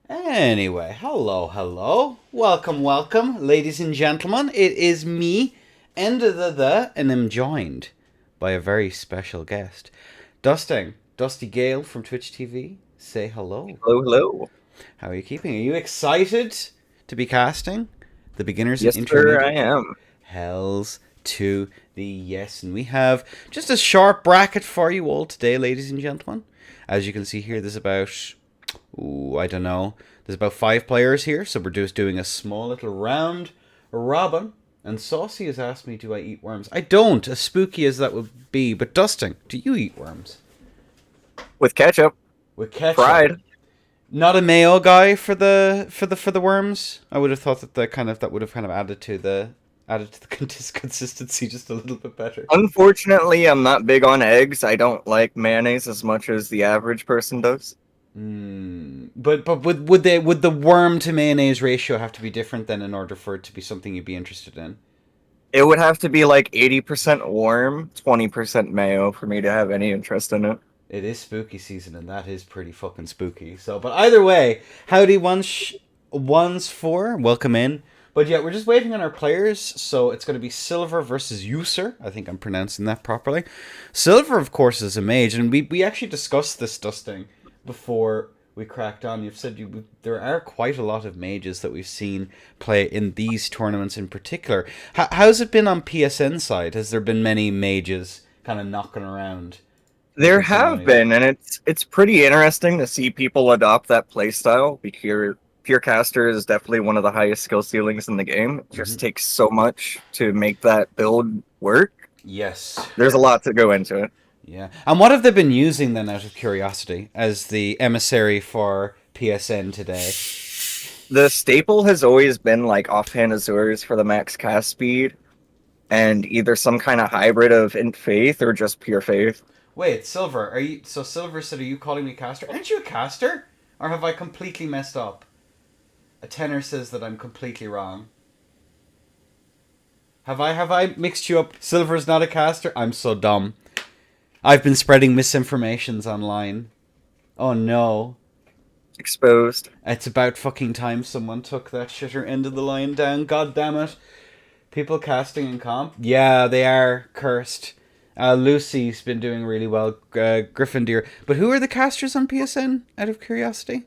Anyway, hello. Welcome, ladies and gentlemen. It is me, and I'm joined by a very special guest. Dusty Gale from Twitch TV. Say hello. Hello, hello. How are you keeping? Are you excited to be casting the beginners and Yes, sir, I intermediate? am. Hells to the yes. And we have just a sharp bracket for you all today, ladies and gentlemen. As you can see here, there's about, I don't know, there's about 5 players here, so we're just doing a small little round robin. And Saucy has asked me, do I eat worms? I don't, as spooky as that would be. But Dusting, do you eat worms? With ketchup, With ketchup. fried. Not a mayo guy for the worms. I would have thought that that would have kind of added to the consistency just a little bit better. Unfortunately, I'm not big on eggs. I don't like mayonnaise as much as the average person does. But would the worm to mayonnaise ratio have to be different then in order for it to be something you'd be interested in? It would have to be like 80% warm, 20% mayo for me to have any interest in it. It is spooky season, and that is pretty fucking spooky. So, but either way, howdy ones four, welcome in. But yeah, we're just waiting on our players, so it's going to be Silver versus User. I think I'm pronouncing that properly. Silver, of course, is a mage, and we actually discussed this, Dusting, before we cracked on. You've said there are quite a lot of mages that we've seen play in these tournaments in particular. How's it been on PSN side? Has there been many mages kind of knocking around? There Looking for have money. been, and it's pretty interesting to see people adopt that playstyle because Pure Caster is definitely one of the highest skill ceilings in the game. It just takes so much to make that build work. Yes. There's a lot to go into it. Yeah. And what have they been using then, out of curiosity, as the emissary for PSN today? The staple has always been like offhand Azures for the max cast speed, and either some kind of hybrid of Int Faith or just pure Faith. Wait, Silver, are you? So Silver said, "Are you calling me caster? Aren't you a caster? Or have I completely messed up?" A tenor says that I'm completely wrong. Have I mixed you up? Silver's not a caster. I'm so dumb. I've been spreading misinformations online. Oh no. Exposed. It's about fucking time someone took that shitter end of the line down. God damn it. People casting in comp? Yeah, they are cursed. Lucy's been doing really well. Gryffindor. But who are the casters on PSN, out of curiosity?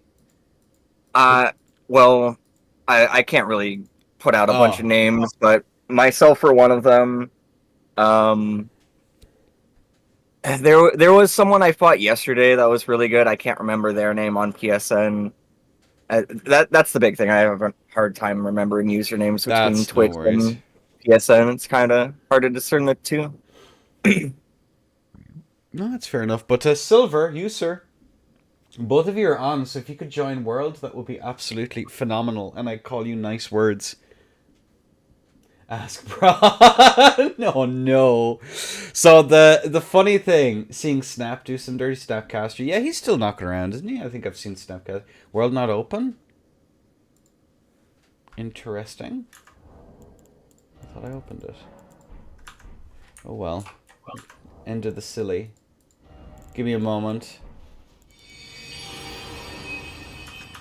Uh, well, I can't really put out a bunch of Oh. names, but myself for one of them. Um, there was someone I fought yesterday that was really good. I can't remember their name on PSN. That's the big thing. I have a hard time remembering usernames between That's no Twitch worries. and PSN. It's kind of hard to discern the two. No, that's fair enough. But Silver, you, sir. Both of you are on, so if you could join World, that would be absolutely phenomenal. And I'd call you nice words. Ask bro. No, no. So the funny thing, seeing Snap do some dirty Snapcaster. Yeah, he's still knocking around, isn't he? I think I've seen Snapcaster. World not open? Interesting. I thought I opened it. Oh well. End of the silly. Give me a moment.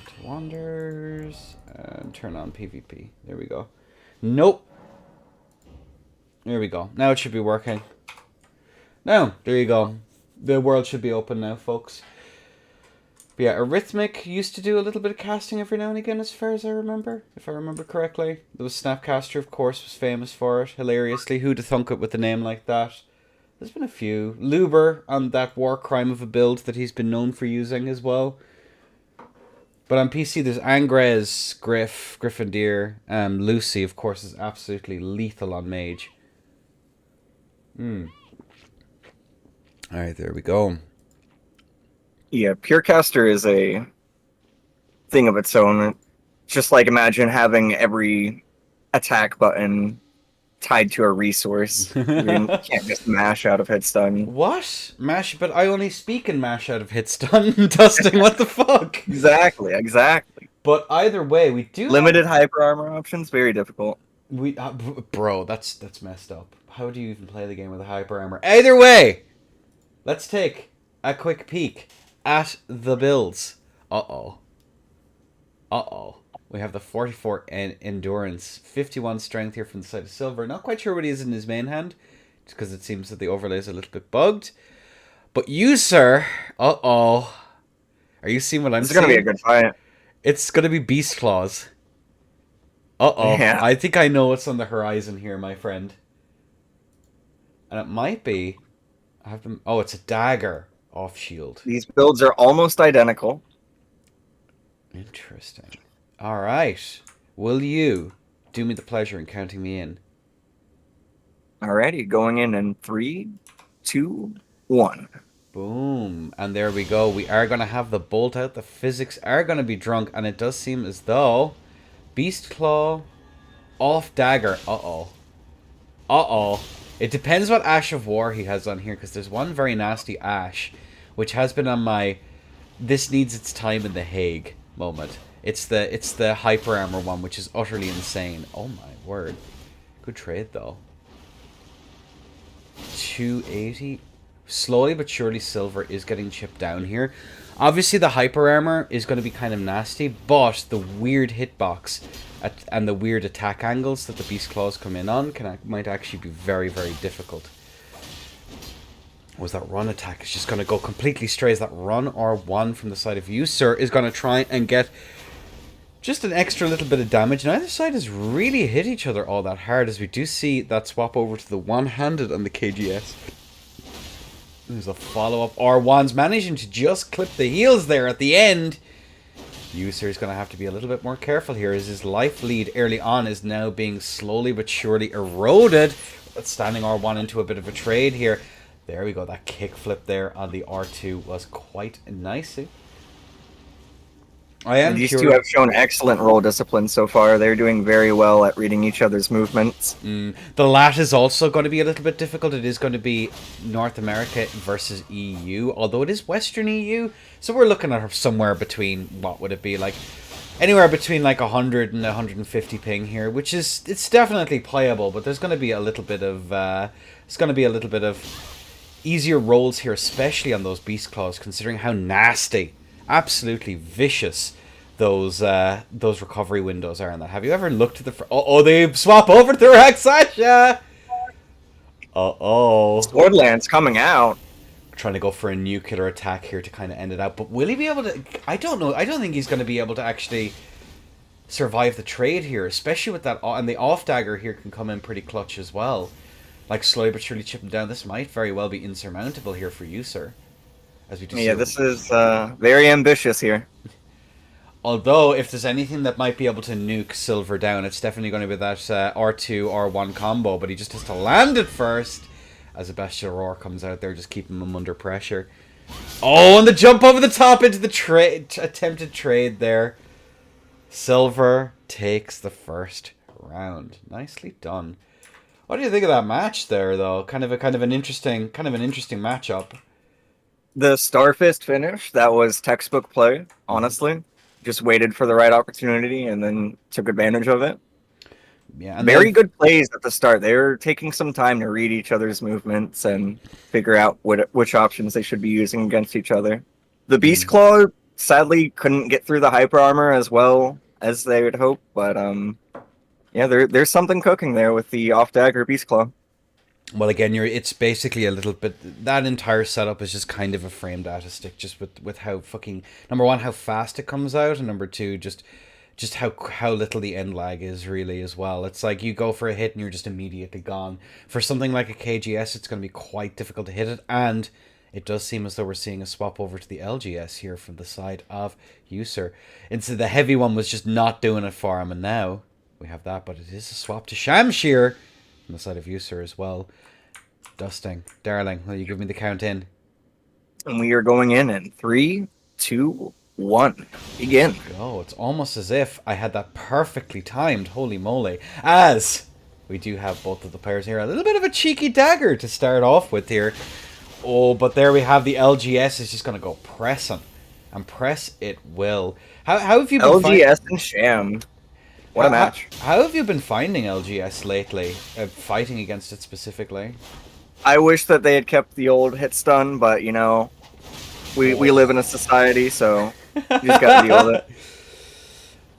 To Wanders. And turn on PvP. There we go. Nope. There we go. Now it should be working. Now, there you go. The world should be open now, folks. But yeah, Arithmic used to do a little bit of casting every now and again, as far as I remember. If I remember correctly. There was Snapcaster, of course, was famous for it. Hilariously. Who'd have thunk it with a name like that? There's been a few. Luber on that war crime of a build that he's been known for using as well. But on PC, there's Angres, Gryffindor, Lucy, of course, is absolutely lethal on Mage. Alright, there we go. Yeah, Purecaster is a thing of its own. Just like imagine having every attack button tied to a resource. You can't just mash out of hit stun. What? Mash, but I only speak in Mash out of hit stun. Dusting, what the fuck? Exactly. But either way, we do Limited hyper armor options, very difficult. bro, that's messed up. How do you even play the game with a hyper armor? Either way, let's take a quick peek at the builds. Uh-oh. Uh-oh. We have the 44 endurance, 51 strength here from the side of silver. Not quite sure what he is in his main hand, just because it seems that the overlay is a little bit bugged. But you, sir, uh-oh. Are you seeing what I'm This is seeing? gonna be a good fight. It's gonna be Beast Claws. Uh-oh. Yeah. I think I know what's on the horizon here, my friend. And it might be... Oh, it's a dagger off shield. These builds are almost identical. Interesting. All right. Will you do me the pleasure in counting me in? Alrighty, going in 3, 2, 1. Boom. And there we go. We are going to have the bolt out. The physics are going to be drunk. And it does seem as though Beast Claw off dagger. Uh-oh. Uh-oh. It depends what Ash of War he has on here, because there's one very nasty Ash, which has been on my this needs its time in the Hague moment. It's the hyper armor one, which is utterly insane. Oh my word. Good trade though. 280. Slowly but surely silver is getting chipped down here. Obviously the hyper armor is going to be kind of nasty, but the weird hitbox and the weird attack angles that the Beast Claws come in on might actually be very, very difficult. Was that run attack is just going to go completely straight. As that run R1 from the side of you, sir, is going to try and get just an extra little bit of damage. Neither side has really hit each other all that hard, as we do see that swap over to the one-handed on the KGS. There's a follow-up. R1's managing to just clip the heels there at the end. User is going to have to be a little bit more careful here, as his life lead early on is now being slowly but surely eroded. Standing R1 into a bit of a trade here. There we go. That kick flip there on the R2 was quite nicey. These two have shown excellent roll discipline so far. They're doing very well at reading each other's movements. The lat is also going to be a little bit difficult. It is going to be North America versus EU, although it is Western EU. So we're looking at somewhere between, what would it be, like anywhere between like 100 and 150 ping here, which is, it's definitely playable, but there's going to be a little bit of, easier rolls here, especially on those Beast Claws, considering how nasty, absolutely vicious those recovery windows are in that. Have you ever looked at the... Oh, they swap over to Raxasha! Uh-oh. Swordland's coming out. Trying to go for a nuclear attack here to kind of end it out. But will he be able to... I don't know. I don't think he's going to be able to actually survive the trade here, especially with that... And the off dagger here can come in pretty clutch as well. Like, slowly but surely chipping down. This might very well be insurmountable here for you, sir. As we Yeah, this is very ambitious here. Although, if there's anything that might be able to nuke silver down, it's definitely going to be that R2, R1 combo. But he just has to land it first. As a Bestial Roar comes out there, just keeping him under pressure. Oh, and the jump over the top into the attempted trade there. Silver takes the first round. Nicely done. What do you think of that match there, though? Kind of an interesting matchup. The Starfist finish, that was textbook play, honestly. Just waited for the right opportunity and then took advantage of it. Yeah, and very good plays at the start. They were taking some time to read each other's movements and figure out which options they should be using against each other. The Beast Claw sadly couldn't get through the hyper armor as well as they would hope, but yeah, there's something cooking there with the off dagger Beast Claw. Well, again, it's basically a little bit... That entire setup is just kind of a frame data stick, just with how fucking... Number one, how fast it comes out, and number two, just how little the end lag is, really, as well. It's like you go for a hit and you're just immediately gone. For something like a KGS, it's going to be quite difficult to hit it, and it does seem as though we're seeing a swap over to the LGS here from the side of User. Instead, the heavy one was just not doing it for him, and now we have that, but it is a swap to Shamshir on the side of User as well. Dusting. Darling, will you give me the count in? And we are going in 3, 2, 1. Begin. Oh, it's almost as if I had that perfectly timed. Holy moly. As we do have both of the players here. A little bit of a cheeky dagger to start off with here. Oh, but there we have the LGS is just going to go pressing. And press it will. How have you been LGS and Sham. What a match. How have you been finding LGS lately? Fighting against it specifically? I wish that they had kept the old hit stun, but you know, we live in a society, so you just gotta deal with it.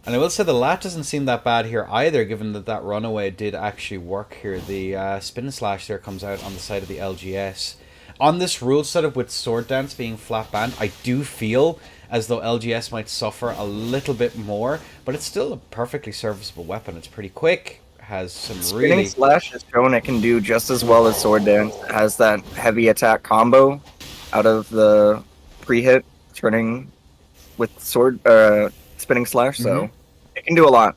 And I will say the lat doesn't seem that bad here either, given that that runaway did actually work here. The spin slash there comes out on the side of the LGS. On this rule setup with sword dance being flat banned, I do feel as though LGS might suffer a little bit more, but it's still a perfectly serviceable weapon. It's pretty quick, has some Spinning slash has shown it can do just as well as sword dance. It has that heavy attack combo out of the pre-hit, turning with sword spinning slash, so it can do a lot.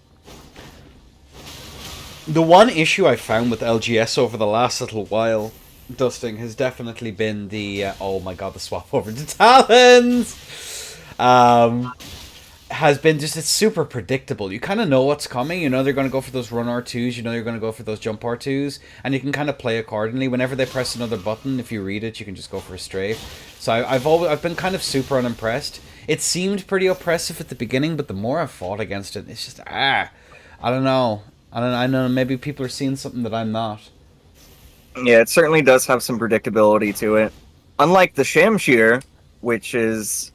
The one issue I found with LGS over the last little while, Dusting, has definitely been the oh my god, the swap over to Talons. Has been just, it's super predictable. You kind of know what's coming. You know they're going to go for those run R2s. You know you're going to go for those jump R2s. And you can kind of play accordingly. Whenever they press another button, if you read it, you can just go for a strafe. So I've been kind of super unimpressed. It seemed pretty oppressive at the beginning, but the more I've fought against it, it's just, I don't know. I know maybe people are seeing something that I'm not. Yeah, it certainly does have some predictability to it. Unlike the Shamshir, which is,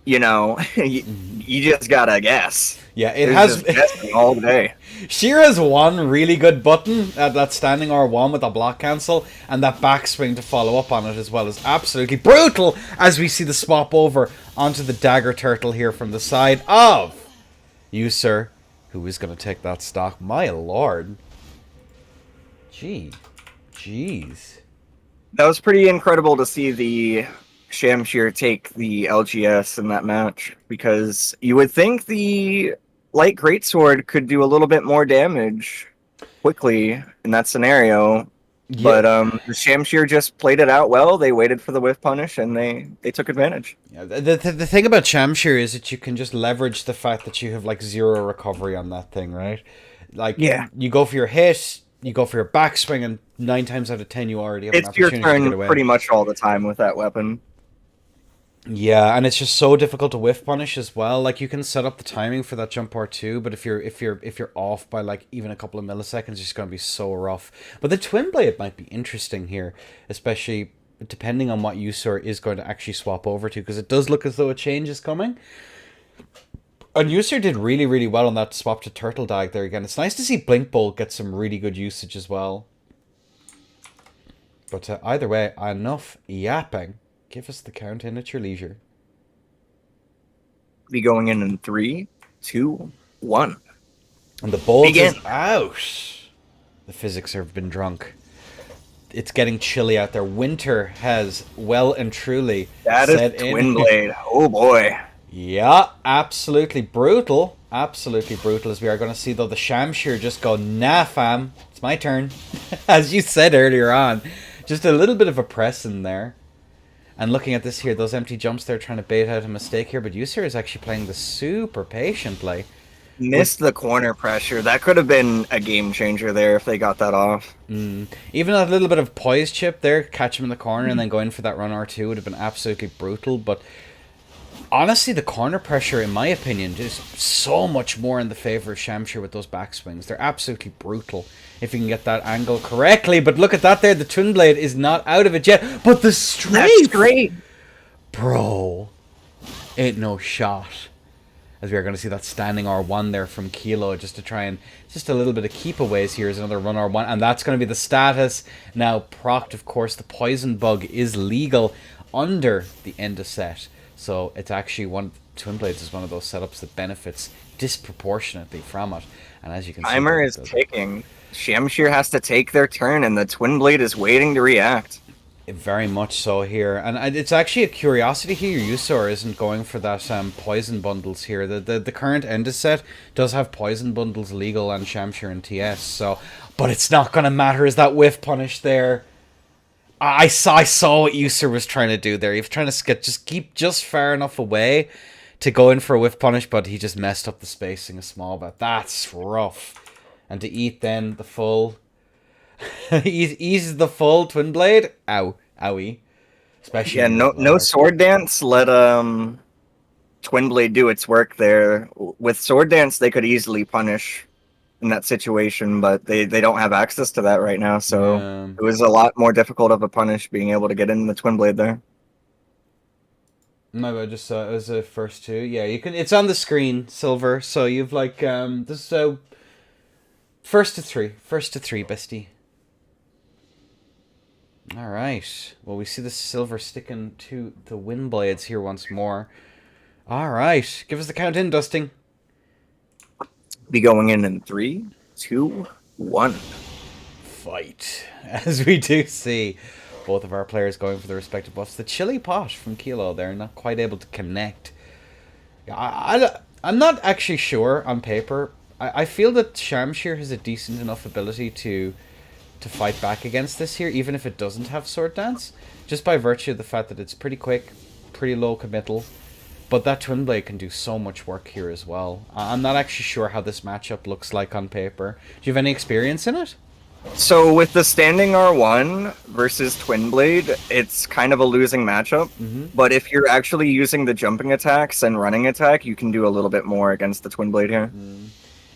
you know, you just gotta guess. Yeah, it There's has just guessing all day. Shira's one really good button, that standing R1 with a block cancel, and that backswing to follow up on it as well is absolutely brutal as we see the swap over onto the dagger turtle here from the side of you, sir, who is going to take that stock. My lord. Jeez. That was pretty incredible to see the Shamshir take the LGS in that match, because you would think the light greatsword could do a little bit more damage quickly in that scenario. Yeah. But the Shamshir just played it out well. They waited for the whiff punish and they took advantage. Yeah, the thing about Shamshir is that you can just leverage the fact that you have like 0 recovery on that thing, right? Like, yeah, you go for your hit, you go for your backswing, and 9 times out of 10 you already have an opportunity to get away. It's your turn pretty much all the time with that weapon. Yeah, and it's just so difficult to whiff punish as well. Like, you can set up the timing for that jump R2, but if you're off by like even a couple of milliseconds, it's just going to be so rough. But the twin blade might be interesting here, especially depending on what Yusur is going to actually swap over to, because it does look as though a change is coming. And Yusur did really, really well on that swap to Turtle Dag there again. It's nice to see Blink Bolt get some really good usage as well. But either way, enough yapping. Give us the count in at your leisure. Be going in 3, 2, 1. And the bolt is out. The physics have been drunk. It's getting chilly out there. Winter has well and truly set in. That is Twin Blade. Oh boy. Yeah, absolutely brutal. Absolutely brutal, as we are going to see, though, the Shamshir just go, nah, fam. It's my turn. As you said earlier on. Just a little bit of a press in there. And looking at this here, those empty jumps there trying to bait out a mistake here. But Yusur is actually playing the super patient play. Missed the corner pressure. That could have been a game changer there if they got that off. Even a little bit of poise chip there, catch him in the corner and then go in for that run R2 would have been absolutely brutal. But honestly, the corner pressure, in my opinion, is so much more in the favor of Shamshir with those backswings. They're absolutely brutal if you can get that angle correctly. But look at that there. The Twin Blade is not out of it yet. But the strafe! That's great! Bro. Ain't no shot. As we are going to see that standing R1 there from Kilo, just to try and, just a little bit of keepaways here is another run R1. And that's going to be the status. Now, procced, of course, the Poison Bug is legal under the end of set. So it's actually Twin Blades is one of those setups that benefits disproportionately from it. And as you can see, timer is ticking. Shamshir has to take their turn, and the Twin Blade is waiting to react. Very much so here. And it's actually a curiosity here. Yusur isn't going for that poison bundles here. The current Endus set does have poison bundles legal on Shamshir and TS. So, but it's not going to matter. Is that whiff punish there? I saw what Yusur was trying to do there. He was trying to keep just far enough away to go in for a whiff punish, but he just messed up the spacing a small bit. That's rough. And to eat then the full... eases the full Twin Blade. Owie. Especially... Yeah, no Sword Dance. Let Twin Blade do its work there. With Sword Dance, they could easily punish in that situation, but they don't have access to that right now, so it was a lot more difficult of a punish being able to get in the Twin Blade there. My bad, just it was the first two. Yeah, you can. It's on the screen, silver. So you've like this first to three, bestie. All right. Well, we see the silver sticking to the wind blades here once more. All right, give us the count in, Dusting. Be going in 3, 2, 1. Fight, as we do see both of our players going for the respective buffs. The chili pot from Kilo, they're not quite able to connect. I'm not actually sure on paper. I feel that Shamshir has a decent enough ability to fight back against this here, even if it doesn't have Sword Dance, just by virtue of the fact that it's pretty quick, pretty low committal. But that Twin Blade can do so much work here as well. I'm not actually sure how this matchup looks like on paper. Do you have any experience in it? So with the standing R1 versus Twin Blade, it's kind of a losing matchup. But if you're actually using the jumping attacks and running attack, you can do a little bit more against the Twin Blade here.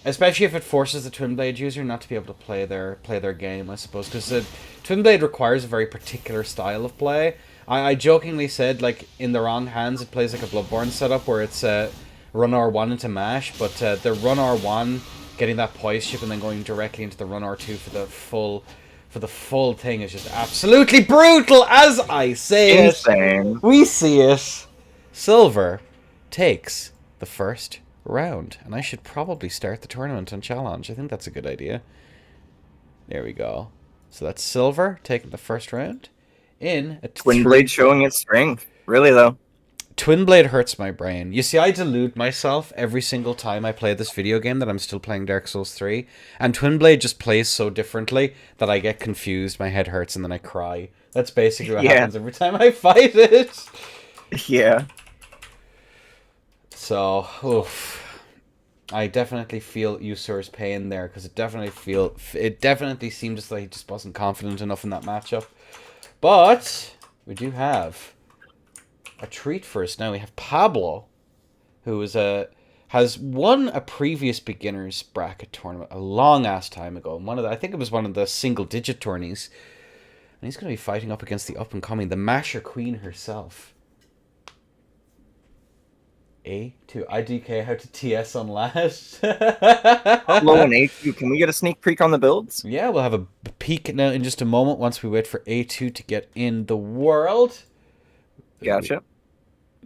Especially if it forces the Twin Blade user not to be able to play their game, I suppose. Because the Twin Blade requires a very particular style of play. I jokingly said, like, in the wrong hands, it plays like a Bloodborne setup where it's run R1 into mash, but the run R1, getting that poise chip and then going directly into the run R2 for the full thing is just absolutely brutal, as I say. Insane. We see it. Silver takes the first round, and I should probably start the tournament on challenge. I think that's a good idea. There we go. So that's Silver taking the first round. In a Twin Blade showing its strength. Really, though. Twin Blade hurts my brain. You see, I delude myself every single time I play this video game that I'm still playing Dark Souls 3. And Twin Blade just plays so differently that I get confused, my head hurts, and then I cry. That's basically what happens every time I fight it. Yeah. So, oof. I definitely feel Usur's pain there, because it definitely seemed just like he just wasn't confident enough in that matchup. But we do have a treat for us now. We have Pablo, who is has won a previous beginners bracket tournament a long ass time ago. I think it was one of the single digit tourneys, and he's going to be fighting up against the up and coming, the Masher Queen herself. A2. IDK how to TS on last. Low and A2. Can we get a sneak peek on the builds? Yeah, we'll have a peek now in just a moment once we wait for A2 to get in the world. Gotcha.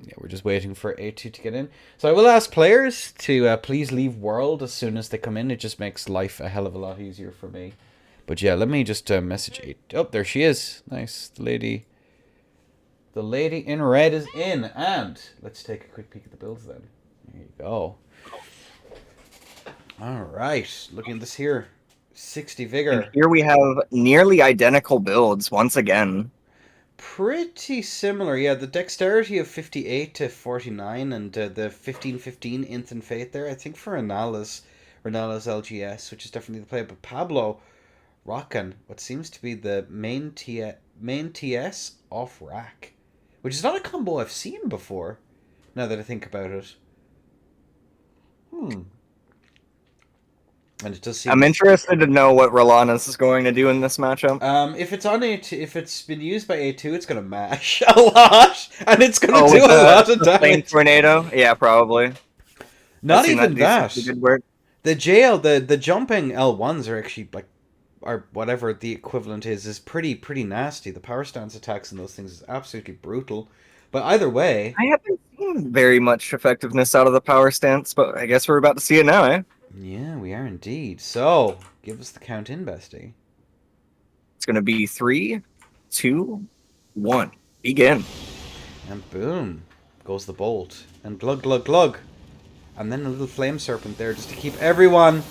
Yeah, we're just waiting for A2 to get in. So I will ask players to please leave world as soon as they come in. It just makes life a hell of a lot easier for me. But yeah, let me just message A2. Oh, there she is. Nice. The lady in red is in, and let's take a quick peek at the builds then. There you go. Alright, looking at this here. 60 vigor. And here we have nearly identical builds once again. Pretty similar, yeah. The dexterity of 58 to 49 and the 15-15 Inth and Faith there. I think for Renala's LGS, which is definitely the play. But Pablo rocking what seems to be the main TS off rack, which is not a combo I've seen before, now that I think about it. And it does seem... I'm interested to know what Rolana's is going to do in this matchup. If it's on A2, if it's been used by A2, it's gonna mash a lot, and it's gonna do a lot of damage. Tornado? Yeah, probably. Not even that. Good word. The the jumping L1s are actually like, or whatever the equivalent is pretty nasty. The power stance attacks and those things is absolutely brutal. But either way, I haven't seen very much effectiveness out of the power stance, but I guess we're about to see it now, eh? Yeah, we are indeed. So, give us the count in, bestie. It's going to be 3, 2, 1. Begin. And boom, goes the bolt. And glug, glug, glug. And then a little flame serpent there just to keep everyone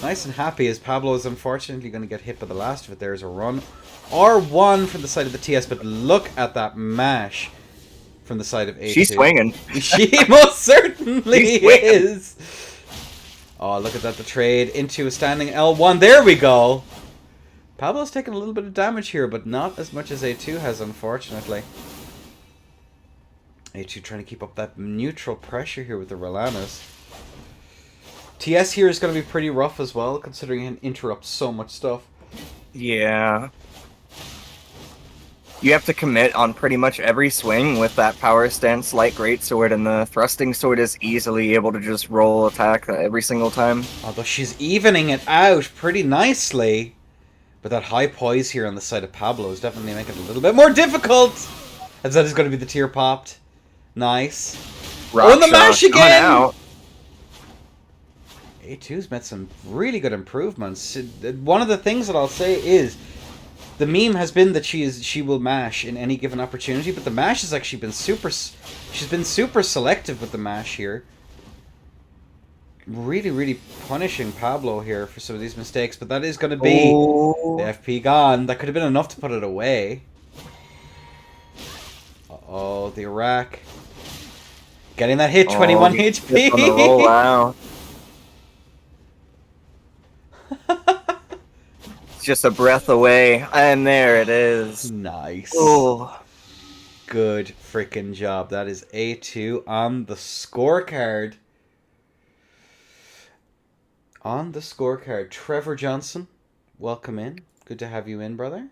nice and happy, as Pablo is unfortunately going to get hit by the last of it. There's a run. R1 from the side of the TS, but look at that mash from the side of A2. She's swinging. She most certainly is. Oh, look at that, the trade into a standing L1. There we go. Pablo's taking a little bit of damage here, but not as much as A2 has, unfortunately. A2 trying to keep up that neutral pressure here with the Rolanas. TS here is going to be pretty rough as well, considering it interrupts so much stuff. Yeah. You have to commit on pretty much every swing with that power stance light greatsword, and the thrusting sword is easily able to just roll attack every single time. Although she's evening it out pretty nicely. But that high poise here on the side of Pablo is definitely making it a little bit more difficult. As that is going to be the tier popped. Nice. Rock and the mash coming again! out. A2's made some really good improvements. One of the things that I'll say is the meme has been that she will mash in any given opportunity, but the mash has actually been she's been super selective with the mash here. Really punishing Pablo here for some of these mistakes, but that is going to be the FP gone. That could have been enough to put it away. Uh-oh, the Iraq. Getting that hit, 21 HP. On the roll out. It's just a breath away, and there it is. Nice. Oh. Good freaking job. That is A2 on the scorecard. On the scorecard, Trevor Johnson, welcome in. Good to have you in, brother.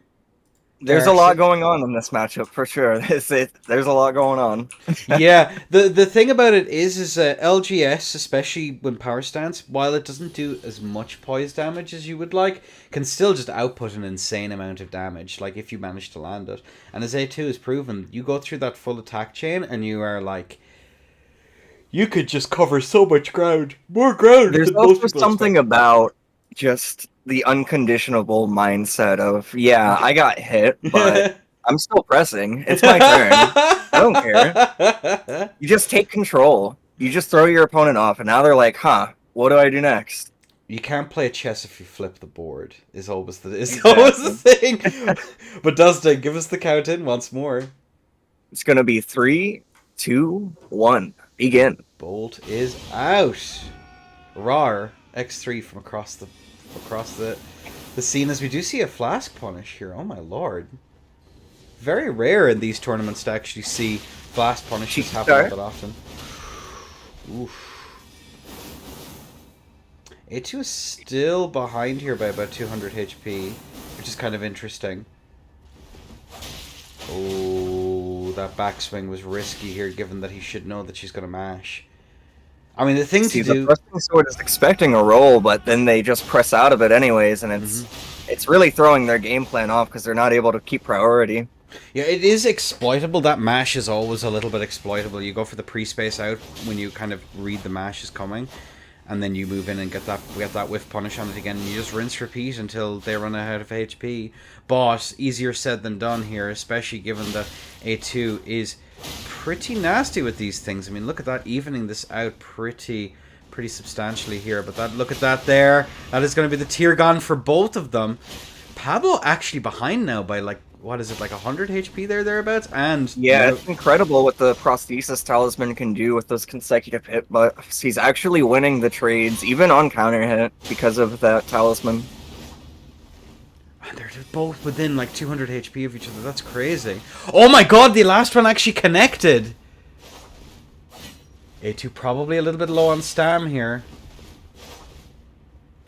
There's a lot going on in this matchup, for sure. There's a lot going on. Yeah, the thing about it is LGS, especially when power stance, while it doesn't do as much poise damage as you would like, can still just output an insane amount of damage, like if you manage to land it. And as A2 has proven, you go through that full attack chain and you are like... You could just cover so much ground. More ground. There's also something about just the unconditionable mindset of, yeah, I got hit, but I'm still pressing. It's my turn. I don't care. You just take control. You just throw your opponent off, and now they're like, huh, what do I do next? You can't play chess if you flip the board, is always the thing. But Dustin, give us the count in once more. It's going to be 3, 2, 1. Begin. Bolt is out. Rar X3 from across the scene, as we do see a flask punish here. Oh my lord! Very rare in these tournaments to actually see flask punishes happen that often. Oof. A2 is still behind here by about 200 HP, which is kind of interesting. Oh, that backswing was risky here, given that he should know that she's going to mash. I mean, the thing to do... The thrusting sword is expecting a roll, but then they just press out of it anyways, and it's really throwing their game plan off because they're not able to keep priority. Yeah, it is exploitable. That mash is always a little bit exploitable. You go for the pre-space out when you kind of read the mash is coming, and then you move in and get that whiff punish on it again, and you just rinse repeat until they run out of HP. But easier said than done here, especially given that A2 is pretty nasty with these things. I mean, look at that, evening this out pretty substantially here. But look at that there. That is going to be the tier gone for both of them. Pablo actually behind now by like, what is it, like 100 HP thereabouts? And yeah, it's incredible what the prosthesis talisman can do with those consecutive hit buffs. He's actually winning the trades, even on counter hit, because of that talisman. And they're both within like 200 HP of each other. That's crazy. Oh my god, the last one actually connected. A2 probably a little bit low on stam here.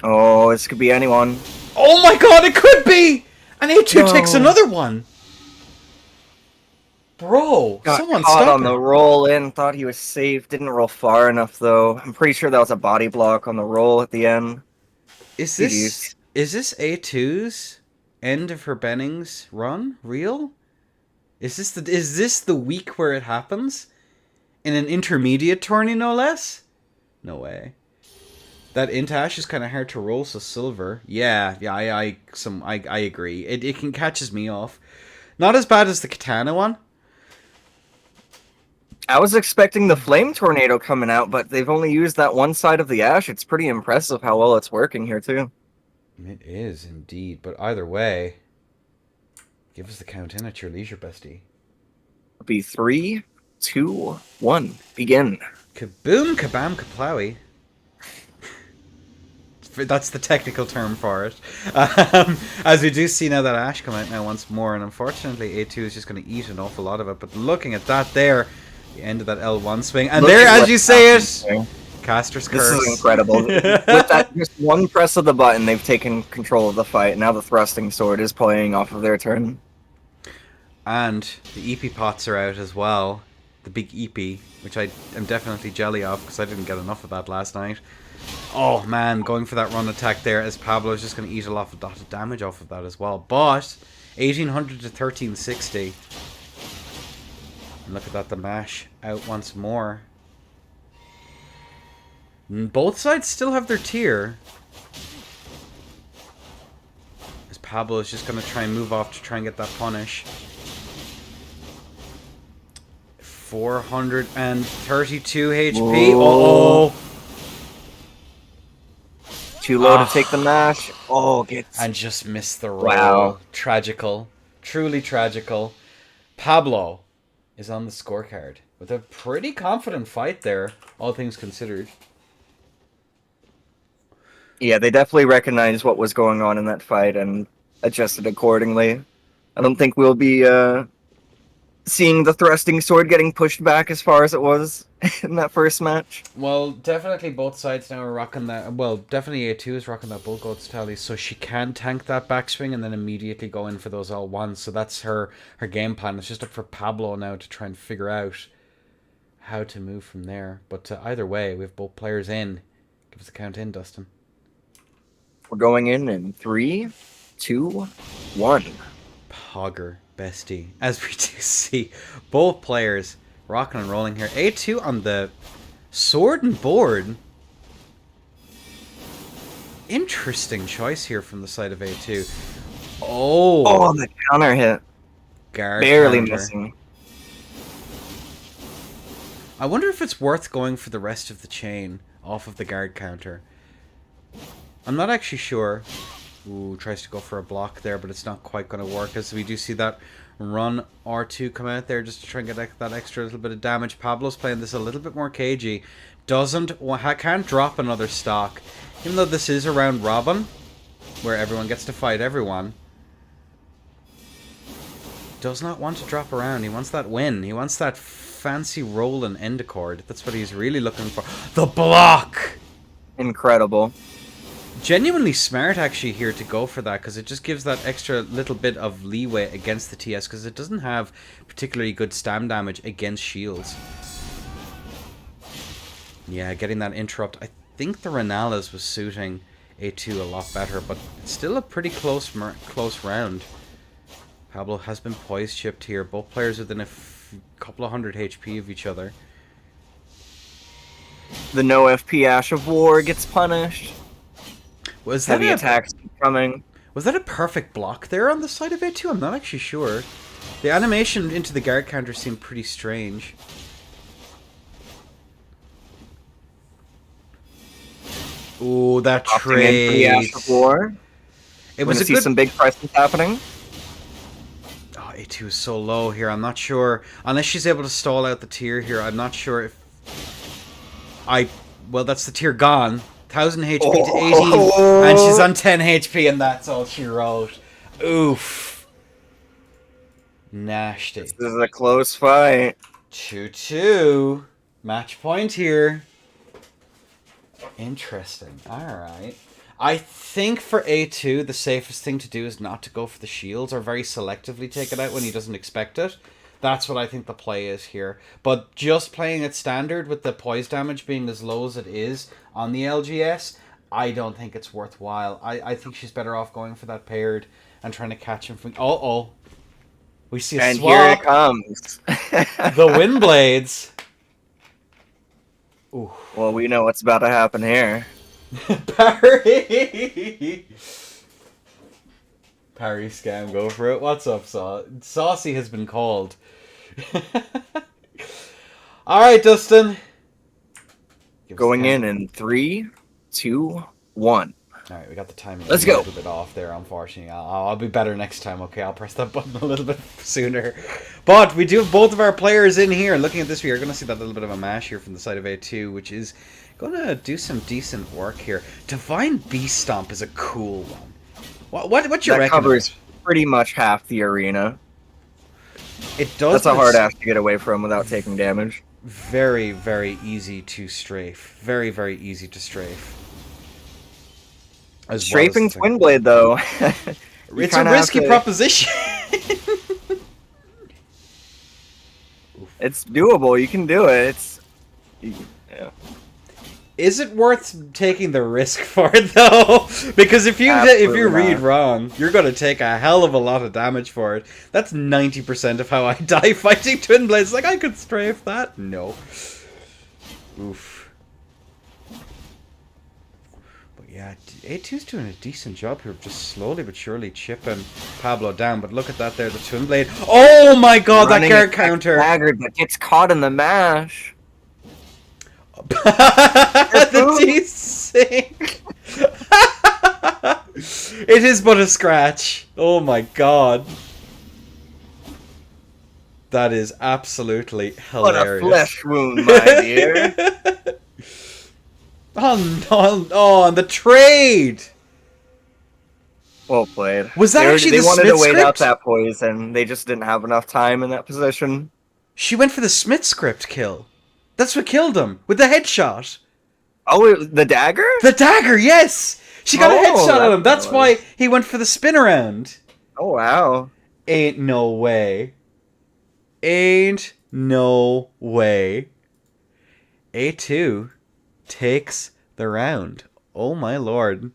Oh, this could be anyone. Oh my god, it could be! And A2 takes another one. Bro, someone caught stop on the roll in, thought he was safe, didn't roll far enough though. I'm pretty sure that was a body block on the roll at the end. Is this A2's end of her Bennings run real? Is this the week where it happens? In an intermediate tourney, no less? No way. That Intash is kind of hard to roll, so silver. Yeah, I agree. It can catches me off. Not as bad as the Katana one. I was expecting the Flame Tornado coming out, but they've only used that one side of the Ash. It's pretty impressive how well it's working here, too. It is, indeed. But either way, give us the count in at your leisure, bestie. It'll be 3, 2, 1. Begin. Kaboom, kabam, kaplowy. That's the technical term for it. As we do see now that Ash come out now once more, and unfortunately A2 is just going to eat an awful lot of it. But looking at that there, the end of that L1 swing, and there, as you say it, Caster's Curse. This is incredible. With that just one press of the button, they've taken control of the fight. Now the thrusting sword is playing off of their turn. And the EP pots are out as well. The big EP, which I am definitely jelly of because I didn't get enough of that last night. Oh man, going for that run attack there as Pablo is just going to eat a lot of damage off of that as well. But 1800 to 1360. And look at that, the mash out once more. Both sides still have their tier. As Pablo is just going to try and move off to try and get that punish. 432 HP. Oh. Too low to take the mash. Oh, gets... And just missed the roll. Wow. Tragical. Truly tragical. Pablo is on the scorecard with a pretty confident fight there, all things considered. Yeah, they definitely recognized what was going on in that fight and adjusted accordingly. I don't think we'll be seeing the thrusting sword getting pushed back as far as it was in that first match. Well, definitely both sides now are rocking that. Well, definitely A2 is rocking that Bull Goats tally, so she can tank that backswing and then immediately go in for those L1s. So that's her game plan. It's just up for Pablo now to try and figure out how to move from there. But either way, we have both players in. Give us a count in, Dustin. We're going in 3, 2, 1. Pogger bestie. As we do see both players rocking and rolling here. A2 on the sword and board. Interesting choice here from the side of A2. Oh, the counter hit. Guard Barely counter. missing. I wonder if it's worth going for the rest of the chain off of the guard counter. I'm not actually sure. Ooh, tries to go for a block there, but it's not quite going to work, as we do see that run R2 come out there just to try and get that extra little bit of damage. Pablo's playing this a little bit more cagey. Can't drop another stock. Even though this is a round robin, where everyone gets to fight everyone. Does not want to drop around. He wants that win. He wants that fancy roll and end accord. That's what he's really looking for. The block! Incredible. Genuinely smart actually here to go for that, because it just gives that extra little bit of leeway against the TS, because it doesn't have particularly good stam damage against shields. Yeah, getting that interrupt. I think the Renalis was suiting A2 a lot better, but it's still a pretty close round. Pablo has been poise chipped here. Both players within a couple of hundred HP of each other. The no FP Ash of War gets punished. Was that Heavy attacks coming. Was that a perfect block there on the side of A2? I'm not actually sure. The animation into the guard counter seemed pretty strange. Ooh, that trade. The Ash of War. It was a see good... some big prices happening. Oh, A2 is so low here. I'm not sure. Unless she's able to stall out the tier here, I'm not sure if... Well, that's the tier gone. 1000 HP to 18, and she's on 10 HP, and that's all she wrote. Oof. Nasty. This is a close fight. 2-2. Match point here. Interesting. Alright. I think for A2, the safest thing to do is not to go for the shields, or very selectively take it out when he doesn't expect it. That's what I think the play is here. But just playing it standard with the poise damage being as low as it is on the LGS, I don't think it's worthwhile. I think she's better off going for that paired and trying to catch him from... Uh-oh. We see a swap. And here it comes. The Windblades. Ooh. Well, we know what's about to happen here. Parry! Parry scam, go for it. What's up, Saucy has been called. Alright, Dustin. Going in 3, 2, 1. Alright, we got the timing Let's a go. little bit off there, unfortunately. I'll be better next time, okay? I'll press that button a little bit sooner. But we do have both of our players in here. Looking at this, we are going to see that little bit of a mash here from the side of A2, which is going to do some decent work here. Divine Beast Stomp is a cool one. What you reckon? That covers pretty much half the arena. It does. That's a hard ass to get away from without taking damage. Very, very easy to strafe. Very, very easy to strafe. Strafing's Windblade, though. It's a risky proposition. It's doable. You can do it. Yeah. Is it worth taking the risk for it though? Because if you Absolutely read not. wrong, you're gonna take a hell of a lot of damage for it. That's 90% of how I die fighting twin blades. Like I could strafe that. No. Oof. But yeah, A2's doing a decent job here, just slowly but surely chipping Pablo down. But look at that there, the twin blade. Oh my god, that guard counter! Staggered, but gets caught in the mash. The desync. It is but a scratch. Oh my god. That is absolutely hilarious. What a flesh wound, my dear. Oh no! Oh, and the trade. Well played. Was that actually they the wanted Smith to wait out script? that poison. They just didn't have enough time in that position. She went for the Smith script kill. That's what killed him with the headshot. Oh, the dagger? The dagger, yes. She got a headshot at him. That's what it why was. he went for the spin around. Oh wow. Ain't no way. Ain't no way. A2 takes the round. Oh my lord.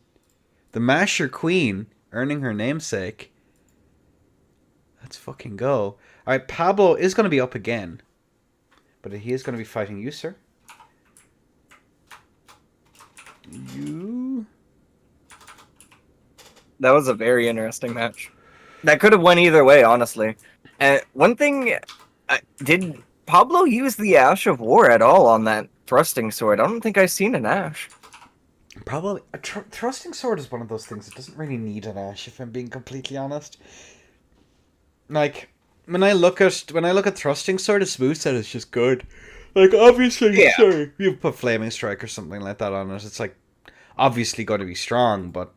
The Masher Queen earning her namesake. Let's fucking go. Alright, Pablo is going to be up again. But he is going to be fighting you, sir. You. That was a very interesting match. That could have went either way, honestly. One thing, did Pablo use the Ash of War at all on that thrusting sword? I don't think I've seen an Ash. Probably. A thrusting sword is one of those things that doesn't really need an Ash, if I'm being completely honest. Like, when I look at thrusting sword, its moveset is just good. Like, obviously, Yeah. sure, you put Flaming Strike or something like that on it, it's like, obviously going to be strong, but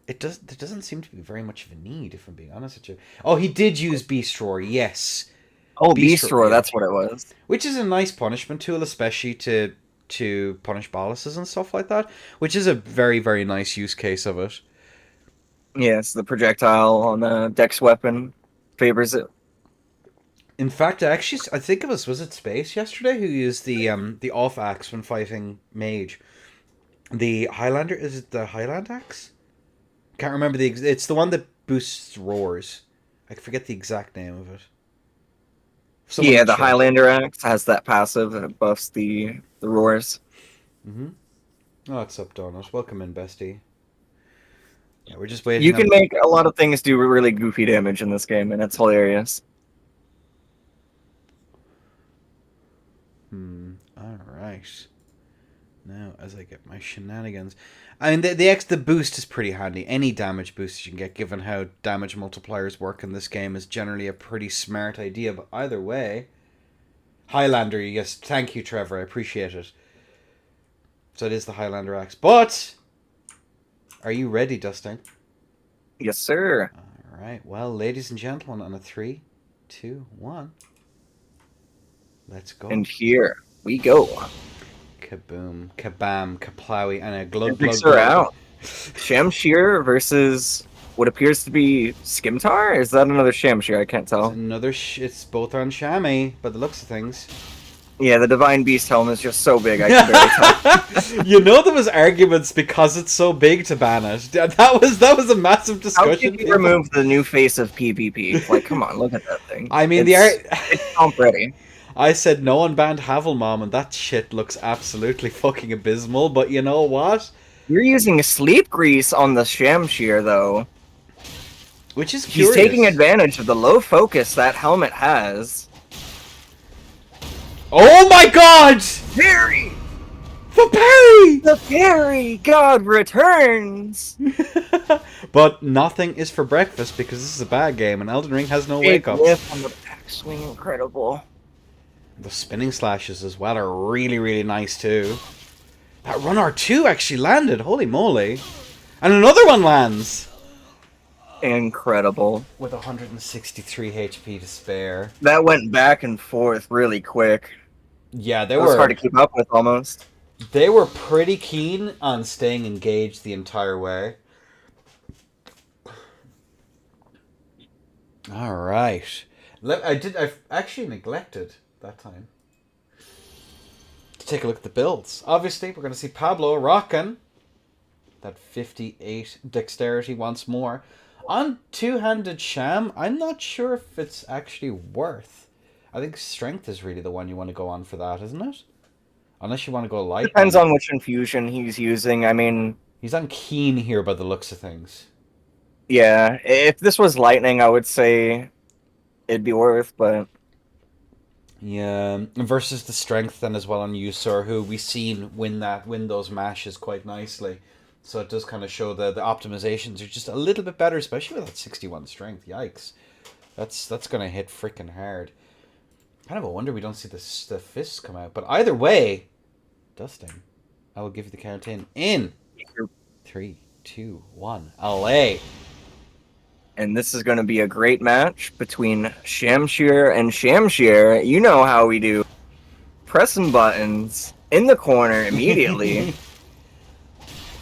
there doesn't seem to be very much of a need, if I'm being honest with you. Oh, he did use Beast Roar, yes. Oh, Beast Roar, yeah. that's what it was. Which is a nice punishment tool, especially to punish boluses and stuff like that, which is a very, very nice use case of it. Yes, the projectile on the Dex weapon favors it. In fact, I think it was it Space yesterday who used the off axe when fighting Mage. The Highlander, is it the Highland axe? Can't remember it's the one that boosts roars. I forget the exact name of it. Someone Yeah, the check. Highlander axe has that passive and it buffs the roars. Mm-hmm. Oh, what's up, Donald? Welcome in, bestie. Yeah, we're just waiting. You can make a lot of things do really goofy damage in this game, and it's hilarious. Alright. Now, as I get my shenanigans. I mean, the boost is pretty handy. Any damage boost you can get, given how damage multipliers work in this game, is generally a pretty smart idea. But either way... Highlander, yes. Thank you, Trevor. I appreciate it. So it is the Highlander axe. But... Are you ready, Dustin? Yes, sir. Alright. Well, ladies and gentlemen, on a 3, 2, 1... Let's go. And here we go. Kaboom, kabam, kaplowy, and a glug glug Picks glug. her out. Shamshir versus what appears to be Skimtar? Is that another Shamshir? I can't tell. It's both on Shami, by the looks of things. Yeah, the Divine Beast helm is just so big I can barely tell. You know there was arguments because it's so big to ban it. That was a massive How discussion. could you remove the new face of PvP? Like, come on, look at that thing. I mean, it's comp ready. I said no one banned Havelmom, and that shit looks absolutely fucking abysmal. But you know what? You're using sleep grease on the Shamshir, though. Which is curious. He's taking advantage of the low focus that helmet has. Oh my god! Parry! The parry! The parry god returns! But nothing is for breakfast because this is a bad game, and Elden Ring has no wake ups. Whiff on the backswing, incredible. The spinning slashes as well are really, really nice too. That run R2 actually landed, holy moly. And another one lands! Incredible. With 163 HP to spare. That went back and forth really quick. Yeah, It was hard to keep up with almost. They were pretty keen on staying engaged the entire way. Alright. I actually neglected that time. Let's take a look at the builds. Obviously, we're going to see Pablo rocking that 58 dexterity once more. On two-handed Sham, I'm not sure if it's actually worth. I think strength is really the one you want to go on for that, isn't it? Unless you want to go lightning. Depends on which infusion he's using. I mean, he's on keen here by the looks of things. Yeah, if this was lightning, I would say it'd be worth, but yeah, versus the strength then as well on Usur, who we've seen win those mashes quite nicely. So it does kind of show the optimizations are just a little bit better, especially with that 61 strength. Yikes. That's going to hit freaking hard. Kind of a wonder we don't see the fists come out. But either way, Dusting, I will give you the count in 3, 2, 1. LA. And this is going to be a great match between Shamshir and Shamshir. You know how we do. Pressing buttons in the corner immediately.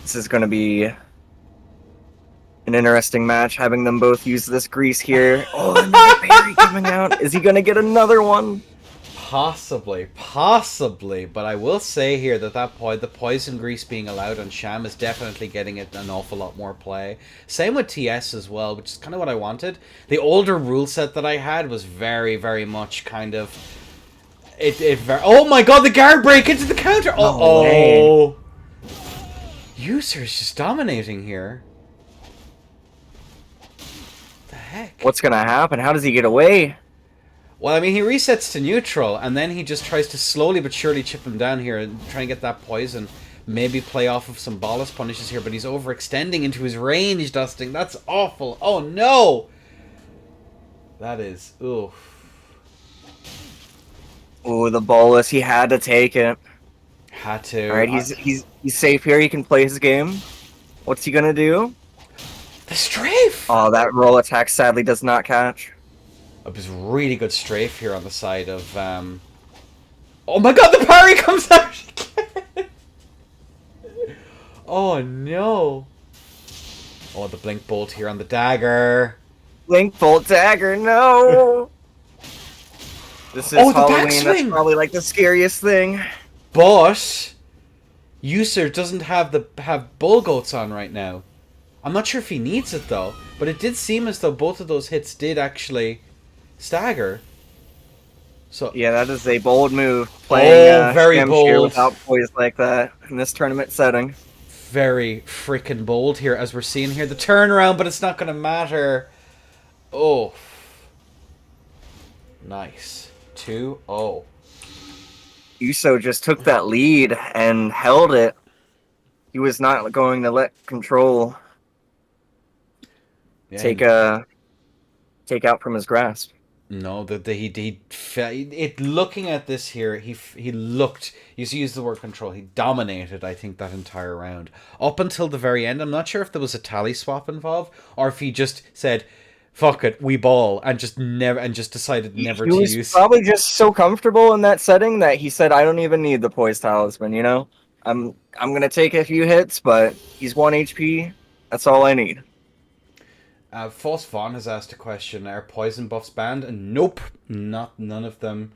This is going to be an interesting match, having them both use this grease here. Oh, another parry coming out. Is he going to get another one? Possibly, but I will say here that the poison grease being allowed on Sham is definitely getting it an awful lot more play. Same with TS as well, which is kind of what I wanted. The older rule set that I had was very, very much kind of oh my god, the guard break into the counter. Oh, Usur's just dominating here. What the heck? What's gonna happen? How does he get away? Well, I mean, he resets to neutral, and then he just tries to slowly but surely chip him down here and try and get that poison. Maybe play off of some bolus punishes here, but he's overextending into his range, Dusting. That's awful. Oh, no! That is... oof. Oh, the bolus. He had to take it. Had to. Alright, he's safe here. He can play his game. What's he gonna do? The strafe! Oh, that roll attack sadly does not catch. It was really good strafe here on the side of... Oh my god, the parry comes out again! Oh no! Oh, the blink bolt here on the dagger. Blink bolt dagger, no! This is Halloween, that's probably like the scariest thing. But Usur doesn't have bull goats on right now. I'm not sure if he needs it though, but it did seem as though both of those hits did actually stagger. So yeah, that is a bold move. Playing very bold without poise like that in this tournament setting. Very freaking bold here, as we're seeing here the turnaround, but it's not going to matter. Oh, nice 2-0. Uso just took that lead and held it. He was not going to let control take out from his grasp. No, looking at this here, he looked. You used the word control. He dominated, I think, that entire round up until the very end. I'm not sure if there was a tally swap involved or if he just said, "Fuck it, we ball," and just decided never to use. He was probably just so comfortable in that setting that he said, "I don't even need the poise talisman." You know, I'm gonna take a few hits, but he's 1 HP. That's all I need. False Vaughn has asked a question: are poison buffs banned? And nope, none of them.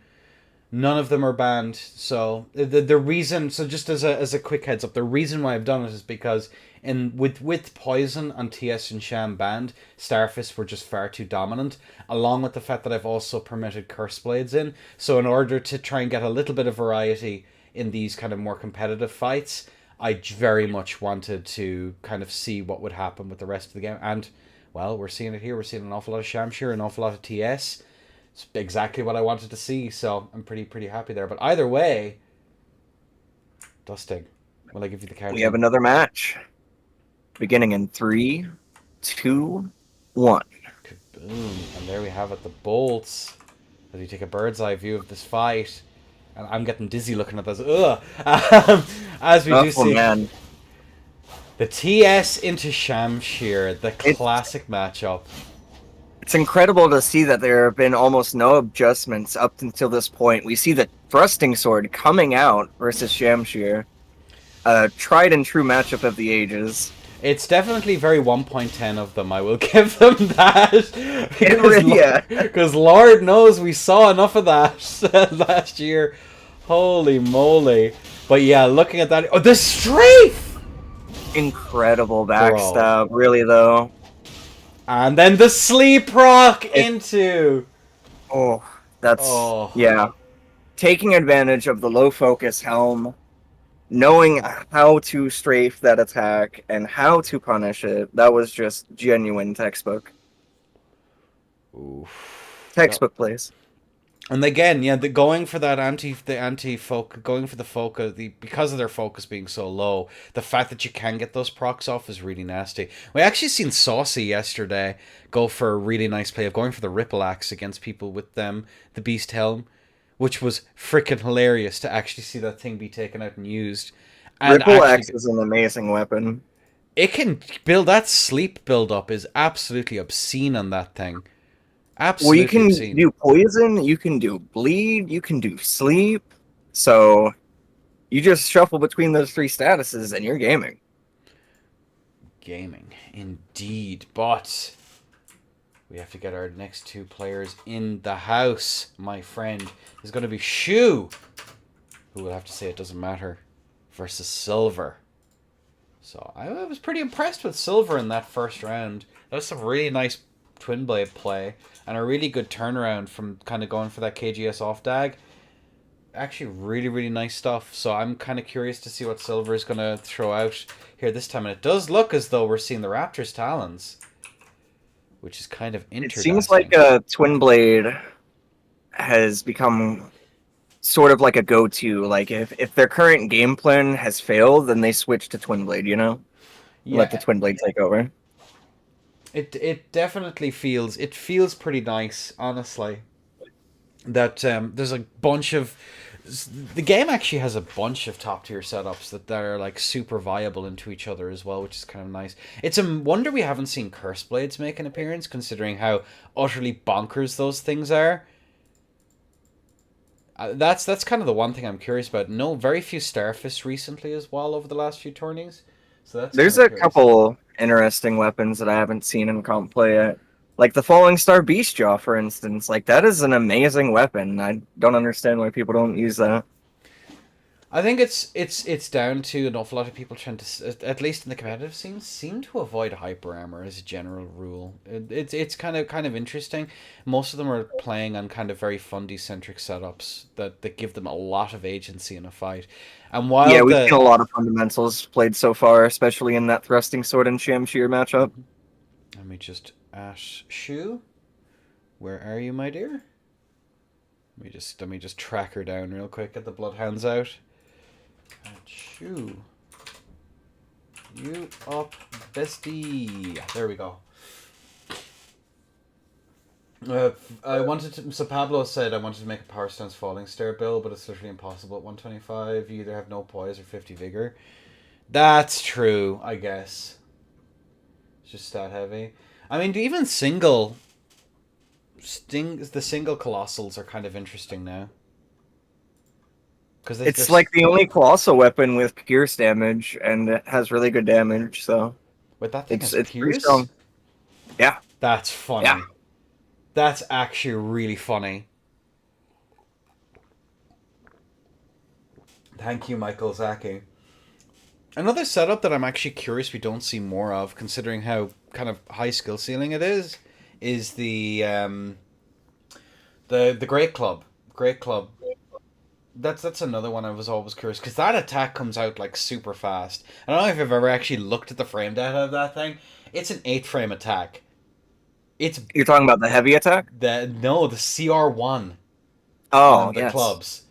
None of them are banned. So the reason, so just as a quick heads up, the reason why I've done it is because with poison on TS and Sham banned, Starfists were just far too dominant. Along with the fact that I've also permitted Curse Blades in, so in order to try and get a little bit of variety in these kind of more competitive fights, I very much wanted to kind of see what would happen with the rest of the game. And well, we're seeing it here. We're seeing an awful lot of Shamshir, an awful lot of TS. It's exactly what I wanted to see, so I'm pretty happy there. But either way, Dusting, will I give you the count? We have another match. Beginning in 3, 2, 1. Kaboom. And there we have it, the bolts. As you take a bird's eye view of this fight. And I'm getting dizzy looking at this. Ugh. As we do see... man. The TS into Shamshir, the classic matchup. It's incredible to see that there have been almost no adjustments up until this point. We see the thrusting sword coming out versus Shamshir. A tried and true matchup of the ages. It's definitely very 1.10 of them. I will give them that. Yeah. Because Lord knows we saw enough of that last year. Holy moly. But yeah, looking at that. Oh, the strafe! Incredible Bro. backstab, really though. And then the sleep rock into. Oh, that's Oh. yeah. Taking advantage of the low focus helm, knowing how to strafe that attack and how to punish it. That was just genuine textbook. Oof. Textbook plays. And again, yeah, going for that going for the focus, because of their focus being so low, the fact that you can get those procs off is really nasty. We actually seen Saucy yesterday go for a really nice play of going for the ripple axe against people with the beast helm, which was freaking hilarious to actually see that thing be taken out and used. And Ripple actually, axe is an amazing weapon. it can build that sleep build up is absolutely obscene on that thing. Absolutely Well, you can obscene. do poison, you can do bleed, you can do sleep. So you just shuffle between those three statuses and you're gaming. Gaming, indeed. But we have to get our next two players in the house, my friend. Is going to be Shu, who will have to say it doesn't matter, versus Silver. So I was pretty impressed with Silver in that first round. That was some really nice twin blade play and a really good turnaround from kind of going for that KGS off dag. Actually, really, really nice stuff. So I'm kind of curious to see what Silver is going to throw out here this time. And it does look as though we're seeing the Raptor's talons, which is kind of It interesting. seems like a twin blade has become sort of like a go-to. Like if their current game plan has failed, then they switch to twin blade, you know? Let the Yeah, twin blade take over. it definitely feels pretty nice, honestly. That there's a bunch of the game actually has a bunch of top tier setups that are like super viable into each other as well, which is kind of nice. It's a wonder we haven't seen Curse Blades make an appearance, considering how utterly bonkers those things are. That's kind of the one thing I'm curious about. No, very few Starfists recently as well over the last few tourneys, so that's There's kind of a curious. couple interesting weapons that I haven't seen in comp play yet. Like the Falling Star Beast Jaw, for instance. Like that is an amazing weapon. I don't understand why people don't use that. I think it's down to an awful lot of people trying to, at least in the competitive scene, seem to avoid hyper armor as a general rule. It's kind of interesting. Most of them are playing on kind of very fundy centric setups that give them a lot of agency in a fight. And Yeah, while we've seen a the lot of fundamentals played so far, especially in that thrusting sword and Shamshir matchup. let me just ask Shu, where are you, my dear? Let me just track her down real quick. Get the bloodhounds out. Shu. You up, bestie. There we go. I wanted to. So Pablo said I wanted to make a power stance falling stair build, but it's literally impossible at 125. You either have no poise or 50 vigor. That's true, I guess. It's just stat heavy. I mean, even the single colossals are kind of interesting now. Because It's like the only colossal weapon with pierce damage, and it has really good damage, so Wait, that thing has it's pretty pierce? strong. Yeah, That's funny. yeah. That's actually really funny. Thank you, Michael Zaki. Another setup that I'm actually curious we don't see more of, considering how kind of high skill ceiling it is the Great Club. Great Club. That's another one I was always curious, because that attack comes out like super fast. I don't know if I've ever actually looked at the frame data of that thing. It's an 8-frame attack. It's You're talking about the heavy attack? the CR1 Oh, on the yes. clubs.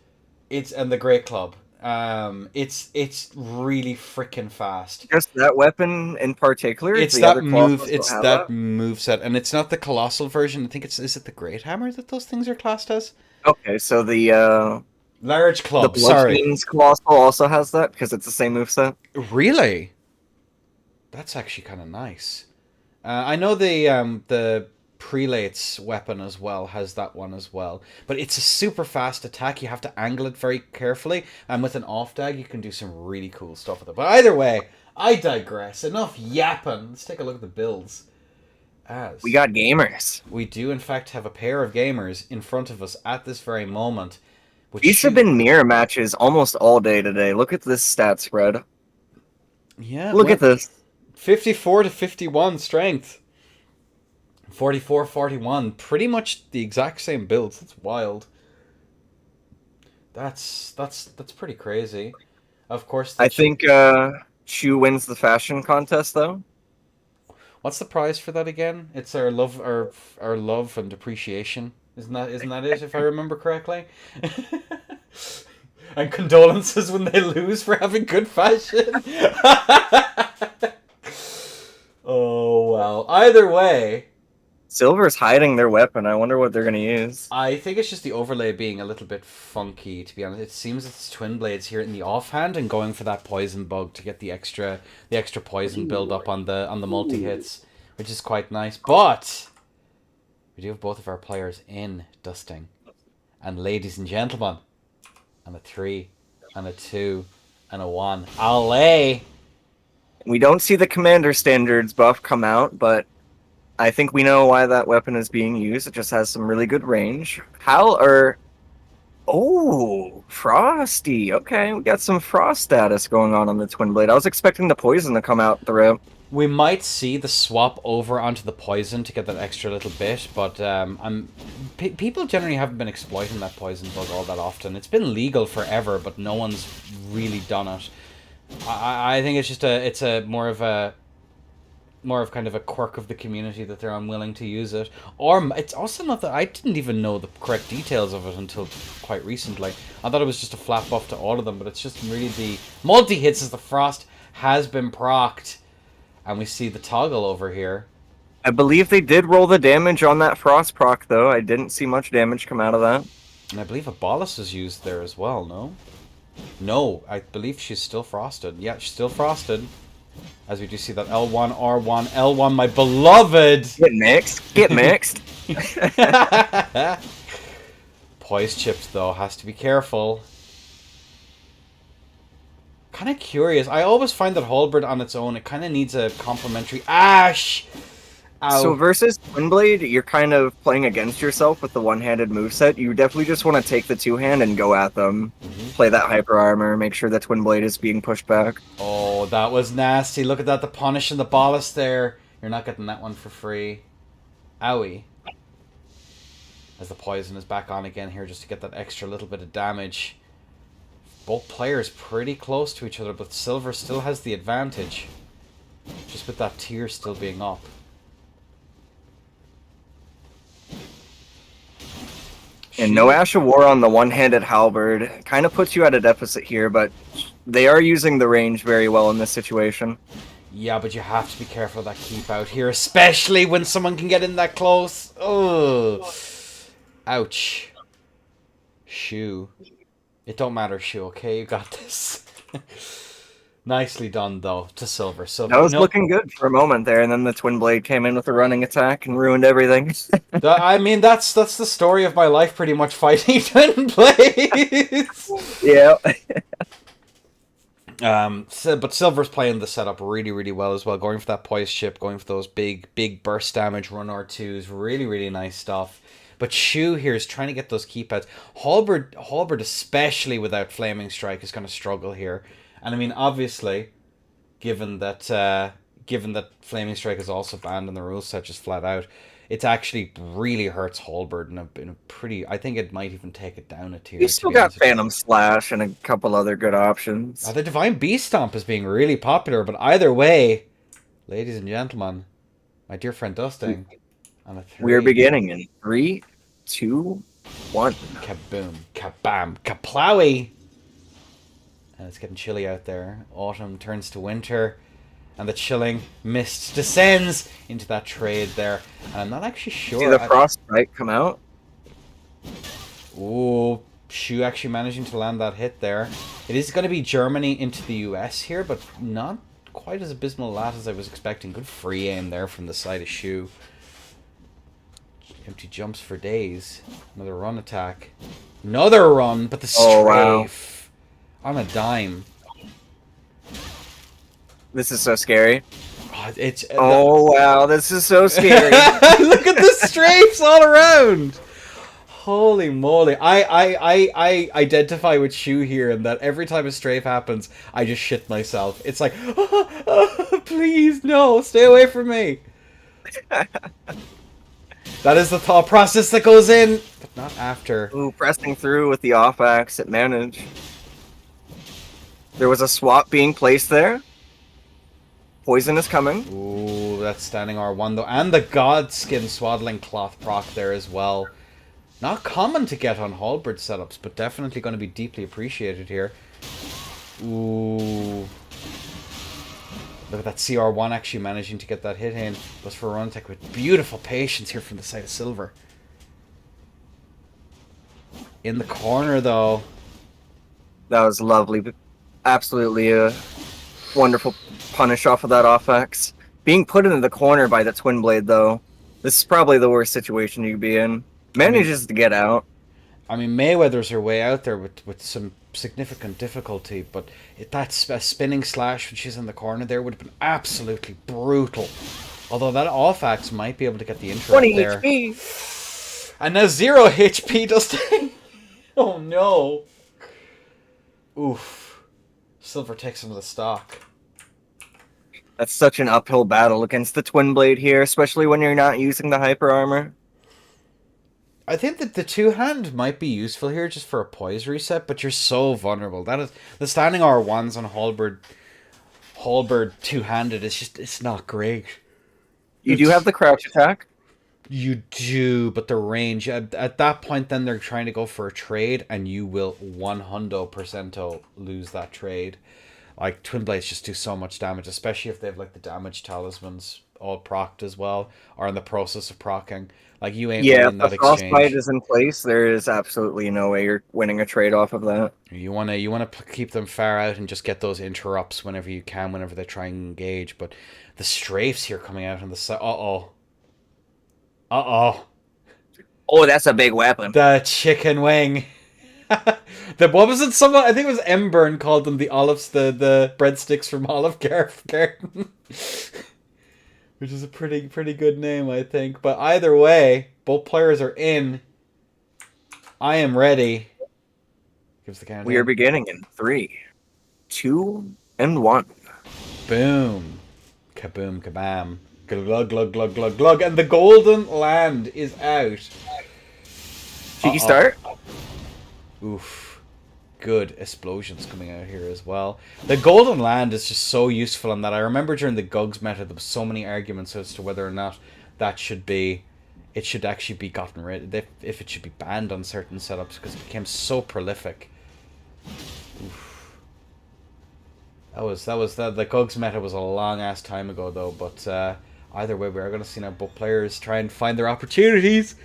It's and the Great Club. It's really freaking fast. Just that weapon in particular. It's The that other move. colossals don't It's have that that. move set, and it's not the colossal version. I think is it the Great Hammer that those things are classed as? Okay, so Large the club. Sorry, Bloodfiend's colossal also has that because it's the same moveset. really? That's actually kind of nice. I know the prelate's weapon as well has that one as well, but it's a super fast attack. You have to angle it very carefully, and with an off dag, you can do some really cool stuff with it. But either way, I digress. Enough yapping. Let's take a look at the builds. As We got gamers. we do, in fact, have a pair of gamers in front of us at this very moment. These have been mirror matches almost all day today. Look at this stat spread. Yeah, Look at this. 54 to 51 strength. 44-41. Pretty much the exact same builds. That's wild. That's pretty crazy. Of course, I think Shu wins the fashion contest though. What's the prize for that again? It's our love and appreciation. Isn't that it, if I remember correctly? And condolences when they lose for having good fashion. Oh well. Either way, Silver's hiding their weapon. I wonder what they're gonna use. I think it's just the overlay being a little bit funky, to be honest. It seems it's twin blades here in the offhand and going for that poison bug to get the extra poison build up on the multi hits, which is quite nice. But we do have both of our players in dusting. And ladies and gentlemen, and a 3, and a 2, and a 1. Alley! We don't see the commander standards buff come out, but I think we know why that weapon is being used. It just has some really good range. Oh, Frosty. Okay, we got some Frost status going on the Twin Blade. I was expecting the poison to come out the rip. We might see the swap over onto the poison to get that extra little bit, but people generally haven't been exploiting that poison bug all that often. It's been legal forever, but no one's really done it. I think it's just more of kind of a quirk of the community that they're unwilling to use it. Or it's also not that I didn't even know the correct details of it until quite recently. I thought it was just a flat buff to all of them, but it's just really the multi-hits as the Frost has been procced. And we see the toggle over here. I believe they did roll the damage on that Frost proc, though. I didn't see much damage come out of that. And I believe a Bolus was used there as well, no? No, I believe she's still frosted. Yeah, she's still frosted. As we do see that L1, R1, L1, my beloved! Get mixed. Get mixed. Poise chips, though, has to be careful. Kind of curious. I always find that Halberd on its own, it kind of needs a complementary... Ash! Ow. So versus Twin Blade, you're kind of playing against yourself with the one-handed moveset. You definitely just want to take the two-hand and go at them. Mm-hmm. Play that Hyper Armor, make sure the Twin Blade is being pushed back. Oh, that was nasty. Look at that, the punish and the Bolus there. You're not getting that one for free. Owie. As the poison is back on again here just to get that extra little bit of damage. Both players pretty close to each other, but Silver still has the advantage. Just with that tier still being up. And no Ash of War on the one-handed halberd. Kind of puts you at a deficit here, but they are using the range very well in this situation. Yeah, but you have to be careful of that keep out here, especially when someone can get in that close. Oh, ouch. Shu. It don't matter, Shu, okay? You got this. Nicely done, though, to Silver. So that was looking good for a moment there, and then the Twin Blade came in with a running attack and ruined everything. I mean, that's the story of my life, pretty much, fighting Twin Blades. Yeah. But Silver's playing the setup really, really well as well. Going for that poise chip, going for those big burst damage run R2s. Really, really nice stuff. But Shu here is trying to get those keep outs. Halberd, especially without Flaming Strike, is going to struggle here. And I mean, obviously, given that Flaming Strike is also banned in the rule set just flat out, it actually really hurts Halberd in a pretty... I think it might even take it down a tier. You still got Phantom Slash and a couple other good options. The Divine Beast Stomp is being really popular, but either way, ladies and gentlemen, my dear friend Dusting, on a 3. We're beginning in 3, 2, 1. Kaboom, kabam, kaplowy! And it's getting chilly out there. Autumn turns to winter. And the chilling mist descends into that trade there. And I'm not actually sure. See the frostbite come out? Ooh, Shu actually managing to land that hit there. It is going to be Germany into the US here, but not quite as abysmal a lot as I was expecting. Good free aim there from the side of Shu. Empty jumps for days. Another run attack. Another run, but the strafe. Oh, wow. On a dime. This is so scary. Oh, it's Oh wow, this is so scary. Look at the strafes all around. Holy moly! I identify with Shu here, and that every time a strafe happens, I just shit myself. It's like, please no, stay away from me. That is the thought process that goes in, but not after. Ooh, pressing through with the off-axe at manage. There was a swap being placed there. Poison is coming. Ooh, that's standing R1 though, and the Godskin Swaddling Cloth proc there as well. Not common to get on halberd setups, but definitely going to be deeply appreciated here. Ooh. Look at that CR1 actually managing to get that hit in. Goes for a run attack with beautiful patience here from the side of Silver. In the corner though. That was lovely. Absolutely a wonderful punish off of that off-axe. Being put into the corner by the Twin Blade though. This is probably the worst situation you could be in. Manages to get out. I mean, Mayweather's her way out there with some significant difficulty, but that spinning slash when she's in the corner there would have been absolutely brutal. Although that off-axe might be able to get the interrupt 20 there. HP! And now 0 HP, Dustin. Oh no. Oof. Silver takes some of the stock. That's such an uphill battle against the Twin Blade here, especially when you're not using the hyper armor. I think that the two-hand might be useful here just for a poise reset, but you're so vulnerable. That is the standing R1s on halberd two-handed is just, it's not great. You do have the crouch attack. You do, but the range at that point then they're trying to go for a trade and you will 100% lose that trade. Like Twin Blades just do so much damage, especially if they have like the damage talismans all procced as well, or in the process of proccing. Like you ain't winning that if the frostbite exchange. is in place, there is absolutely no way you're winning a trade off of that. You wanna keep them far out and just get those interrupts whenever you can, whenever they try and engage. But the strafes here coming out on the side. Oh, that's a big weapon. the chicken wing. What was it? Someone, I think it was Embern called them the olives, the breadsticks from Olive Garden. Which is a pretty good name, I think. But either way, both players are in. I am ready. Gives the count. We are beginning in 3, 2, and 1. Boom. Kaboom, kabam. Glug, glug, glug, glug, glug. And the Golden Land is out. Cheeky start. Oof. Good explosions coming out here as well. The Golden Land is just so useful in that. I remember during the Gugs meta there was so many arguments as to whether or not that should be, it should actually be gotten rid of, if it should be banned on certain setups because it became so prolific. Oof. The Gugs meta was a long ass time ago though, but either way we are going to see now both players try and find their opportunities.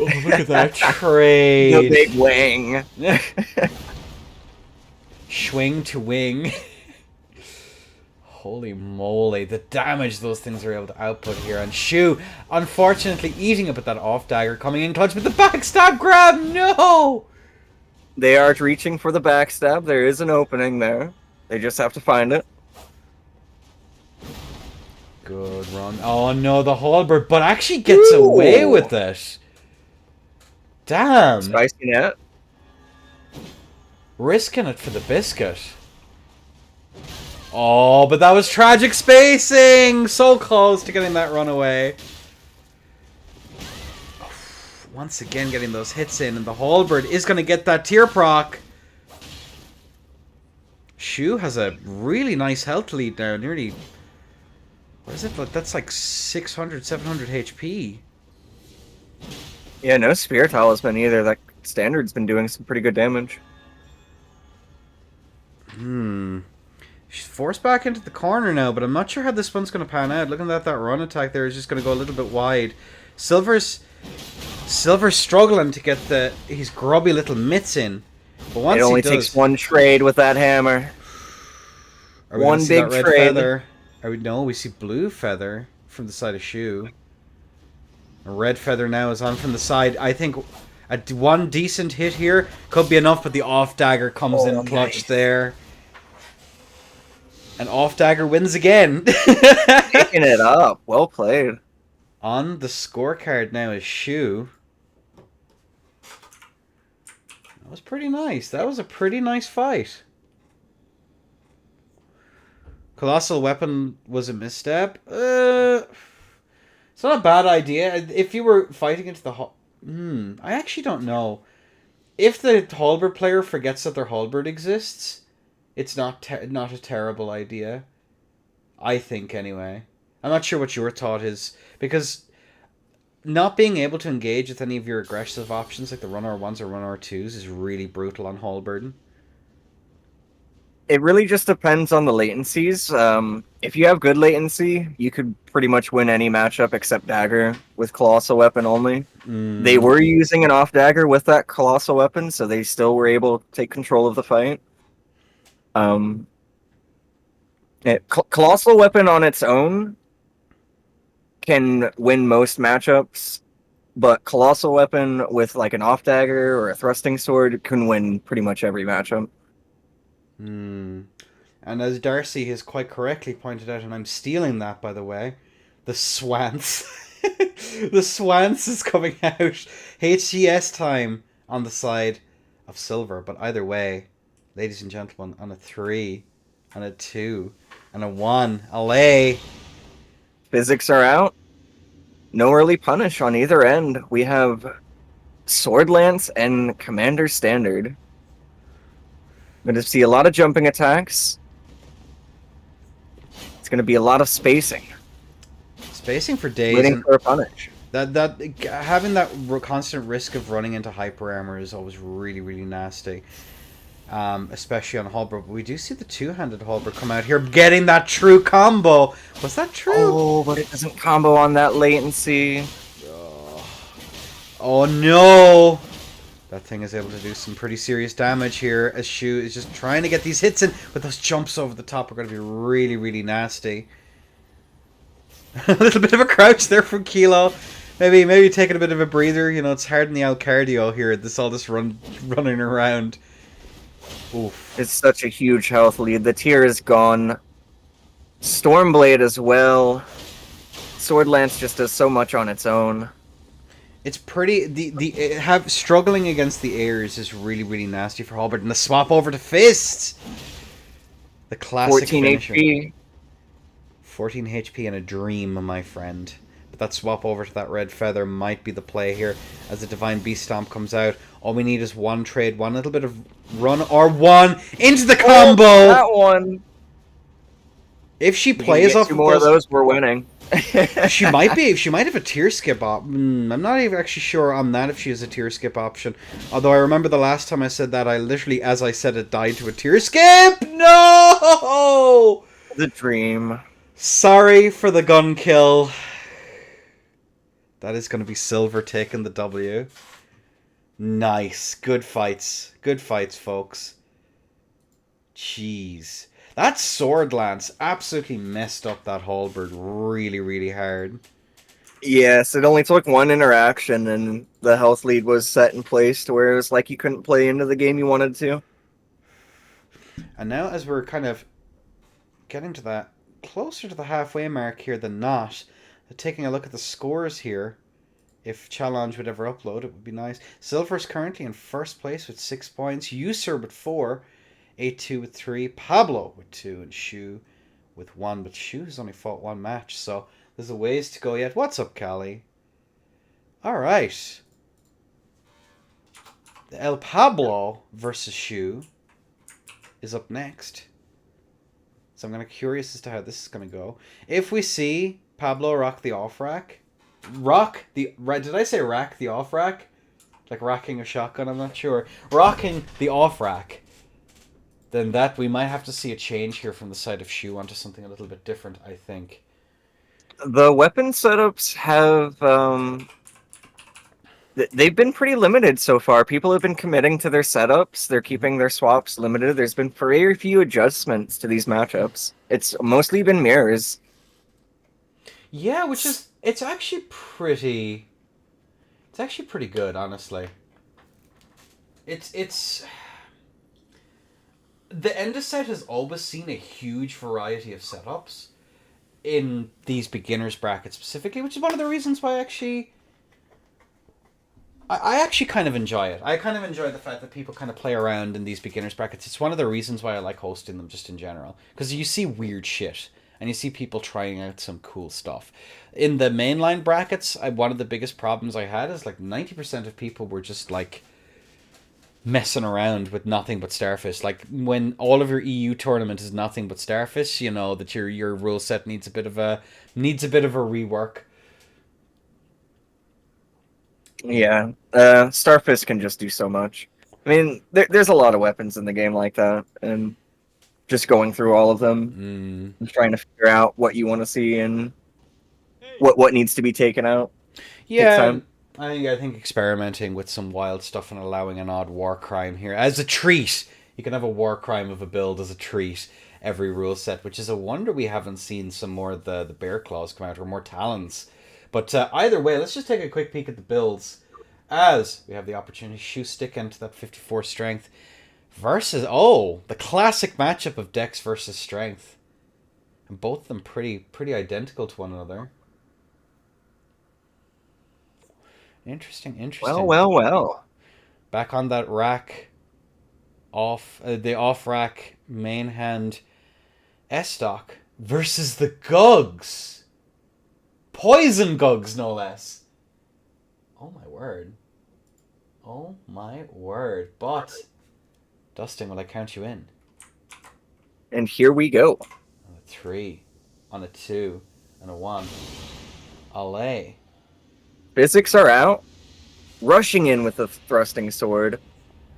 Oh, look at that trade. The big wing. Swing to wing. Holy moly, the damage those things are able to output here. And Shu, unfortunately, eating up at that off dagger, coming in clutch with the backstab grab. No! They are reaching for the backstab. There is an opening there. They just have to find it. Good run. Oh no, the halberd, but actually gets away with it. Damn. Spicy net. Risking it for the biscuit. Oh, but that was tragic spacing! So close to getting that run away. Once again getting those hits in, and the halberd is going to get that tier proc. Shu has a really nice health lead now, nearly... What is it? That's like 600, 700 HP. Yeah, no Spear Talisman either. That standard's been doing some pretty good damage. She's forced back into the corner now, but I'm not sure how this one's going to pan out. Looking at that run attack there is just going to go a little bit wide. Silver's struggling to get his grubby little mitts in. But once it only he does, takes one trade with that hammer. One big red trade. Feather? No, we see blue feather from the side of Shu. A red feather now is on from the side. I think one decent hit here could be enough, but the off dagger comes in clutch there. And off dagger wins again. Picking it up. Well played. On the scorecard now is Shu. That was pretty nice. That was a pretty nice fight. Colossal Weapon was a misstep. It's not a bad idea. If you were fighting into the... I actually don't know. If the halberd player forgets that their halberd exists, it's not a terrible idea. I think, anyway. I'm not sure what your thought is. Because not being able to engage with any of your aggressive options, like the run R1s or run R2s, is really brutal on halberd. It really just depends on the latencies. If you have good latency, you could pretty much win any matchup except dagger with colossal weapon only. They were using an off dagger with that colossal weapon, so they still were able to take control of the fight. Colossal weapon on its own can win most matchups, but colossal weapon with like an off dagger or a thrusting sword can win pretty much every matchup. And as Darcy has quite correctly pointed out, and I'm stealing that, by the way, the Swance. The Swance is coming out. HGS time on the side of silver. But either way, ladies and gentlemen, on a 3, on a 2, and a 1, LA. Physics are out. No early punish on either end. We have Sword Lance and Commander Standard. Going to see a lot of jumping attacks. It's going to be a lot of spacing. Spacing for days. Waiting for a punish. That having that constant risk of running into hyper armor is always really, really nasty. Especially on halberd. But we do see the two-handed halberd come out here, getting that true combo. Was that true? Oh, but it doesn't combo on that latency. Oh no! That thing is able to do some pretty serious damage here as Shu is just trying to get these hits in, but those jumps over the top are going to be really, really nasty. A little bit of a crouch there from Kilo. Maybe taking a bit of a breather. You know, it's hard in the out cardio here. This running around. Oof. It's such a huge health lead. The tier is gone. Stormblade as well. Sword Lance just does so much on its own. It's pretty struggling against the airs is really, really nasty for Halberd, and the swap over to fists. The classic 14 finisher. HP. 14 HP and a dream, my friend. But that swap over to that red feather might be the play here as the Divine Beast Stomp comes out. All we need is one trade, one little bit of run R1 into the combo. Oh, that one. If she plays off two more of those, we're winning. She might have a tier skip option. I'm not even actually sure on that if she has a tier skip option. Although I remember the last time I said that, I literally, as I said it, died to a tier skip. No! The dream. Sorry for the gun kill. That is going to be silver taking the W. Nice. Good fights. Good fights, folks. Jeez. That Sword Lance absolutely messed up that halberd really, really hard. Yes, it only took one interaction and the health lead was set in place to where it was like you couldn't play into the game you wanted to. And now as we're kind of getting to that, closer to the halfway mark here than not, taking a look at the scores here, if Challenge would ever upload, it would be nice. Silver's currently in first place with 6 points, User with 4, A2 with 3, Pablo with 2, and Shu with 1. But Shu has only fought one match, so there's a ways to go yet. What's up, Callie? Alright. The El Pablo versus Shu is up next. So I'm kind of curious as to how this is going to go. If we see Pablo rock the off-rack... Did I say rack the off-rack? Like racking a shotgun, I'm not sure. Rocking the off-rack. Then that we might have to see a change here from the side of Shu onto something a little bit different, I think. The weapon setups have they've been pretty limited so far. People have been committing to their setups. They're keeping their swaps limited. There's been very few adjustments to these matchups. It's mostly been mirrors. Yeah, which is it's actually pretty good, honestly. It's the Ender set has always seen a huge variety of setups in these beginners brackets specifically, which is one of the reasons why I actually kind of enjoy it. I kind of enjoy the fact that people kind of play around in these beginners brackets. It's one of the reasons why I like hosting them just in general. Because you see weird shit. And you see people trying out some cool stuff. In the mainline brackets, one of the biggest problems I had is like 90% of people were just like messing around with nothing but Starfish. Like when all of your EU tournament is nothing but Starfish, you know that your rule set needs a bit of a rework. Yeah, Starfish can just do so much. I mean, there's a lot of weapons in the game like that, and just going through all of them, and trying to figure out what you want to see and what needs to be taken out. Yeah, I think experimenting with some wild stuff and allowing an odd war crime here as a treat. You can have a war crime of a build as a treat every rule set, which is a wonder we haven't seen some more of the bear claws come out or more talons. But either way, let's just take a quick peek at the builds as we have the opportunity to shoot stick into that 54 strength versus, the classic matchup of Dex versus Strength. And both of them pretty identical to one another. Interesting. Well. Back on that rack, the off-rack main hand S-Stock versus the Gugs. Poison Gugs, no less. Oh my word. But, Dustin, will I count you in? And here we go. On a 3, on a 2, and a 1. Allay. Physics are out. Rushing in with the thrusting sword.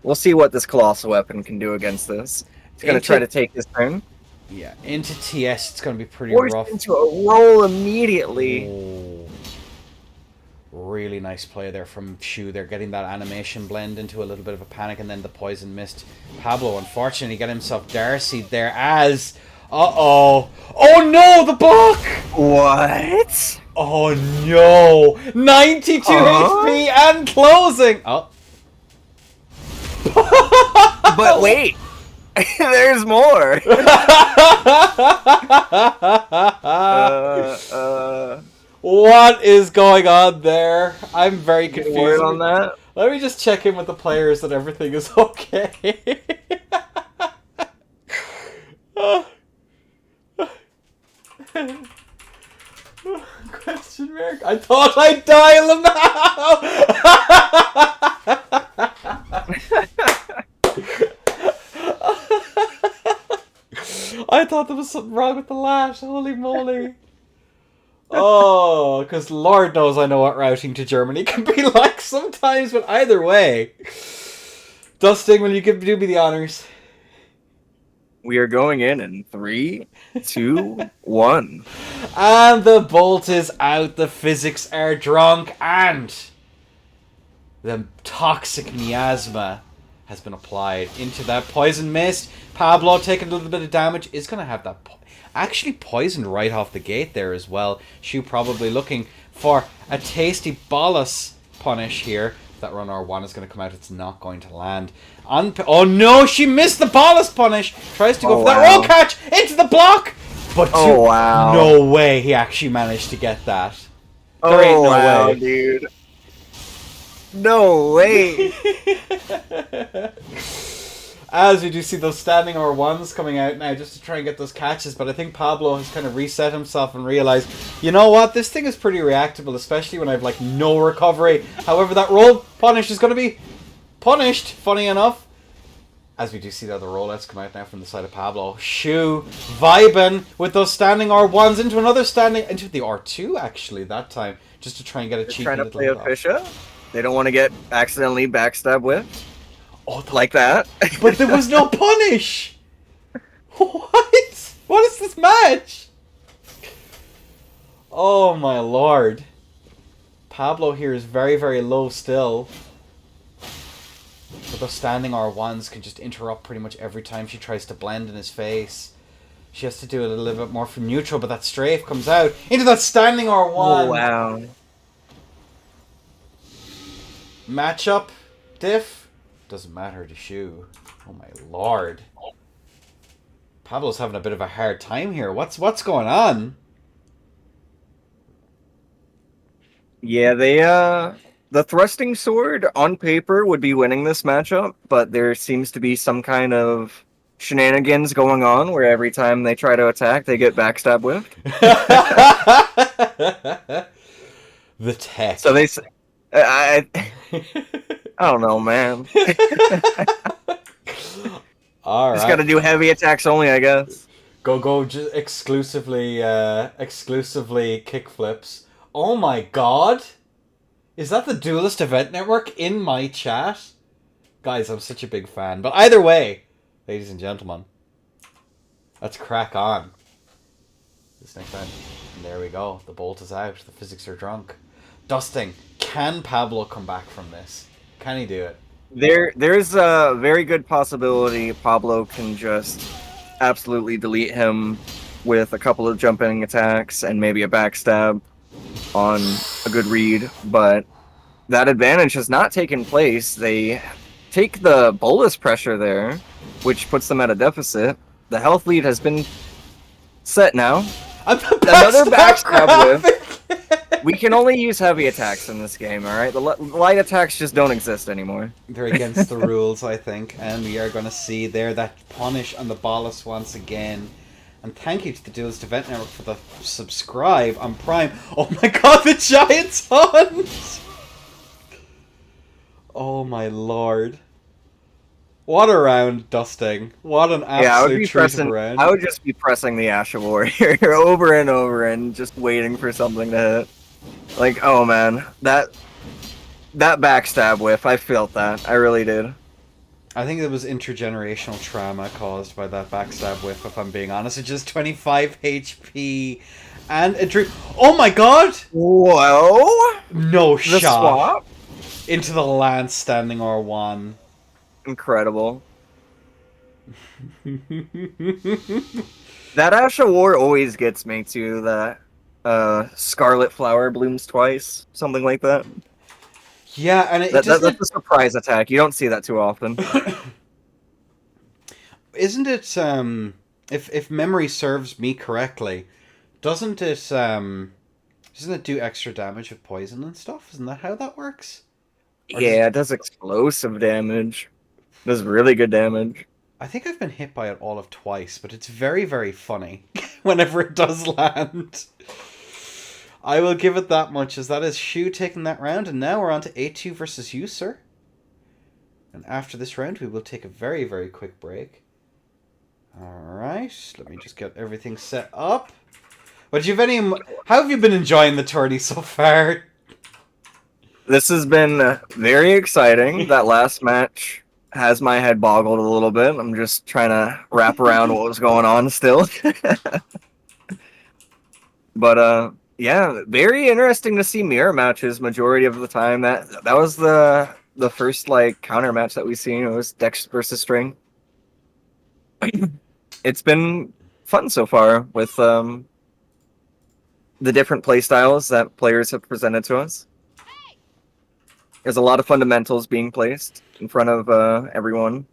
We'll see what this colossal weapon can do against this. It's going to try to take his turn. Yeah, into TS, it's going to be pretty Forced rough. Into a roll immediately. Oh, really nice play there from Shu. They're getting that animation blend into a little bit of a panic, and then the poison mist. Pablo, unfortunately, got himself Darcy there as... Oh no, the block! What? Oh no! 92 HP and closing! Oh. But wait! There's more! What is going on there? I'm very confused. Word on that? Let me just check in with the players that everything is okay. Question mark? I thought I'd dial him out! I thought there was something wrong with the lash. Holy moly. Oh, because Lord knows I know what routing to Germany can be like sometimes, but either way. Dusting, will you do me the honors? We are going in 3, 2, 1. And the bolt is out, the physics are drunk, and the toxic miasma has been applied into that poison mist. Pablo taking a little bit of damage is going to have that actually poisoned right off the gate there as well. Shu probably looking for a tasty bolus punish here. That run R1 is going to come out. It's not going to land. Oh no, she missed the bolus punish. Tries to go for that roll catch into the block. But no way he actually managed to get that. There ain't no way. Dude. No way. As we do see those standing R1s coming out now just to try and get those catches, but I think Pablo has kind of reset himself and realized, you know what, this thing is pretty reactable, especially when I have like no recovery. However, that roll punish is going to be punished, funny enough. As we do see the other rollouts come out now from the side of Pablo. Shu vibing with those standing R1s into another standing, into the R2 actually that time, just to try and get a cheeky little trying to play a Fisher. They don't want to get accidentally backstab with. Like that. But there was no punish! What? What is this match? Oh my lord. Pablo here is very, very low still. But those standing R1s can just interrupt pretty much every time she tries to blend in his face. She has to do it a little bit more from neutral, but that strafe comes out into that standing R1. Oh, wow. Matchup, diff. Doesn't matter to Shu. Oh my lord. Pablo's having a bit of a hard time here. What's going on? Yeah, the thrusting sword on paper would be winning this matchup, but there seems to be some kind of shenanigans going on where every time they try to attack, they get backstab whiffed. The tech. So I I don't know, man. All Just right. gotta do heavy attacks only, I guess. Go just exclusively kickflips. Oh my god. Is that the Duelist Event Network in my chat? Guys, I'm such a big fan. But either way, ladies and gentlemen, let's crack on. This next time. And there we go. The bolt is out. The physics are drunk. Dusting. Can Pablo come back from this? Can he do it? There's a very good possibility Pablo can just absolutely delete him with a couple of jumping attacks and maybe a backstab on a good read, but that advantage has not taken place. They take the bolus pressure there, which puts them at a deficit. The health lead has been set now. Another backstab whiff. We can only use heavy attacks in this game, alright? The light attacks just don't exist anymore. They're against the rules, I think, and we are going to see there that punish on the bolus once again. And thank you to the Duelist Event Network for the subscribe on Prime. Oh my god, the Giants Hunt! Oh my lord. What a round, Dusting. What an absolute treat of a round. I would just be pressing the Asha Warrior over and over and just waiting for something to hit. Like, oh man, that backstab whiff, I felt that. I really did. I think it was intergenerational trauma caused by that backstab whiff, if I'm being honest. It's just 25 HP and a dream. Oh my god! Whoa! No The shot. swap? Into the lance standing R1. Incredible. That Asha War always gets me too, that Scarlet Flower blooms twice, something like that. Yeah, and That's a surprise attack. You don't see that too often. Isn't it, if memory serves me correctly, doesn't it do extra damage with poison and stuff? Isn't that how that works? Yeah, it does explosive damage. It does really good damage. I think I've been hit by it all of twice, but it's very, very funny whenever it does land. I will give it that much, as that is Shu taking that round, and now we're on to A2 versus you, sir. And after this round, we will take a very, very quick break. Alright, let me just get everything set up. But how have you been enjoying the tourney so far? This has been very exciting. That last match has my head boggled a little bit. I'm just trying to wrap around what was going on still. But yeah, very interesting to see mirror matches majority of the time. That was the first like counter match that we've seen. It was Dex versus String. It's been fun so far with the different playstyles that players have presented to us. There's a lot of fundamentals being placed in front of everyone.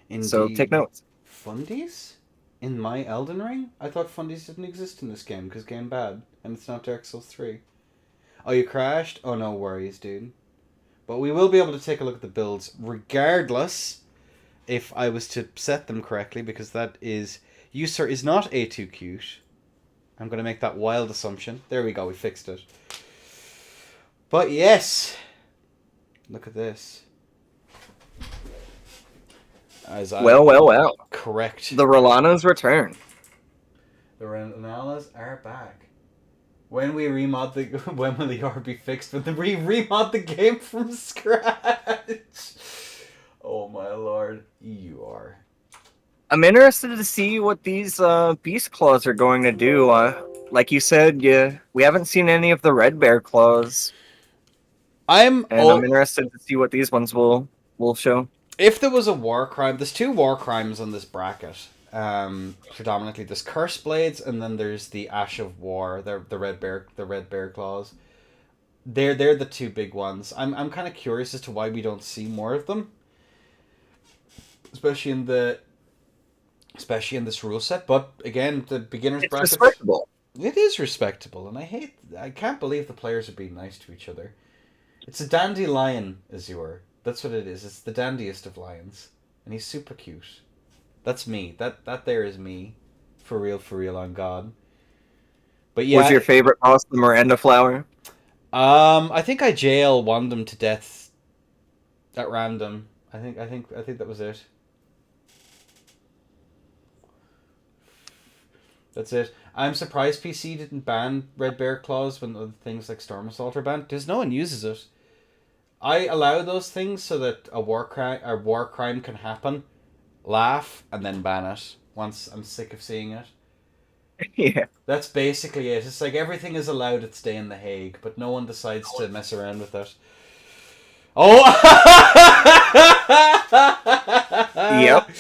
Indeed. So take notes. Fundies? In my Elden Ring? I thought fundies didn't exist in this game because game bad. And it's not Dark Souls 3. Oh, you crashed? Oh, no worries, dude. But we will be able to take a look at the builds regardless if I was to set them correctly, because that is... You, sir, is not A2 cute. I'm going to make that wild assumption. There we go, we fixed it. But yes... Look at this. Well. Correct. The Rolana's return. The Renalas are back. When we remod when will the R be fixed? When we remod the game from scratch? Oh my lord, you are. I'm interested to see what these beast claws are going to do. Like you said, we haven't seen any of the red bear claws. I'm interested to see what these ones will show. If there was a war crime, there's two war crimes on this bracket. Predominantly there's Curse Blades, and then there's the Ash of War, the red bear claws. They're the two big ones. I'm kind of curious as to why we don't see more of them, especially in the especially in this rule set. But again, the beginners It's bracket, respectable. it is respectable, and I can't believe the players are being nice to each other. It's a dandelion, Azure. That's what it is. It's the dandiest of lions, and he's super cute. That's me. That there is me, for real, on God. But yeah, Was your favorite boss the Miranda flower? I think I jail won them to death at random. I think that was it. That's it. I'm surprised PC didn't ban Red Bear Claws when other things like Storm Assault are banned, because no one uses it. I allow those things so that a war crime can happen, laugh, and then ban it once I'm sick of seeing it. Yeah. That's basically it. It's like everything is allowed at Stay in The Hague, but no one decides to mess around with it. Oh! Yep.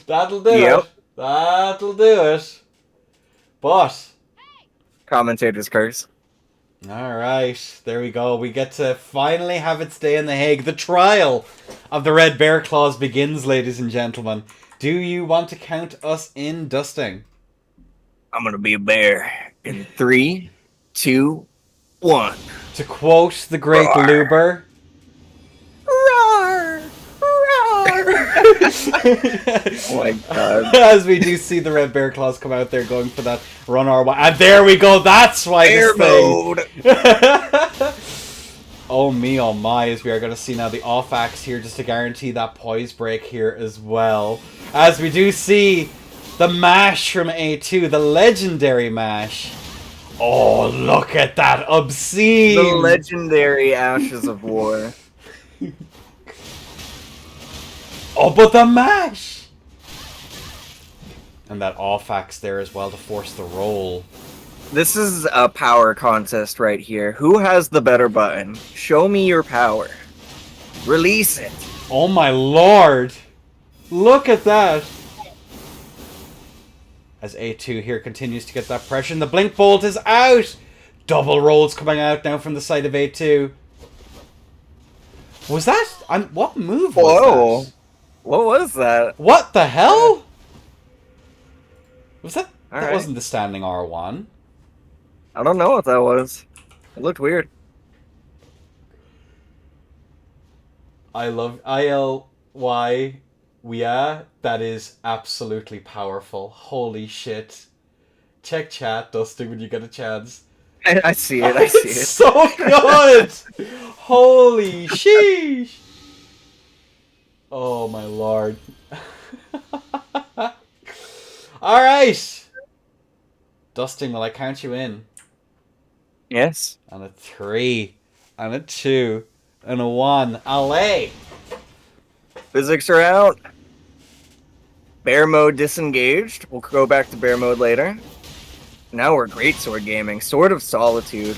That'll do Yep. it. That'll do it. But Commentator's curse. alright, there we go. We get to finally have it Stay in The Hague. The trial of the Red Bear Claws begins, ladies and gentlemen. Do you want to count us in, Dusting? I'm gonna be a bear in 3, 2, 1. To quote the great Roar. Luber. Roar! Roar! Oh my god. As we do see the Red Bear Claws come out there going for that run our way. And there we go. That's why Bear this thing. mode! Oh me, oh my, as we are going to see now the off axe here just to guarantee that poise break here as well. As we do see the mash from A2, the legendary mash. Oh, look at that, obscene! The legendary Ashes of War. Oh, but the mash! And that off axe there as well to force the roll. This is a power contest right here. Who has the better button? Show me your power. Release it. Oh my lord! Look at that! As A2 here continues to get that pressure, and the Blink Bolt is out! Double rolls coming out now from the side of A2. Was that... what move was Whoa. that? What was that? What the hell? Was that... that Alright. wasn't the standing R1. I don't know what that was. It looked weird. I love ILY. Yeah, that is absolutely powerful. Holy shit. Check chat, Dustin, when you get a chance. I see it. I see It's it. so good! Holy sheesh! Oh my lord. Alright! Dustin, will I count you in? Yes. And a 3, and a 2, and a 1. Allez! Physics are out. Bear mode disengaged. We'll go back to bear mode later. Now we're greatsword gaming. Sword of Solitude.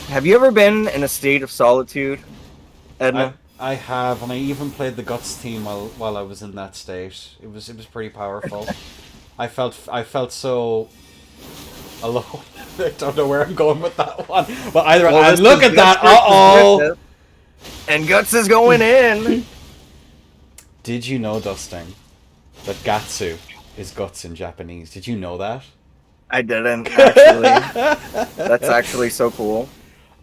Have you ever been in a state of solitude, Edna? I have, and I even played the Guts theme while I was in that state. It was pretty powerful. I felt so alone. I don't know where I'm going with that one, but either Well, and look at that. Uh-oh. And Guts is going in. Did you know, Dusting, that Gatsu is guts in Japanese? Did you know that? I didn't actually. That's actually so cool.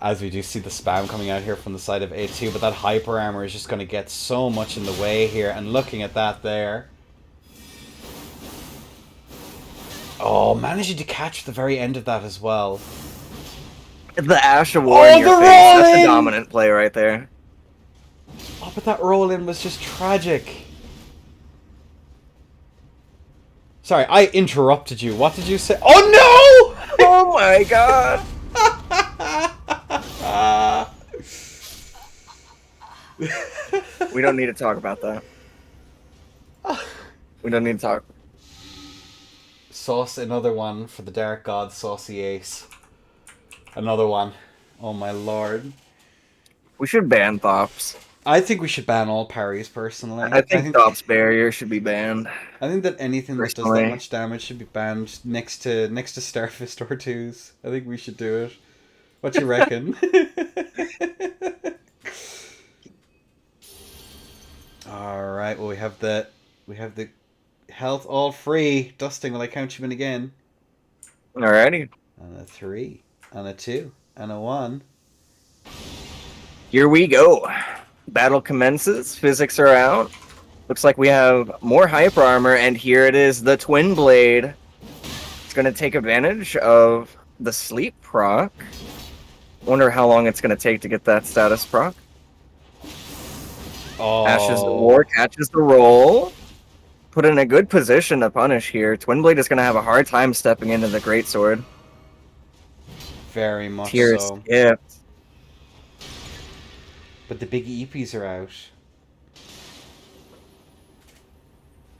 As we do see the spam coming out here from the side of A2, but that hyper armor is just going to get so much in the way here. And looking at that there. Oh, managing to catch the very end of that as well. The Ash of War Oh, in your the face. That's roll-in! a dominant play right there. Oh, but that roll-in was just tragic. Sorry, I interrupted you. What did you say? Oh, no! Oh my god. We don't need to talk about that. We don't need to talk. Sauce, another one for the Dark God, Saucy Ace. Another one. Oh my lord. We should ban Thops. I think we should ban all parries, personally. I think Thops Barrier should be banned. I think that anything that does Personally. that much damage should be banned next to Starfist or 2s. I think we should do it. What you reckon? Alright, well we have the Health all free. Dusting, will I count you in again? Alrighty. And a 3. And a 2. And a 1. Here we go. Battle commences. Physics are out. Looks like we have more hyper armor, and here it is, the Twin Blade. It's going to take advantage of the sleep proc. Wonder how long it's going to take to get that status proc. Ashes the war, catches the roll. Put in a good position to punish here. Twin Blade is going to have a hard time stepping into the Greatsword. Very much Tears so. skipped. But the big EPs are out.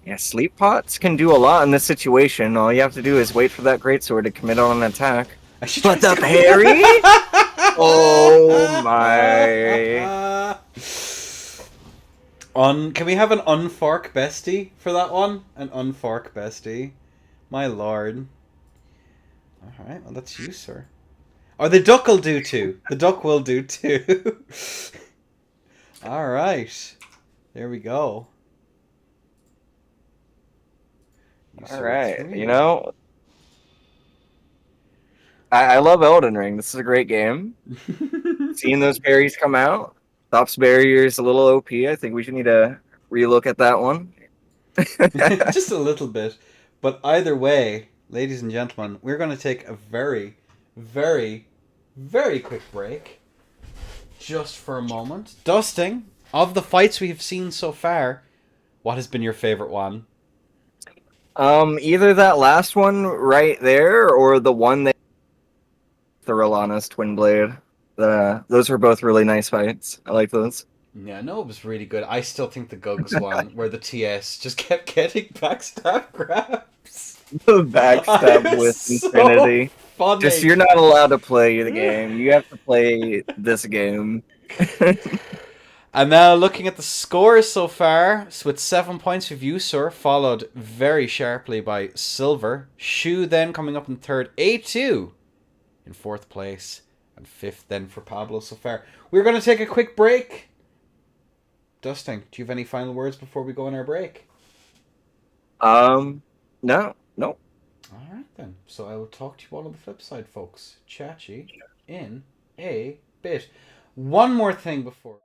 Yeah, sleep pots can do a lot in this situation. All you have to do is wait for that Greatsword to commit on an attack. But the parry? Oh my. Can we have an unfork bestie for that one? An unfork bestie. My lord. Alright, well that's you, sir. Or the duck will do too. The duck will do too. Alright. There we go. Alright, you know, I love Elden Ring. This is a great game. Seeing those parries come out. Top's barrier is a little OP. I think we should need to relook at that one. Just a little bit. But either way, ladies and gentlemen, we're going to take a very, very, very quick break. Just for a moment. Dusting, of the fights we've seen so far, what has been your favorite one? Either that last one right there or the one that the Rolana's Twin Blade. Those were both really nice fights. I like those. Yeah, no, it was really good. I still think the Gugs one, where the TS just kept getting backstab grabs. The backstab with So Infinity. funny. Just you're not allowed to play the game. You have to play this game. And now looking at the scores so far, so with 7 points for User, followed very sharply by Silver. Shu then coming up in third. A2 in fourth place. And fifth then for Pablo so far. We're going to take a quick break. Dusting, do you have any final words before we go on our break? No. Alright then. So I will talk to you all on the flip side, folks. Chachi in a bit. One more thing before...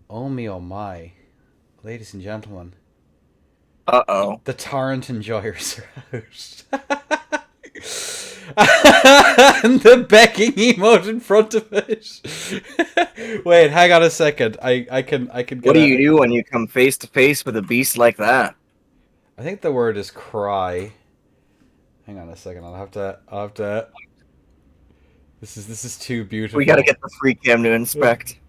Oh me, oh my. Ladies and gentlemen, Uh-oh. the torrent enjoyers are out. And the begging emote in front of it. Wait, hang on a second. I can get What do you do when you come face to face with a beast like that? I think the word is cry. Hang on a second. I'll have to. This is too beautiful. We gotta get the free cam to inspect.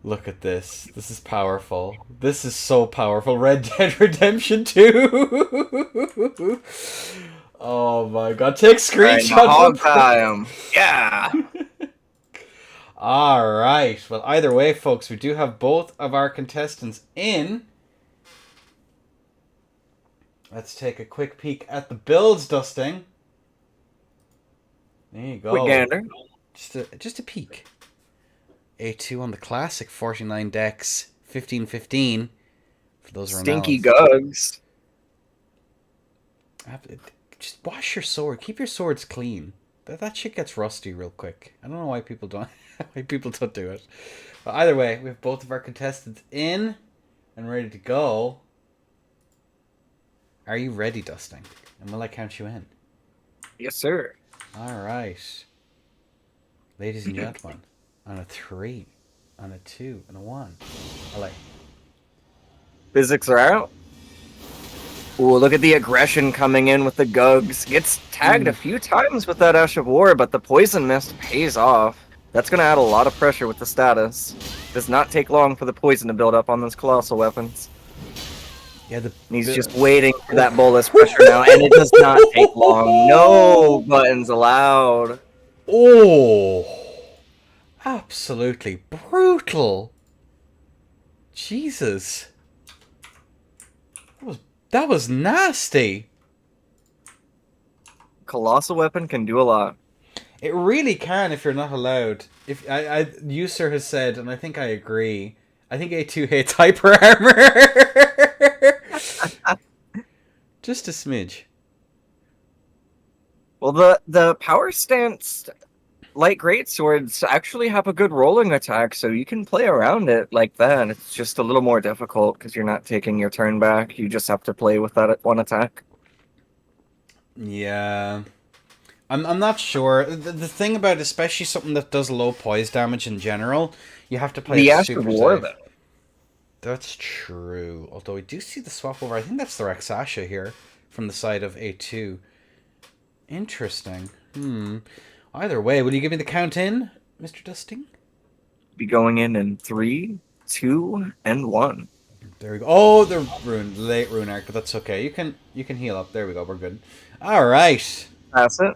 Look at this. This is powerful. This is so powerful. Red Dead Redemption 2. Oh my god. Take screenshots. Hog time. Yeah. Alright. Well, either way, folks, we do have both of our contestants in. Let's take a quick peek at the builds, Dusting. There you go. Quick gander. Just a peek. A2 on the classic, 49 decks, 15-15. For those who are Stinky Gugs. Just wash your sword. Keep your swords clean. That shit gets rusty real quick. I don't know why people don't do it. But either way, we have both of our contestants in and ready to go. Are you ready, Dusting? And will I count you in? Yes, sir. All right. Ladies and gentlemen, on a 3, on a 2, and a 1. LA. Physics are out. Ooh, look at the aggression coming in with the Gugs. Gets tagged a few times with that Ash of War, but the Poison Mist pays off. That's going to add a lot of pressure with the status. Does not take long for the poison to build up on those colossal weapons. Yeah, He's just waiting for that bolus pressure now, and it does not take long. No buttons allowed. Oh, absolutely brutal. Jesus. That was nasty. Colossal weapon can do a lot. It really can if you're not allowed. If User has said, and I think I agree, I think A2 hits hyper armor. Just a smidge. Well, the power stance light greatswords actually have a good rolling attack, so you can play around it like that. It's just a little more difficult because you're not taking your turn back. You just have to play with that one attack. Yeah. I'm not sure. The thing about especially something that does low poise damage in general, you have to play the it Ash super of War, safe. though. That's true. Although I do see the swap over. I think that's the Rexasha here from the side of A2. Interesting. Either way, will you give me the count in, Mr. Dusting? Be going in 3, 2, and 1. There we go. Oh, the late rune arc, but that's okay. You can heal up. There we go. We're good. All right. That's it.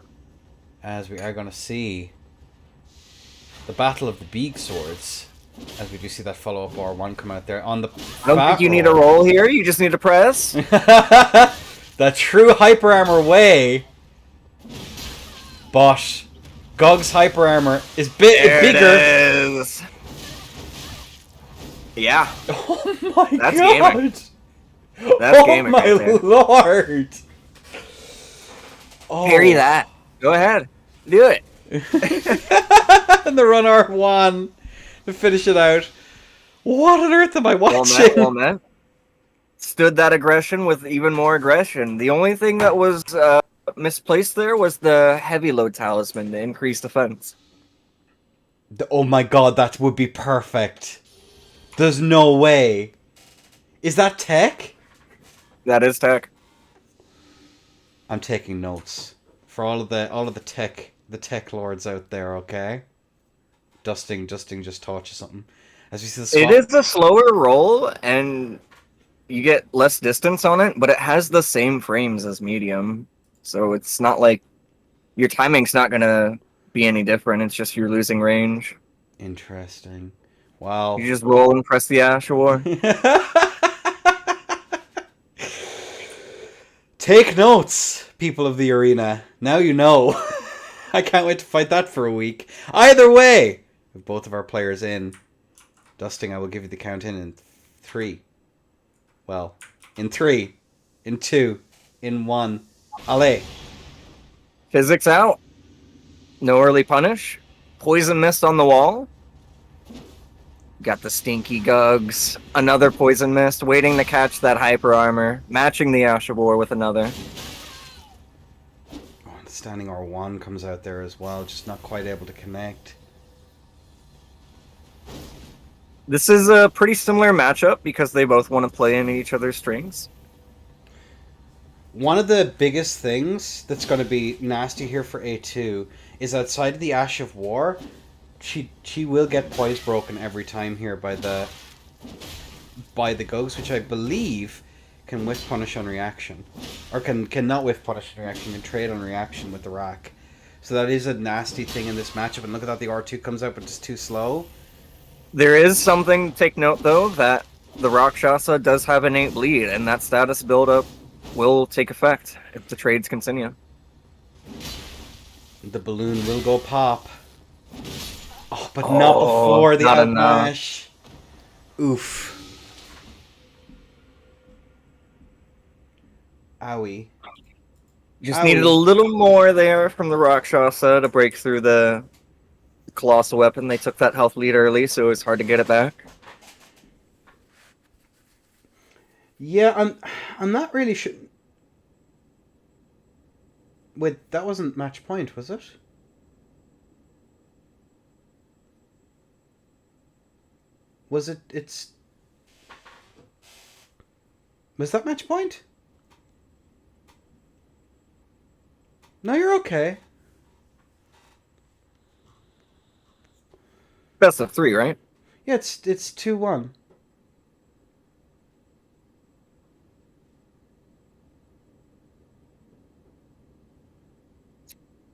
As we are going to see the Battle of the Beak Swords. As we do see that follow-up R1 come out there on the... I don't think you need a roll here. You just need to press. The true hyper armor way. But Gog's hyper armor is bigger. It is. Yeah. Oh my That's god. gaming. That's gaming my right there. lord. Oh. Parry that. Go ahead. Do it. And the run R1 to finish it out. What on earth am I watching? Well met. Stood that aggression with even more aggression. The only thing that was misplaced there was the heavy load talisman to increase defense. Oh my god, that would be perfect. There's no way. Is that tech? That is tech. I'm taking notes for all of the tech lords out there. Okay. Dusting just taught you something. As we see the swap. It is a slower roll, and you get less distance on it, but it has the same frames as medium, so it's not like your timing's not gonna be any different. It's just you're losing range. Interesting. Wow. You just roll and press the Ash of War. Take notes, people of the arena. Now you know. I can't wait to fight that for a week. Either way, with both of our players in. Dusting, I will give you the count in 3. Well, in 3, in 2, in 1. Allez. Physics out. No early punish. Poison mist on the wall. Got the stinky Gugs. Another poison mist, waiting to catch that hyper armor. Matching the Ash of War with another. Oh, the standing R1 comes out there as well, just not quite able to connect. This is a pretty similar matchup because they both want to play in each other's strings. One of the biggest things that's going to be nasty here for A2 is outside of the Ash of War, she will get poise broken every time here by the Gugs, which I believe can whiff punish on reaction, or can not whiff punish on reaction, can trade on reaction with the rack. So that is a nasty thing in this matchup. And look at that, the R2 comes out, but it's too slow. There is something to take note, though, that the Rakshasa does have innate bleed, and that status buildup will take effect if the trades continue. The balloon will go pop. Oh, but not before the outmash. Oof. Owie. Just needed a little more there from the Rakshasa to break through the colossal weapon. They took that health lead early, so it was hard to get it back. Yeah, I'm not really sure. Wait, that wasn't match point, was it? Was it? Was that match point? No, you're okay. Best of 3, right? Yeah, it's 2-1.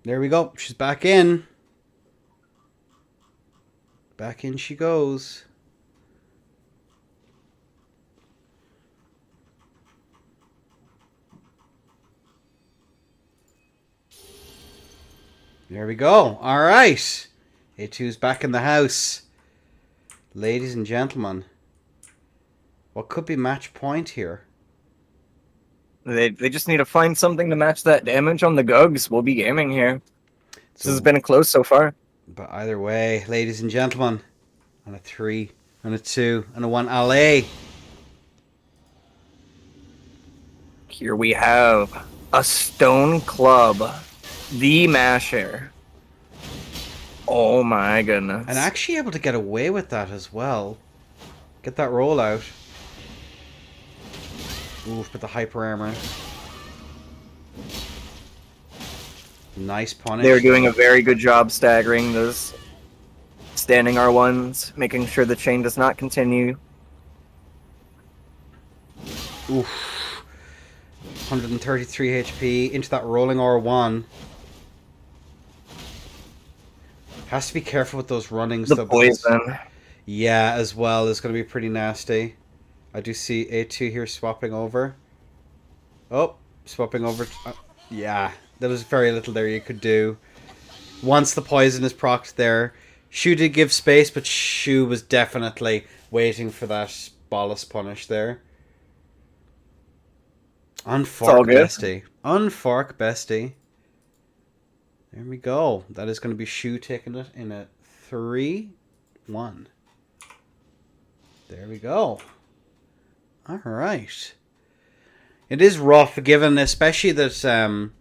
There we go. She's back in. Back in she goes. There we go. All right. A2's back in the house. Ladies and gentlemen. What could be match point here? They just need to find something to match that damage on the Gugs. We'll be gaming here. This has been a close so far. But either way, ladies and gentlemen, on a 3, on a 2, and a 1, alley. Here we have a Stone Club, the Masher. Oh my goodness. And actually able to get away with that as well. Get that roll out. Oof, but the hyper armor. Nice punish. They're doing a very good job staggering those standing R1s, making sure the chain does not continue. Oof. 133 HP into that rolling R1. Has to be careful with those runnings. The poison. Yeah, as well is going to be pretty nasty. I do see A2 here swapping over. Oh, swapping over. Yeah, there was very little there you could do. Once the poison is procced there, Shu did give space, but Shu was definitely waiting for that bolus punish there. Unfork bestie. Unfork bestie. There we go. That is going to be Shu taking it in a 3-1. There we go. All right. It is rough, given especially that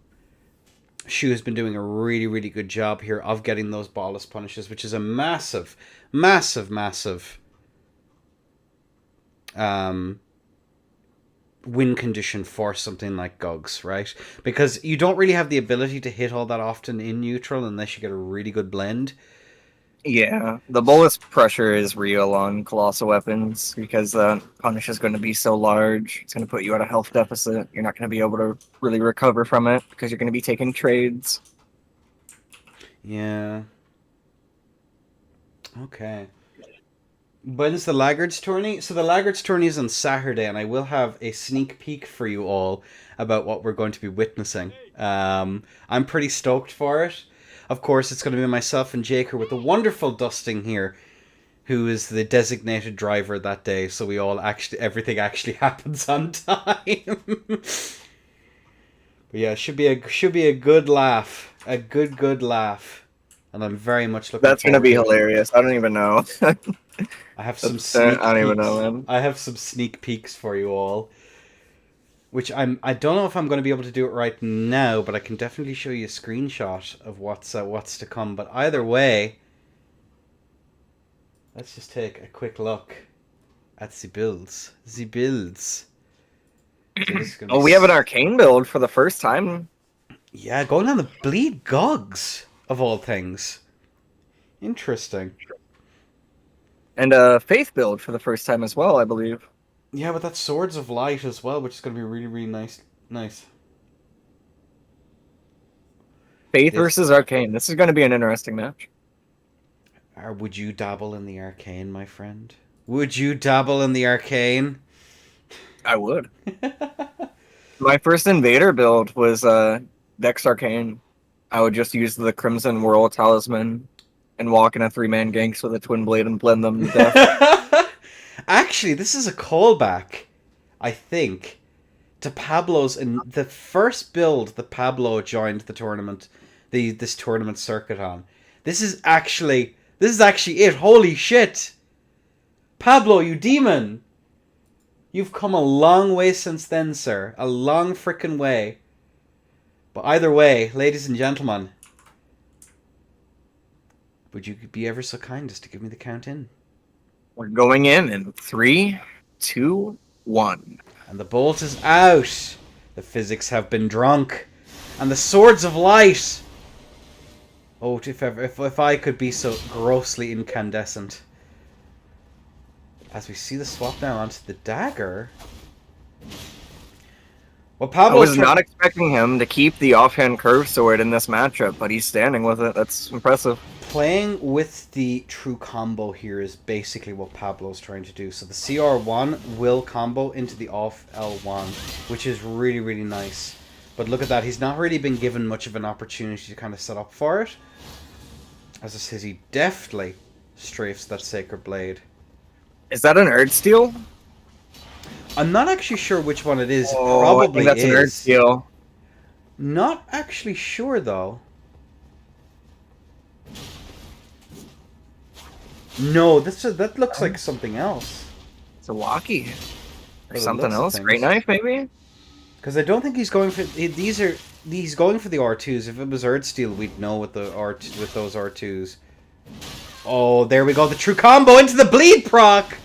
Shu has been doing a really, really good job here of getting those bolus punishes, which is a massive, massive, massive win condition for something like Gugs, right? Because you don't really have the ability to hit all that often in neutral unless you get a really good blend. Yeah, the bolus pressure is real on colossal weapons because the punish is going to be so large. It's going to put you at a health deficit. You're not going to be able to really recover from it because you're going to be taking trades. Yeah. Okay. When's the Laggards tourney? So the Laggards tourney is on Saturday, and I will have a sneak peek for you all about what we're going to be witnessing. I'm pretty stoked for it. Of course, it's going to be myself and Jaker with the wonderful Dusting here, who is the designated driver that day. So we all everything actually happens on time. But yeah, should be a good laugh, a good laugh. and I'm very much looking That's gonna forward be to it. hilarious. I don't even know. I have some I sneak don't even peeks. know, man. I have some sneak peeks for you all, which I don't know if I'm going to be able to do it right now, but I can definitely show you a screenshot of what's to come. But either way, let's just take a quick look at the builds. The builds. So this is gonna Oh, be we have an arcane build for the first time. yeah, going on the bleed gogs of all things. Interesting. And a faith build for the first time as well, I believe. Yeah, but that's Swords of Light as well, which is going to be really, really nice. Nice. Faith This, versus arcane. This is going to be an interesting match. or would you dabble in the arcane, my friend? Would you dabble in the arcane? I would. My first invader build was Dex Arcane. I would just use the Crimson Whirl Talisman and walk in a 3-man ganks with a Twin Blade and blend them to death. Actually, this is a callback, I think, to Pablo's in the first build that Pablo joined the tournament, this tournament circuit on. This is actually it. Holy shit, Pablo, you demon! You've come a long way since then, sir. A long frickin' way. But either way, ladies and gentlemen, would you be ever so kind as to give me the count in? We're going in 3, 2, 1. And the bolt is out. The physics have been drunk. And the Swords of Light. Oh, if I could be so grossly incandescent. As we see the swap now onto the dagger. Well, I Pablo was not expecting him to keep the offhand curve sword in this matchup, but he's standing with it. That's impressive. playing with the true combo here is basically what Pablo's trying to do. So the CR1 will combo into the off L1, which is really, really nice. But look at that, he's not really been given much of an opportunity to kind of set up for it. As I says, he deftly strafes that Sacred Blade. Is that an Earth Steel? I'm not actually sure which one it is. Oh, Probably I think that's an Earth is. Steel. Not actually sure though. No, that looks like something else. It's a walkie. By Or the something looks of else. things. Great knife, maybe? Because I don't think he's going for he's going for the R2s. If it was Earth Steel, we'd know with the with those R2s. Oh, there we go. The true combo into the bleed proc.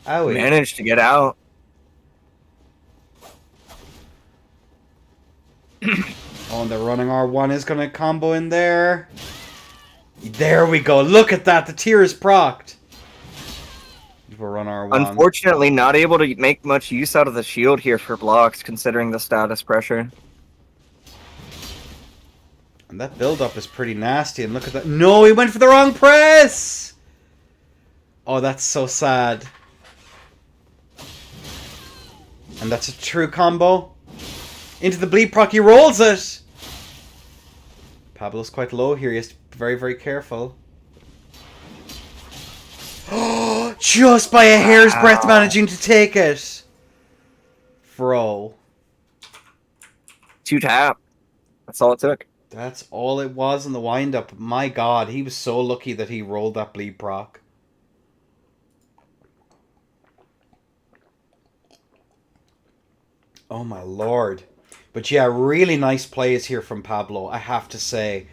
Owie. Managed to get out. Oh, and the running R1 is going to combo in there. There we go. Look at that. The tier is procced. We'll run R1. Unfortunately, not able to make much use out of the shield here for blocks, considering the status pressure. And that build-up is pretty nasty. And look at that. No, he went for the wrong press. Oh, that's so sad. And that's a true combo. Into the bleed proc. He rolls it. Pablo's quite low here. He has to be very, very careful. Just by a hair's breadth managing to take it. Bro. 2 tap. That's all it took. That's all it was in the wind-up. My god, he was so lucky that he rolled that bleed proc. Oh my lord. But yeah, really nice plays here from Pablo, I have to say.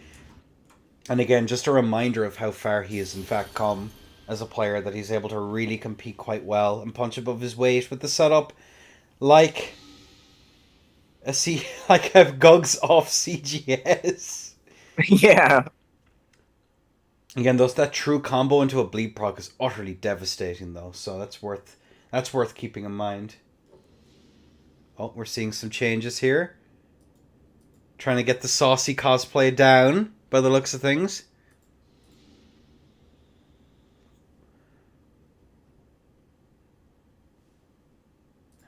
And again, just a reminder of how far he has in fact come as a player, that he's able to really compete quite well and punch above his weight with the setup. Like a Gugs off CGS. Yeah. Again, that true combo into a bleed proc is utterly devastating though, so that's worth keeping in mind. Oh, we're seeing some changes here. Trying to get the saucy cosplay down by the looks of things.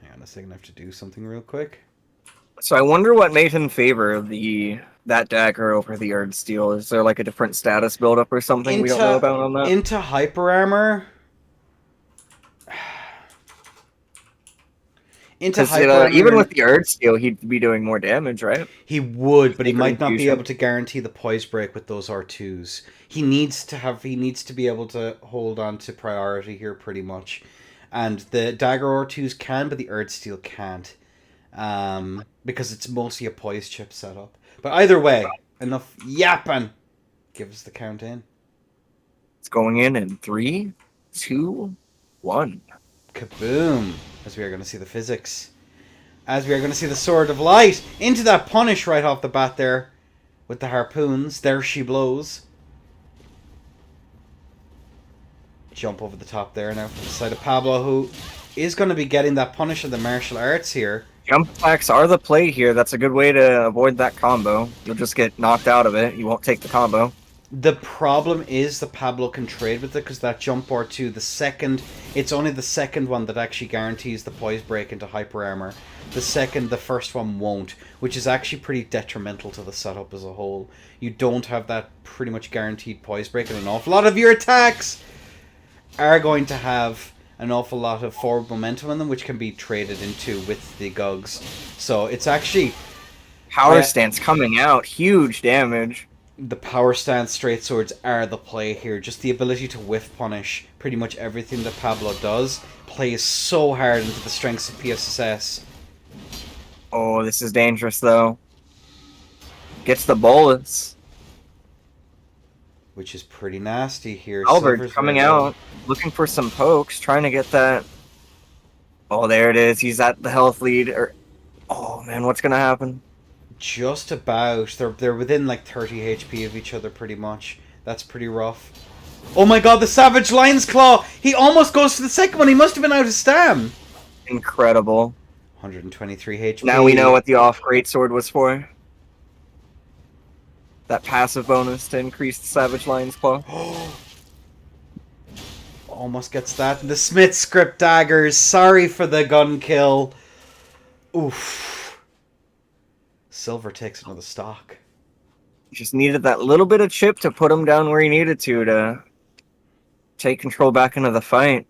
Hang on a second, I have to do something real quick. So I wonder what made him favor that dagger over the Earth Steel. Is there like a different status buildup or something we don't know about on that? Into hyper armor. Into Because hyper armor. even with the Earth Steel, he'd be doing more damage, right? He would, but he Sacred might not be Infusion. able to guarantee the poise break with those R2s. He needs to be able to hold on to priority here pretty much. And the dagger R2s can, but the Earth Steel can't. Because it's mostly a poise chip setup. But either way, enough yapping. Give us the count in. It's going in 3, 2, 1. Kaboom! As we are going to see the physics. As we are going to see the Sword of Light into that punish right off the bat there with the harpoons. There she blows. Jump over the top there now from the side of Pablo, who is going to be getting that punish of the martial arts here. Jump attacks are the play here. That's a good way to avoid that combo. You'll just get knocked out of it. You won't take the combo. The problem is that Pablo can trade with it because that jump R2, it's only the second one that actually guarantees the poise break into hyper armor. The first one won't, which is actually pretty detrimental to the setup as a whole. You don't have that pretty much guaranteed poise break, and an awful lot of your attacks are going to have an awful lot of forward momentum in them, which can be traded into with the Gugs. So it's actually... Power stance coming out. Huge damage. The power stance straight swords are the play here. Just the ability to whiff punish pretty much everything that Pablo does plays so hard into the strengths of PSSS. Oh, this is dangerous, though. Gets the bullets. Which is pretty nasty here. Albert Silver's coming very out, looking for some pokes, trying to get that. Oh, there it is. He's at the health lead. Oh, man, what's going to happen? Just about. They're within like 30 HP of each other pretty much. That's pretty rough. Oh my god, the Savage Lion's Claw! He almost goes to the second one. He must have been out of stam. Incredible. 123 HP. Now we know what the off greatsword was for. That passive bonus to increase the Savage Lion's Claw. Almost gets that. The Smith script daggers. Sorry for the gun kill. Oof. Silver takes another stock. Just needed that little bit of chip to put him down where he needed to take control back into the fight.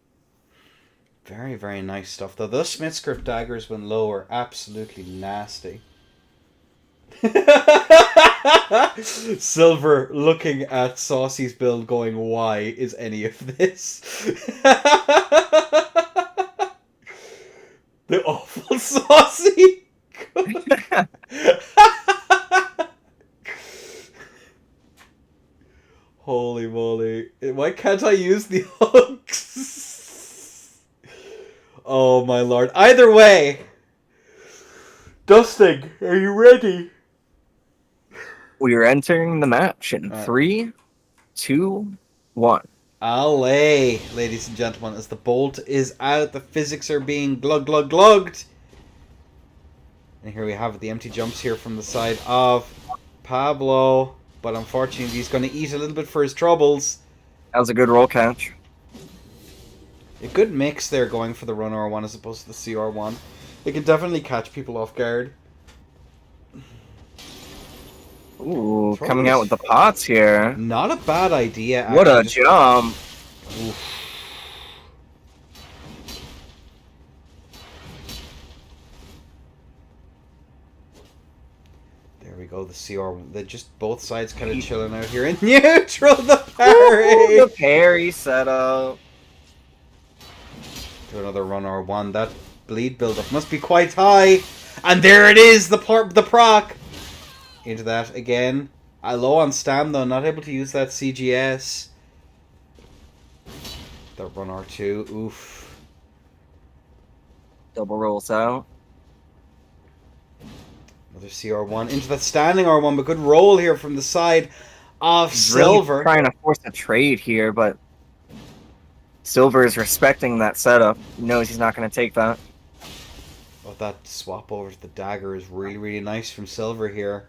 Very, very nice stuff, though. Those Smith script daggers when low are absolutely nasty. Silver looking at Saucy's build going, why is any of this? The awful Saucy. Holy moly. Why can't I use the hooks? Oh my lord. Either way. Dusting, are you ready? We are entering the match in 3, 2, 1. Alley, ladies and gentlemen, as the bolt is out, the physics are being glugged. And here we have it, the empty jumps here from the side of Pablo. But unfortunately, he's going to eat a little bit for his troubles. That was a good roll catch. A good mix there going for the run R1 as opposed to the CR1. It can definitely catch people off guard. Ooh, coming out with the pots here. Not a bad idea. Actually. What a jump. Oof. There we go, the CR. They're just both sides kind of chilling out here. In neutral, the parry! Ooh, the parry setup. Do another run R1. That bleed buildup must be quite high. And there it is, the proc. Into that again. Low on stam though, not able to use that CGS. That run R2, oof. Double rolls out. Another CR1 into that standing R1, but good roll here from the side of Silver. Really trying to force a trade here, but Silver is respecting that setup. He knows he's not going to take that. Oh, that swap over to the dagger is really, really nice from Silver here.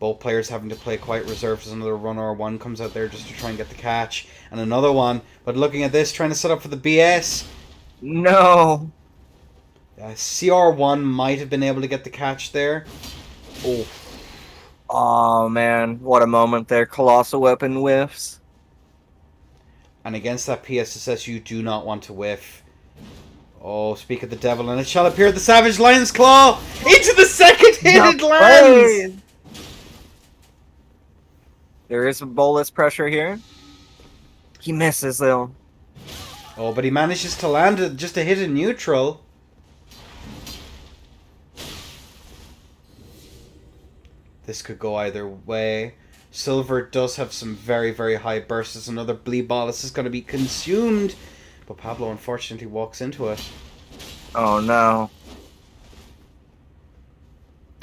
Both players having to play quite reserved as another run R1 comes out there just to try and get the catch. And another one. But looking at this, trying to set up for the BS. No. CR1 might have been able to get the catch there. Oh. Oh, man. What a moment there. Colossal Weapon whiffs. And against that PSSS, you do not want to whiff. Oh, speak of the devil, and it shall appear the savage lion's claw into the second hit it No lands! way! There is a bolus pressure here. He misses though. Oh, but he manages to land it just to hit in neutral. This could go either way. Silver does have some very, very high bursts. Another bleed ball. This is going to be consumed. But Pablo unfortunately walks into it. Oh no.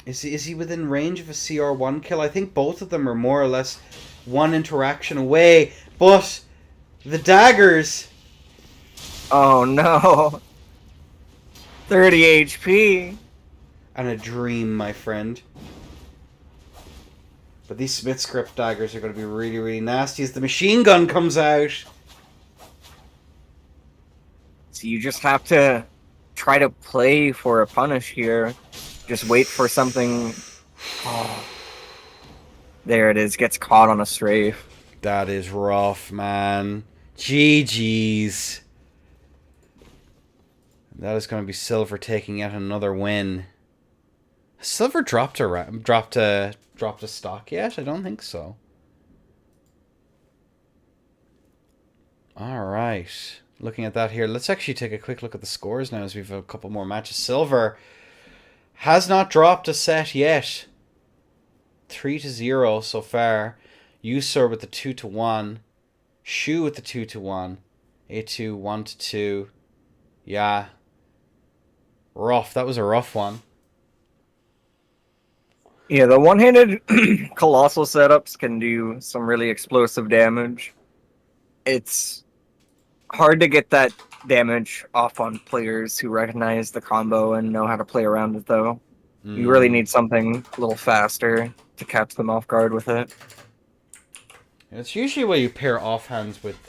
Is he within range of a CR1 kill? I think both of them are more or less one interaction away. But the daggers... Oh no. 30 HP. And a dream, my friend. But these Smith script daggers are going to be really, really nasty as the machine gun comes out. So you just have to try to play for a punish here. Just wait for something. Oh. There it is. Gets caught on a strafe. That is rough, man. GG's. That is going to be Silver taking yet another win. Has Silver dropped a stock yet? I don't think so. All right. Looking at that here, let's actually take a quick look at the scores now as we've a couple more matches. Silver has not dropped a set yet. 3-0 so far. Usur with the 2-1. Shu with the 2-1. A2 1-2. Yeah. Rough. That was a rough one. Yeah, the one-handed colossal setups can do some really explosive damage. It's hard to get that damage off on players who recognize the combo and know how to play around it, though. You really need something a little faster to catch them off guard with it. It's usually where you pair offhands with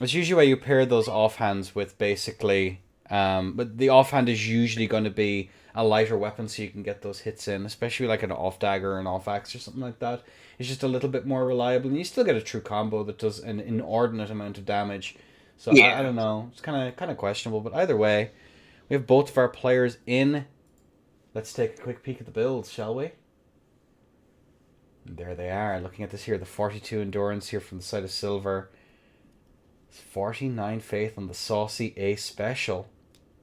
It's usually where you pair those offhands with basically but the offhand is usually going to be a lighter weapon so you can get those hits in, especially like an off dagger or an off axe or something like that. It's just a little bit more reliable, and you still get a true combo that does an inordinate amount of damage. So yeah. I don't know, it's kind of questionable, but either way, we have both of our players in. Let's take a quick peek at the builds, shall we? And there they are. Looking at this here, the 42 endurance here from the side of Silver. 49 faith on the saucy A special.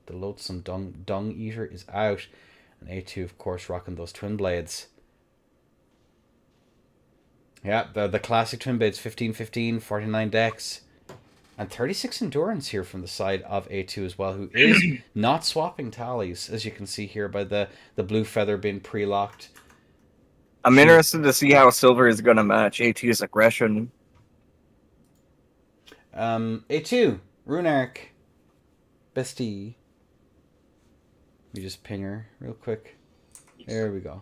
The loathsome dung eater is out. And A2, of course, rocking those twin blades. Yeah, the classic twin blades, 15-15, 49 dex. And 36 endurance here from the side of A2 as well, who is not swapping tallies, as you can see here by the blue feather being pre-locked. I'm interested to see how Silver is going to match A2's aggression. A2, Runark, bestie. Let me just ping her real quick. There we go.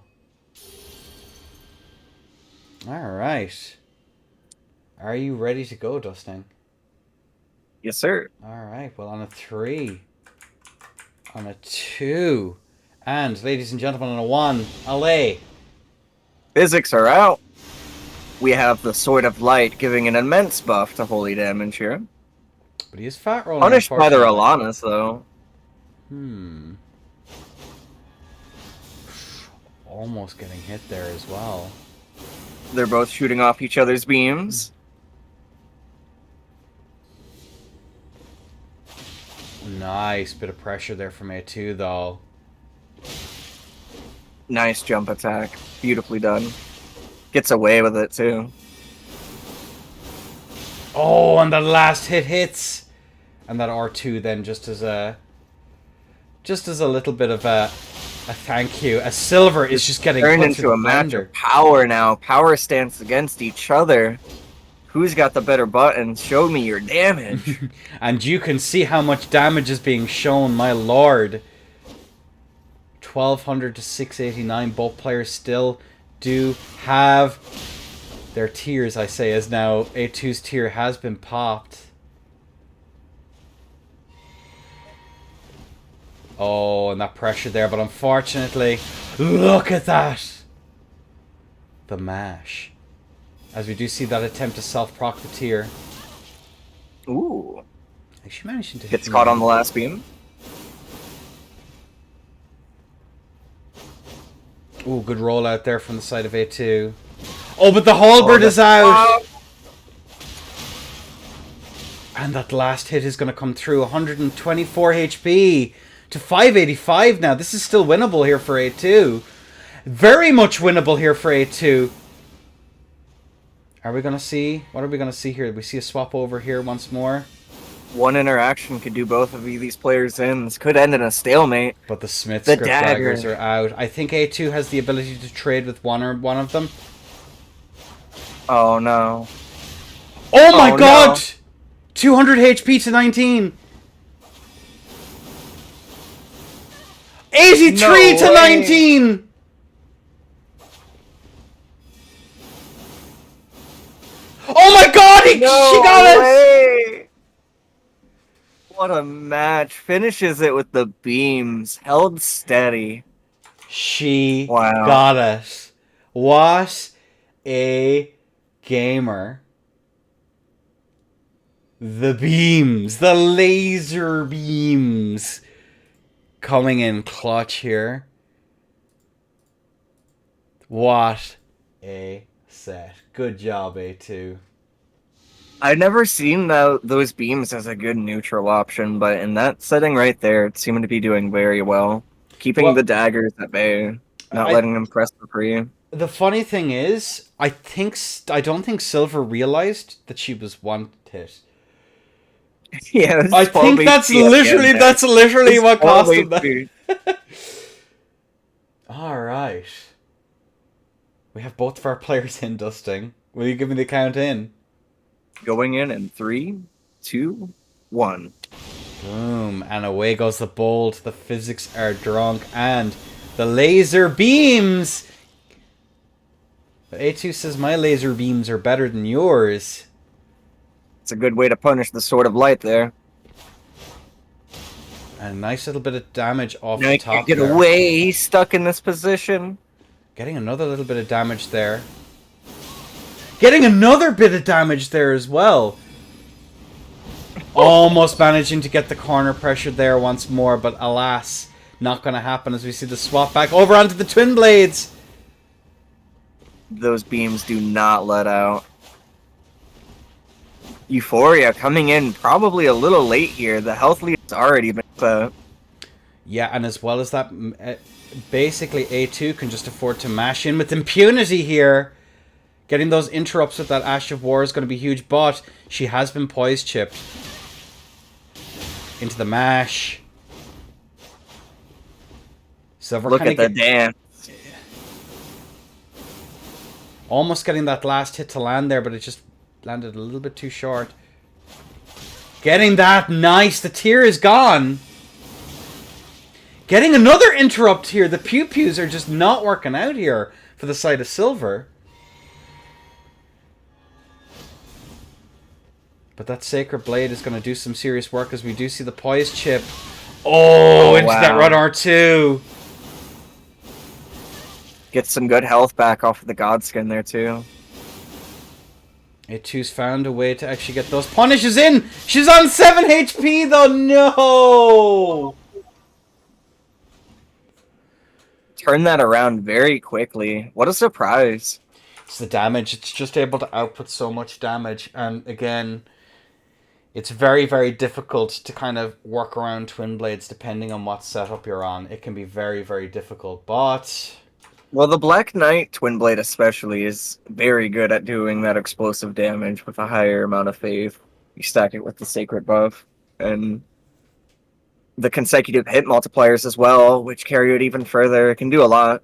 Alright. Are you ready to go, Dustin? Yes, sir. Alright, well, on a 3. On a 2. And, ladies and gentlemen, on a 1. Allez. Physics are out. We have the Sword of Light giving an immense buff to holy damage here. But he is fat rolling. Punished by the Rolanas, though. Almost getting hit there as well. They're both shooting off each other's beams. Nice bit of pressure there from A2, though. Nice jump attack. Beautifully done. Gets away with it, too. Oh, and the last hit hits. And that R2 then just as a little bit of a thank you. A Silver is just getting turned into a match of power now. Power stance against each other. Who's got the better button? Show me your damage. And you can see how much damage is being shown, my lord. 1200 to 689. Both players still do have their tiers, I say, as now A2's tier has been popped. Oh, and that pressure there, but unfortunately, look at that! The mash. As we do see that attempt to self-proc the tier. Ooh. Is she managing to hit Gets him caught on again? the last beam. Ooh, good roll out there from the side of A2. Oh, but the halberd is out! And that last hit is going to come through. 124 HP to 585 now. This is still winnable here for A2. Very much winnable here for A2. Are we going to see? What are we going to see here? We see a swap over here once more. One interaction could do both of these players in. This could end in a stalemate. But the Smith The script daggers dagger. are out. I think A2 has the ability to trade with one of them. Oh no. Oh my Oh, god! no. 200 HP to 19. 83 No to way. 19. Oh my god! She got us! way. What a match. Finishes it with the beams. Held steady. She Wow. got us. What a gamer. The beams. The laser beams. Coming in clutch here. What a set. Good job, A2. I've never seen those beams as a good neutral option, but in that setting right there, it seemed to be doing very well. Keeping Well, the daggers at bay, not letting them press the free. The funny thing is, I don't think Silver realized that she was one hit. Yeah, it's I 12 think that's HP literally again, it's what 12 cost him that. HP. All right, we have both of our players in dusting. Will you give me the count in? Going in 3, 2, 1. Boom, and away goes the bolt. The physics are drunk, and the laser beams. But A2 says my laser beams are better than yours. It's a good way to punish the Sword of Light there. And a nice little bit of damage off Now the he top can't get there. away. He's stuck in this position. Getting another little bit of damage there. Getting another bit of damage there as well. Almost managing to get the corner pressure there once more, but alas, not going to happen as we see the swap back over onto the twin blades. Those beams do not let out. Euphoria coming in probably a little late here. The health lead has already been set. Yeah, and as well as that, basically A2 can just afford to mash in with impunity here. Getting those interrupts with that Ash of War is going to be huge, but she has been poise chipped. Into the mash. Silver Look at the dance. almost getting that last hit to land there, but it just landed a little bit too short. Getting that nice. The tear is gone. Getting another interrupt here. The pew-pews are just not working out here for the side of Silver. But that Sacred Blade is going to do some serious work as we do see the poise chip. Oh, into that run R2. Get some good health back off of the Godskin there, too. A2's found a way to actually get those punishes in. She's on 7 HP, though. No! Turn that around very quickly. What a surprise. It's the damage. It's just able to output so much damage. And again, it's very, very difficult to kind of work around Twin Blades depending on what setup you're on. It can be very, very difficult, but... Well, the Black Knight Twin Blade especially is very good at doing that explosive damage with a higher amount of faith. You stack it with the Sacred buff. And the consecutive hit multipliers as well, which carry it even further. It can do a lot.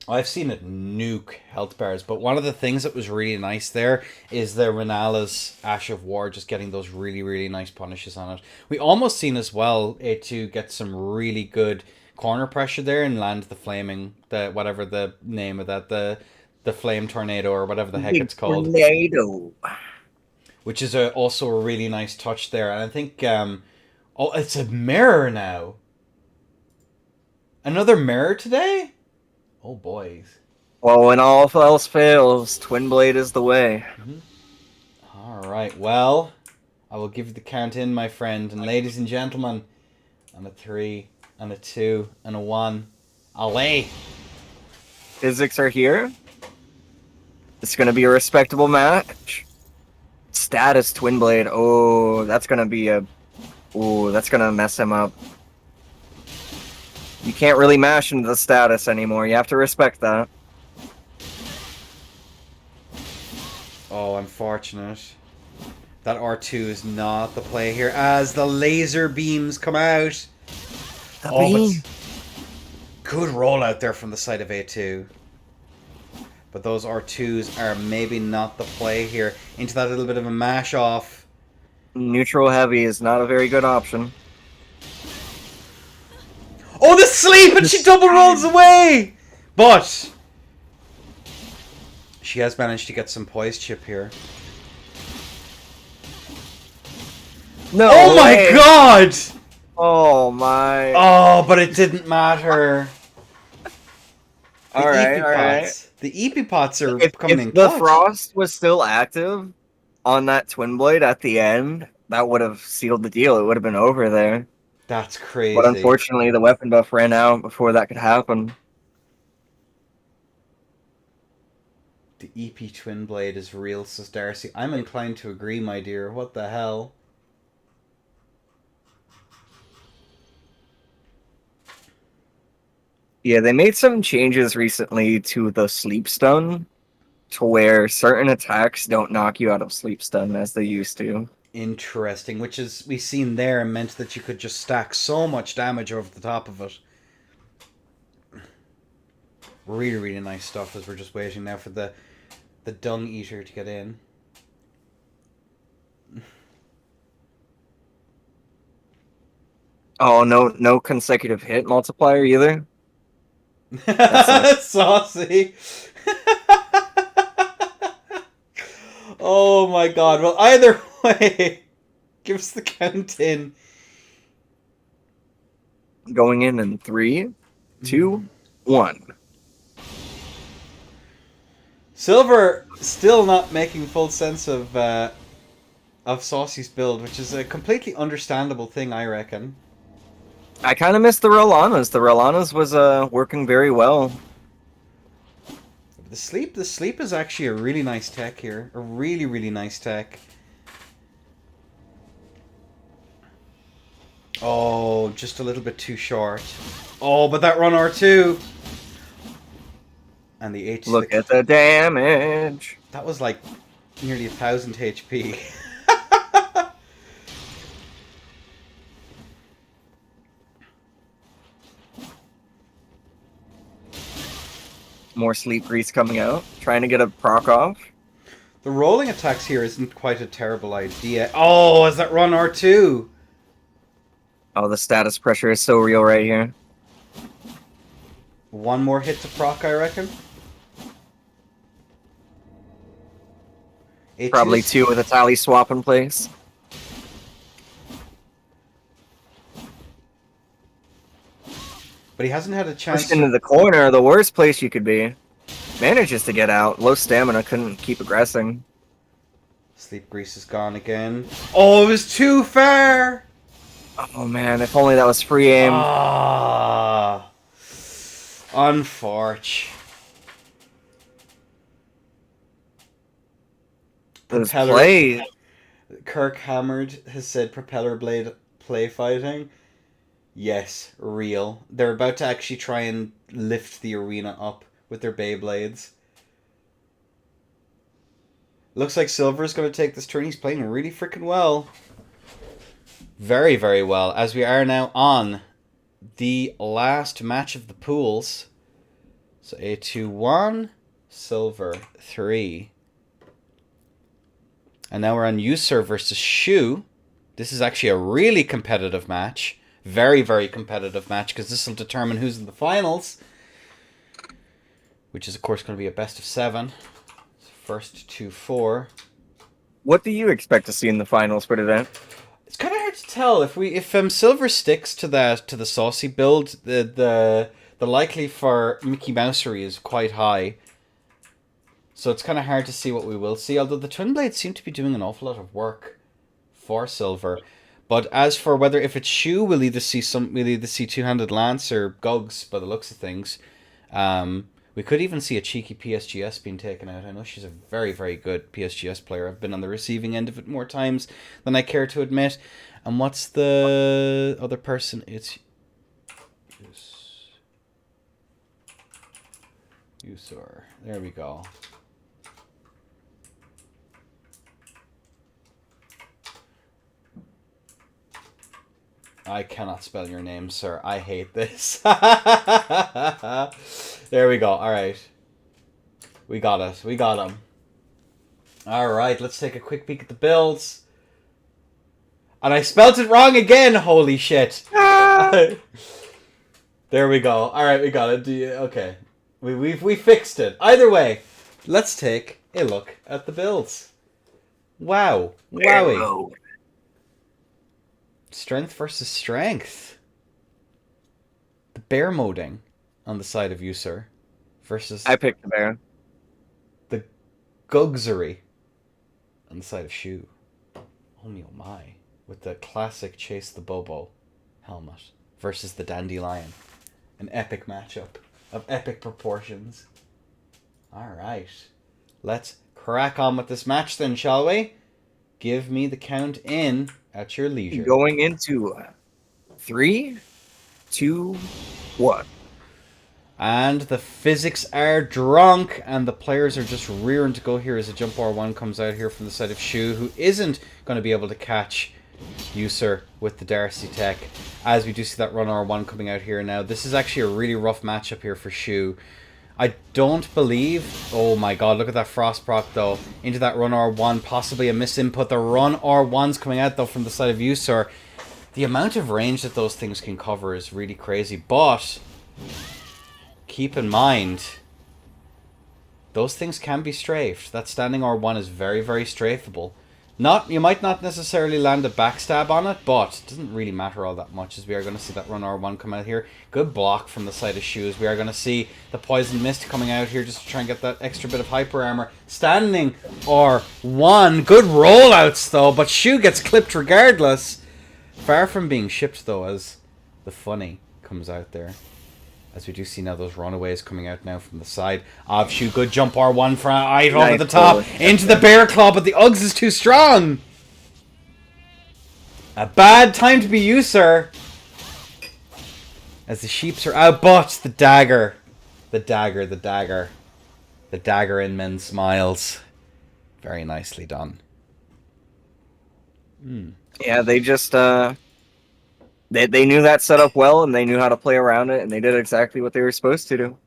I've seen it nuke health bars, but one of the things that was really nice there is the Renala's Ash of War just getting those really, really nice punishes on it. We almost seen as well A2 get some really good corner pressure there and land the flaming, whatever the name of that, the flame tornado or whatever the heck it's called. Tornado. Which is also a really nice touch there. And I think, oh, it's a mirror now. Another mirror today? Oh, boys. Well, when all else fails, Twin Blade is the way. All right, well, I will give you the count in, my friend. And ladies and gentlemen, on a 3, and a 2, and a 1. Alley! Physics are here. It's going to be a respectable match. Status Twin Blade. Oh, that's going to be a... Oh, that's going to mess him up. You can't really mash into the status anymore. You have to respect that. Oh, unfortunate. That R2 is not the play here as the laser beams come out. But good roll out there from the side of A2. But those R2s are maybe not the play here. Into that little bit of a mash off. Neutral heavy is not a very good option. Oh, the sleep! And she double rolls away! But she has managed to get some poise chip here. No Oh my way. god! Oh my. Oh, but it didn't matter. Alright. The EP pots are If coming in the clutch. frost was still active on that Twin Blade at the end, that would have sealed the deal. It would have been over there. That's crazy. But unfortunately, the weapon buff ran out before that could happen. The EP Twin Blade is real, says Darcy. I'm inclined to agree, my dear. What the hell? Yeah, they made some changes recently to the sleep stun to where certain attacks don't knock you out of sleep stun as they used to. Interesting, which is we've seen there meant that you could just stack so much damage over the top of it. Really, really nice stuff as we're just waiting now for the Dung Eater to get in. Oh, no consecutive hit multiplier either. Saucy. Oh my god. Well, either way, give us the count in. Going in 3, 2, 1. Silver still not making full sense of Saucy's build, which is a completely understandable thing, I reckon. I kind of missed the Rolanas. The Rolanas was working very well. The sleep is actually a really nice tech here. A really, really nice tech. Oh, just a little bit too short. Oh, but that run R2. And the H6. Look at the damage. That was like nearly 1,000 HP. More sleep grease coming out. Trying to get a proc off. The rolling attacks here isn't quite a terrible idea. Oh, is that run R2? Oh, the status pressure is so real right here. One more hit to proc, I reckon. A2's Probably 2 with a tally swap in place. But he hasn't had a chance. Pushed into the corner, the worst place you could be. Manages to get out. Low stamina, couldn't keep aggressing. Sleep grease is gone again. Oh, it was too far! Oh man, if only that was free aim. Ah, unfortunate. Those Propeller- plays. Kirk Hammered has said propeller blade play fighting. Yes, real. They're about to actually try and lift the arena up with their Beyblades. Looks like Silver's going to take this turn. He's playing really freaking well. Very, very well. As we are now on the last match of the pools. So A2 1, Silver 3. And now we're on User versus Shu. This is actually a really competitive match. Very, very competitive match because this will determine who's in the finals. Which is, of course, going to be a best of 7. First 2-4. What do you expect to see in the finals for today? It's kind of hard to tell if Silver sticks to the saucy build. The likely for Mickey Mousery is quite high. So it's kind of hard to see what we will see. Although the Twin Blades seem to be doing an awful lot of work for silver. But as for whether if it's Shu, we'll either see two-handed lance or Gugs by the looks of things. We could even see a cheeky PSGS being taken out. I know she's a very, very good PSGS player. I've been on the receiving end of it more times than I care to admit. And what's the other person? It's Usor. There we go. I cannot spell your name, sir. I hate this. There we go. All right. We got it. We got him. All right. Let's take a quick peek at the builds. And I spelled it wrong again. Holy shit. There we go. All right. We got it. Okay. We fixed it. Either way, let's take a look at the builds. Wow. Wowie. Strength versus strength. The bear moding on the side of User versus I picked the bear. the Gugsery on the side of Shu. Oh me oh my. With the classic Chase the Bobo helmet versus the Dandelion. An epic matchup of epic proportions. Alright. Let's crack on with this match then, shall we? Give me the count in at your leisure. Going into 3, 2, 1. And the physics are drunk, and the players are just rearing to go here as a jump R1 comes out here from the side of Shu, who isn't going to be able to catch User with the Darcy tech, as we do see that run R1 coming out here now. This is actually a really rough matchup here for Shu. I don't believe... Oh my god, look at that Frost proc though. Into that run R1, possibly a misinput. The run R1's coming out though from the side of Usor. The amount of range that those things can cover is really crazy, but keep in mind, those things can be strafed. That standing R1 is very, very strafable. You might not necessarily land a backstab on it, but it doesn't really matter all that much, as we are going to see that run R1 come out here. Good block from the side of Shu, as we are going to see the Poison Mist coming out here just to try and get that extra bit of hyper armor. Standing R1, good rollouts though, but Shu gets clipped regardless. Far from being shipped though, as the funny comes out there. As we do see now those runaways coming out now from the side of Shu. Good jump R1 for right over the top into the bear claw, but the Uggs is too strong. A bad time to be you, sir. As the sheeps are out, but the dagger. The dagger, the dagger. The dagger in men's smiles. Very nicely done. Yeah, they just they knew that setup well, and they knew how to play around it, and they did exactly what they were supposed to do.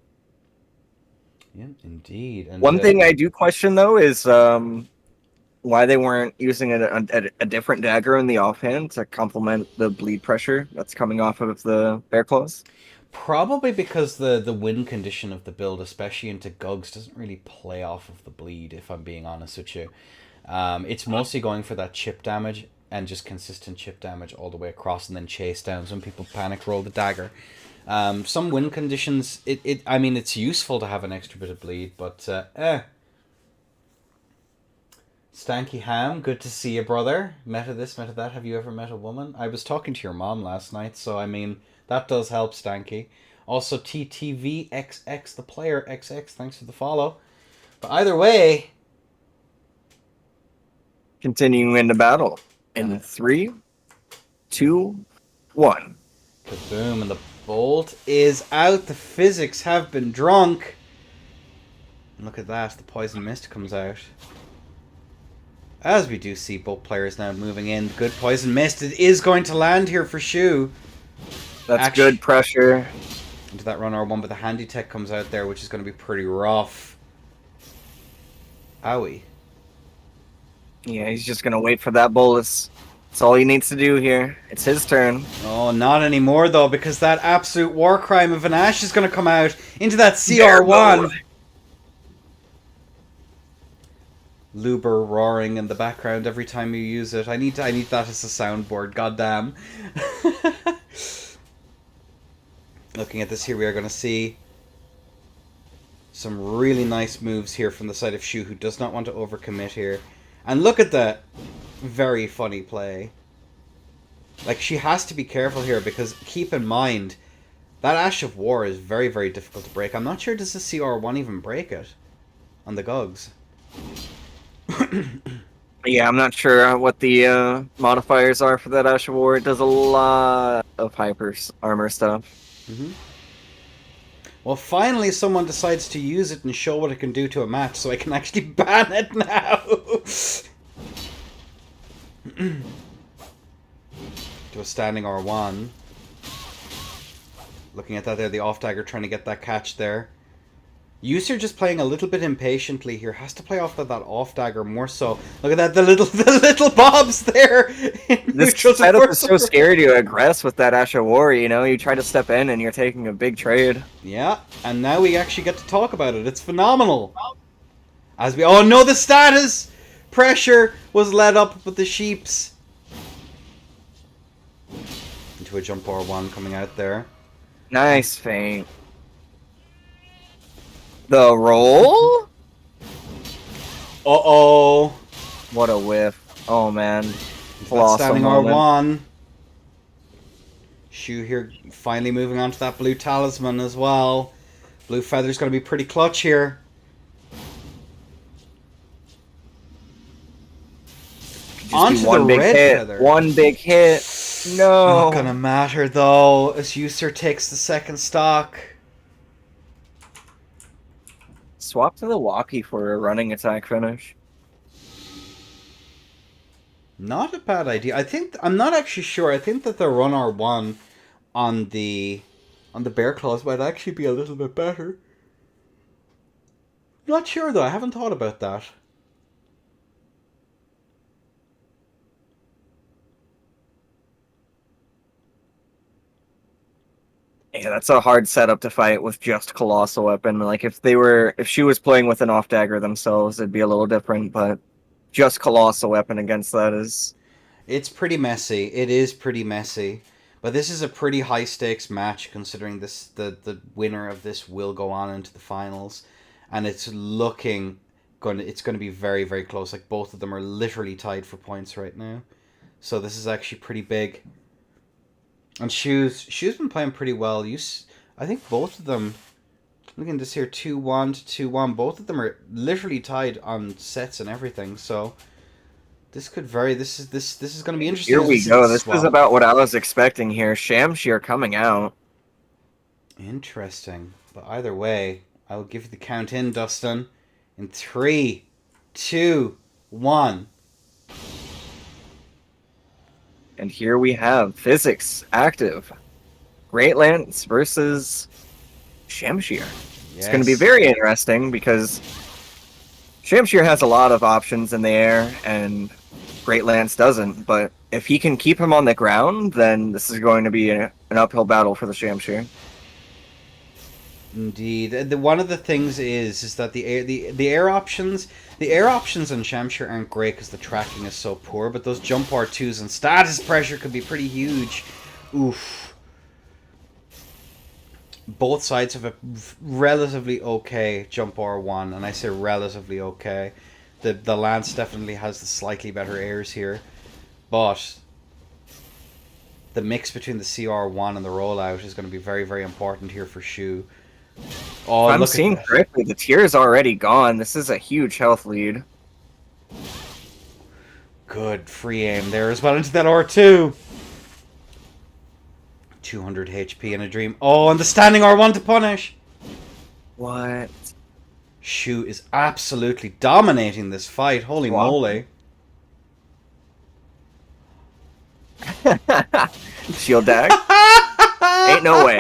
Yeah, indeed. And one thing I do question though is why they weren't using a different dagger in the offhand to complement the bleed pressure that's coming off of the bear claws. Probably because the win condition of the build, especially into Gugs, doesn't really play off of the bleed, if I'm being honest with you. It's mostly going for that chip damage and just consistent chip damage all the way across, and then chase down. Some people panic roll the dagger. Some win conditions, I mean, it's useful to have an extra bit of bleed, but Stanky Ham, good to see you, brother. Meta this, meta that. Have you ever met a woman? I was talking to your mom last night, so I mean, that does help, Stanky. Also, TTVXX, the player XX, thanks for the follow. But either way... Continuing into battle. In 3, 2, 1. Kaboom, and the bolt is out. The physics have been drunk. And look at that, the Poison Mist comes out. As we do see both players now moving in. Good Poison Mist. It is going to land here for Shu. That's good pressure. Into that run R1, but the handy tech comes out there, which is going to be pretty rough. Owie. Yeah, he's just going to wait for that bolus. That's all he needs to do here. It's his turn. Oh, not anymore, though, because that absolute war crime of an Ash is going to come out into that CR1. Luber roaring in the background every time you use it. I need that as a soundboard, goddamn. Looking at this here, we are going to see some really nice moves here from the side of Shu, who does not want to overcommit here. And look at that. very funny play. Like, she has to be careful here because keep in mind that Ash of War is very, very difficult to break. I'm not sure does the CR1 even break it on the Gugs. Yeah, I'm not sure what the modifiers are for that Ash of War. It does a lot of hyper armor stuff. Mm-hmm. Well, finally someone decides to use it and show what it can do to a match, so I can actually ban it now. To a standing R1. Looking at that there, the off dagger trying to get that catch there. User just playing a little bit impatiently here. Has to play off that off dagger more so. Look at that, the little bobs there. This setup is so scary to aggress with that Ash of War, you know? You try to step in and you're taking a big trade. Yeah, and now we actually get to talk about it. It's phenomenal. As we... Oh no, the status! Pressure was led up with the sheeps. Into a jump R1 coming out there. Nice feint. The roll? Uh-oh. What a whiff. Oh, man. Standing R1. Shu here finally moving on to that blue talisman as well. Blue feather's going to be pretty clutch here. Onto the red feather. One big hit. No. Not gonna matter though, as User takes the second stock. Swap to the walkie for a running attack finish. Not a bad idea. I'm not actually sure. I think that the run R1 on the bear claws might actually be a little bit better. Not sure though. I haven't thought about that. Yeah, that's a hard setup to fight with just Colossal Weapon. Like, if she was playing with an off dagger themselves, it'd be a little different, but just Colossal Weapon against that is... It's pretty messy. It is pretty messy. But this is a pretty high stakes match considering the winner of this will go on into the finals. And it's looking... It's going to be very, very close. Like, both of them are literally tied for points right now. So this is actually pretty big. And Shu's been playing pretty well. I think both of them, looking at this here, 2-1 to 2-1. Both of them are literally tied on sets and everything. So this could vary. This is going to be interesting. Here we go. This is about what I was expecting here. Shamshir coming out. Interesting. But either way, I'll give you the count in, Dustin. In 3, 2, 1. And here we have Physics active. Great Lance versus Shamshir. Yes. It's going to be very interesting because Shamshir has a lot of options in the air and Great Lance doesn't. But if he can keep him on the ground, then this is going to be an uphill battle for the Shamshir. Indeed. One of the things is that the air options on Shamshir aren't great because the tracking is so poor, but those jump R2s and status pressure could be pretty huge. Oof. Both sides have a relatively okay jump R1, and I say relatively okay. The Lance definitely has the slightly better airs here, but the mix between the CR1 and the rollout is going to be very, very important here for Shu. Oh, if I'm seeing correctly, the tier is already gone. This is a huge health lead. Good free aim there as well into that R2. 200 HP in a dream. Oh, and the standing R1 to punish. What? Shu is absolutely dominating this fight. Holy moly. Shield dag? Ain't no way.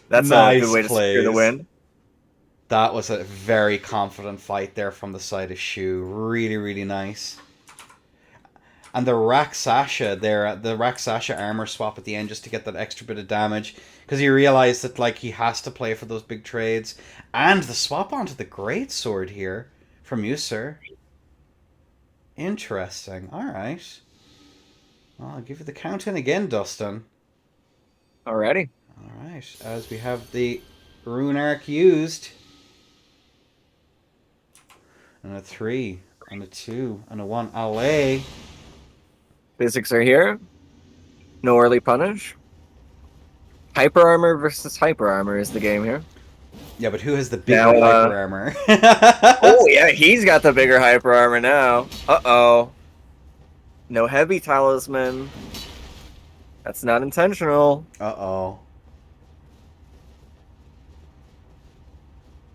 That's nice, a good way to secure the win. That was a very confident fight there from the side of Shu. Really, really nice. And the Raksasha there, the Raksasha armor swap at the end just to get that extra bit of damage. Because he realized that like he has to play for those big trades. And the swap onto the Greatsword here from User. Interesting. Alright. Well, I'll give you the count in again, Dustin. Alrighty. Alright, as we have the Rune Arc used. And a 3, and a 2 and a 1. Alley. Physics are here. No early punish. Hyper armor versus hyper armor is the game here. Yeah, but who has the Now, bigger hyper armor? oh yeah, he's got the bigger hyper armor now. Uh-oh. No heavy talisman. That's not intentional. Uh-oh.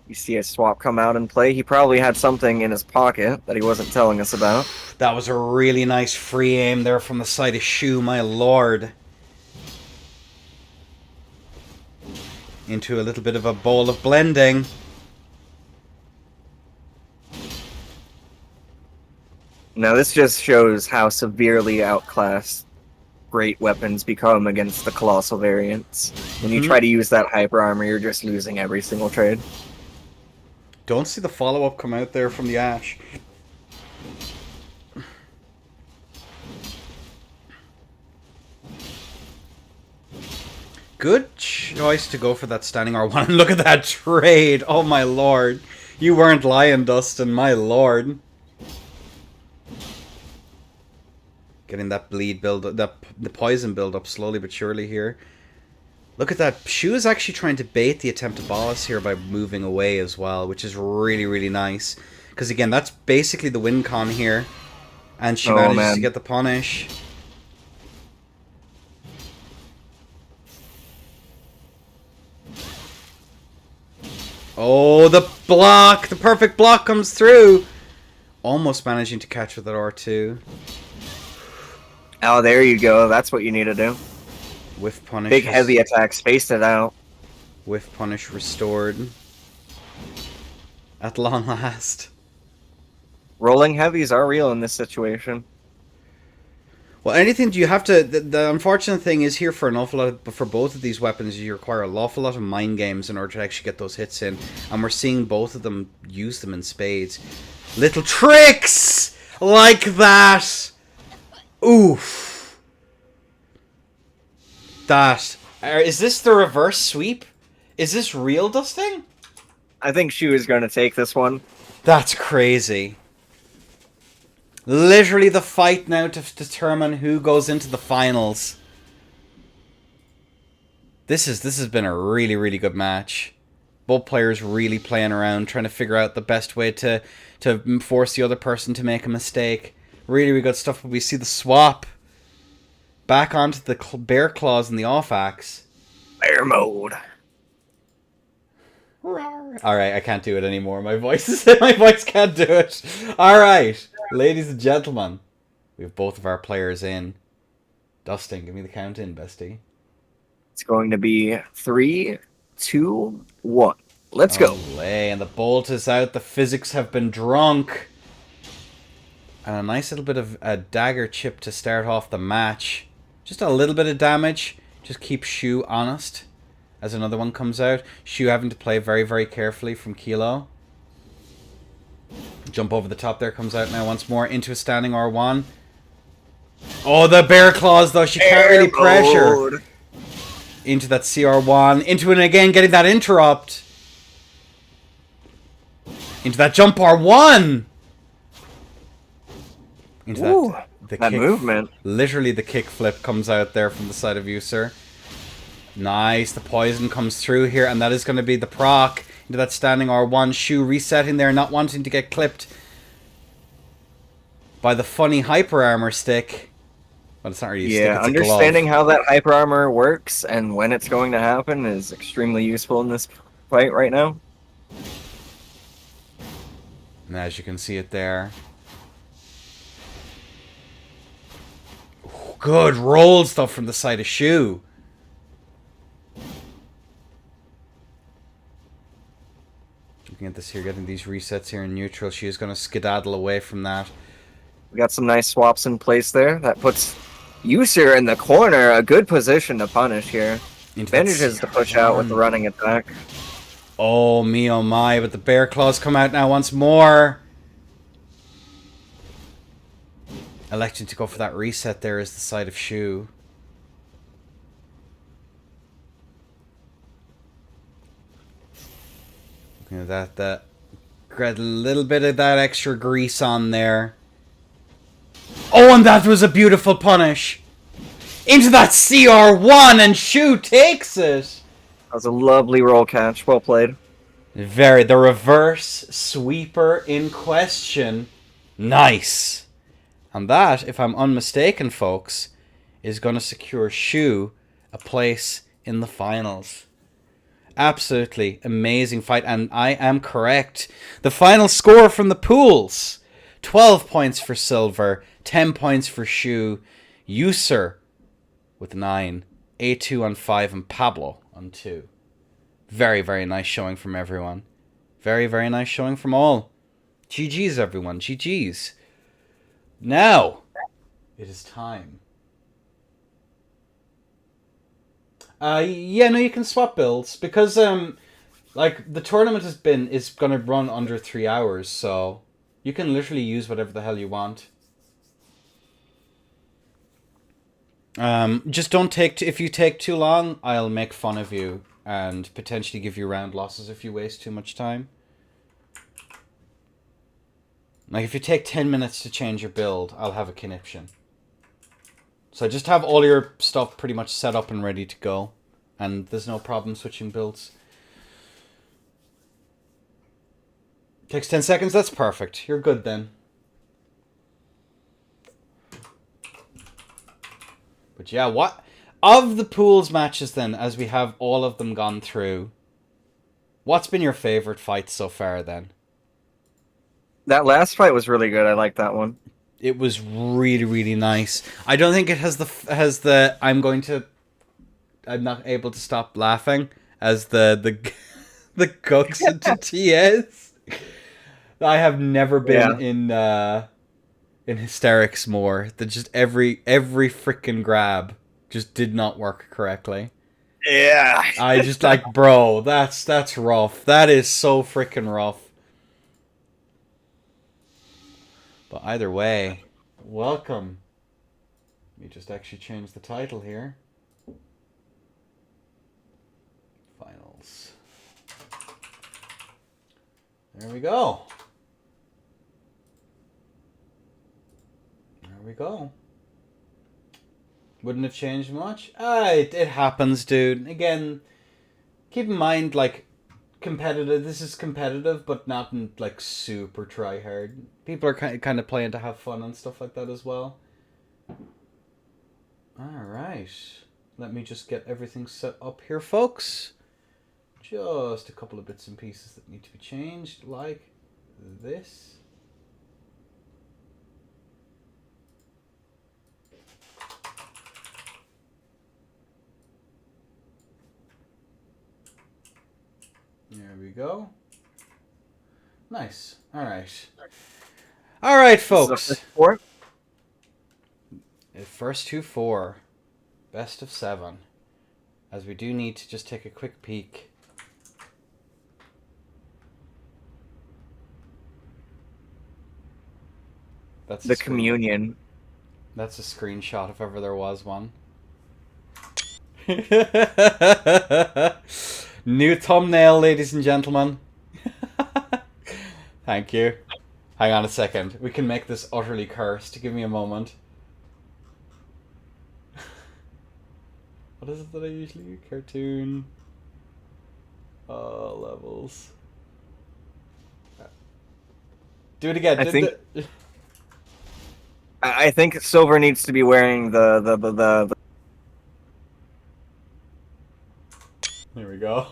You see a swap come out and play. He probably had something in his pocket that he wasn't telling us about. That was a really nice free aim there from the side of Shu, my lord. Into a little bit of a bowl of blending. Now this just shows how severely outclassed great weapons become against the colossal variants. When you try to use that hyper armor, you're just losing every single trade. Don't see the follow-up come out there from the Ash. Good choice to go for that standing R1. Look at that trade. Oh my lord. You weren't lying, Dustin. My lord. Getting that bleed build up, the poison build up slowly but surely here. Look at that. Shu is actually trying to bait the attempt to bolus here by moving away as well, which is really, really nice. Because again, that's basically the win con here. And she manages to get the punish. Oh, the block! The perfect block comes through! Almost managing to catch with that R2. Oh, there you go. That's what you need to do. Whiff punish. Big heavy attack. Spaced it out. Whiff punish restored. At long last. Rolling heavies are real in this situation. Well, anything you have to... The unfortunate thing is here for an awful lot of, for both of these weapons, you require an awful lot of mind games in order to actually get those hits in. And we're seeing both of them use them in spades. Little tricks! Like that! Oof. That. Is this the reverse sweep? Is this real, Dusting? I think she was going to take this one. That's crazy. Literally the fight now to determine who goes into the finals. This has been a really, really good match. Both players really playing around, trying to figure out the best way to force the other person to make a mistake. Really, really good stuff. But we see the swap back onto the bear claws and the off axe. Bear mode. All right, I can't do it anymore. My voice can't do it. All right, ladies and gentlemen, we have both of our players in. Dustin, give me the count in, bestie. It's going to be 3, 2, 1. Let's go. And the bolt is out. The physics have been drunk. And a nice little bit of a dagger chip to start off the match. Just a little bit of damage. Just keep Shu honest. As another one comes out. Shu having to play very, very carefully from Kilo. Jump over the top there. Comes out now once more into a standing R1. Oh, the bear claws though. She can't really pressure. Into that CR1. Into it again. Getting that interrupt. Into that jump R1. Into that movement. Literally the kick flip comes out there from the side of User. Nice. The poison comes through here, and that is going to be the proc into that standing R1. Shu resetting there, not wanting to get clipped by the funny hyper armor stick. But it's not really a stick, it's understanding a glove. how that hyper armor works and when it's going to happen is extremely useful in this fight right now. And as you can see it there. Good roll stuff from the side of Shu. Looking at this here, getting these resets here in neutral. She is going to skedaddle away from that. We got some nice swaps in place there. That puts User in the corner. A good position to punish here. Manages to push out with the running attack. Oh, me oh my. But the bear claws come out now once more. Electing to go for that reset there is the side of Shu. Looking at that Got a little bit of that extra grease on there. Oh, and that was a beautiful punish. Into that CR1, and Shu takes it. That was a lovely roll catch. Well played. The reverse sweeper in question. Nice. And that, if I'm unmistaken, folks, is going to secure Shu a place in the finals. Absolutely amazing fight, and I am correct. The final score from the pools: 12 points for Silver, 10 points for Shu, User with 9, A2 on 5, and Pablo on 2. Very, very nice showing from everyone. Very, very nice showing from all. GG's, everyone. GG's. Now, it is time. Yeah, no, you can swap builds because like the tournament is gonna run under 3 hours, so you can literally use whatever the hell you want. Just don't take if you take too long, I'll make fun of you and potentially give you round losses if you waste too much time. Like if you take 10 minutes to change your build, I'll have a conniption. So just have all your stuff pretty much set up and ready to go. And there's no problem switching builds. Takes 10 seconds, that's perfect. You're good then. But yeah, what... Of the pools matches then, as we have all of them gone through, what's been your favorite fight so far then? That last fight was really good. I like that one. It was really, really nice. I don't think it has the I'm not able to stop laughing as the cooks into TS. I have never been in hysterics more. That just every freaking grab just did not work correctly. Yeah. I just like, bro, that's rough. That is so freaking rough. But either way, welcome. Let me just actually change the title here. Finals. There we go. There we go. Wouldn't have changed much. It happens, dude. Again, keep in mind, like, competitive. This is competitive, but not in, like, super try hard. People are kind of playing to have fun and stuff like that as well. Alright. Let me just get everything set up here, folks. Just a couple of bits and pieces that need to be changed, like this. There we go. Nice. Alright. Alright, folks. First 2-4. Best of 7. As we do need to just take a quick peek. That's the communion. That's a screenshot if ever there was one. New thumbnail, ladies and gentlemen. Thank you. Hang on a second. We can make this utterly cursed. Give me a moment. What is it that I usually do? Cartoon. Levels. Do it again. I think Silver needs to be wearing the. There we go.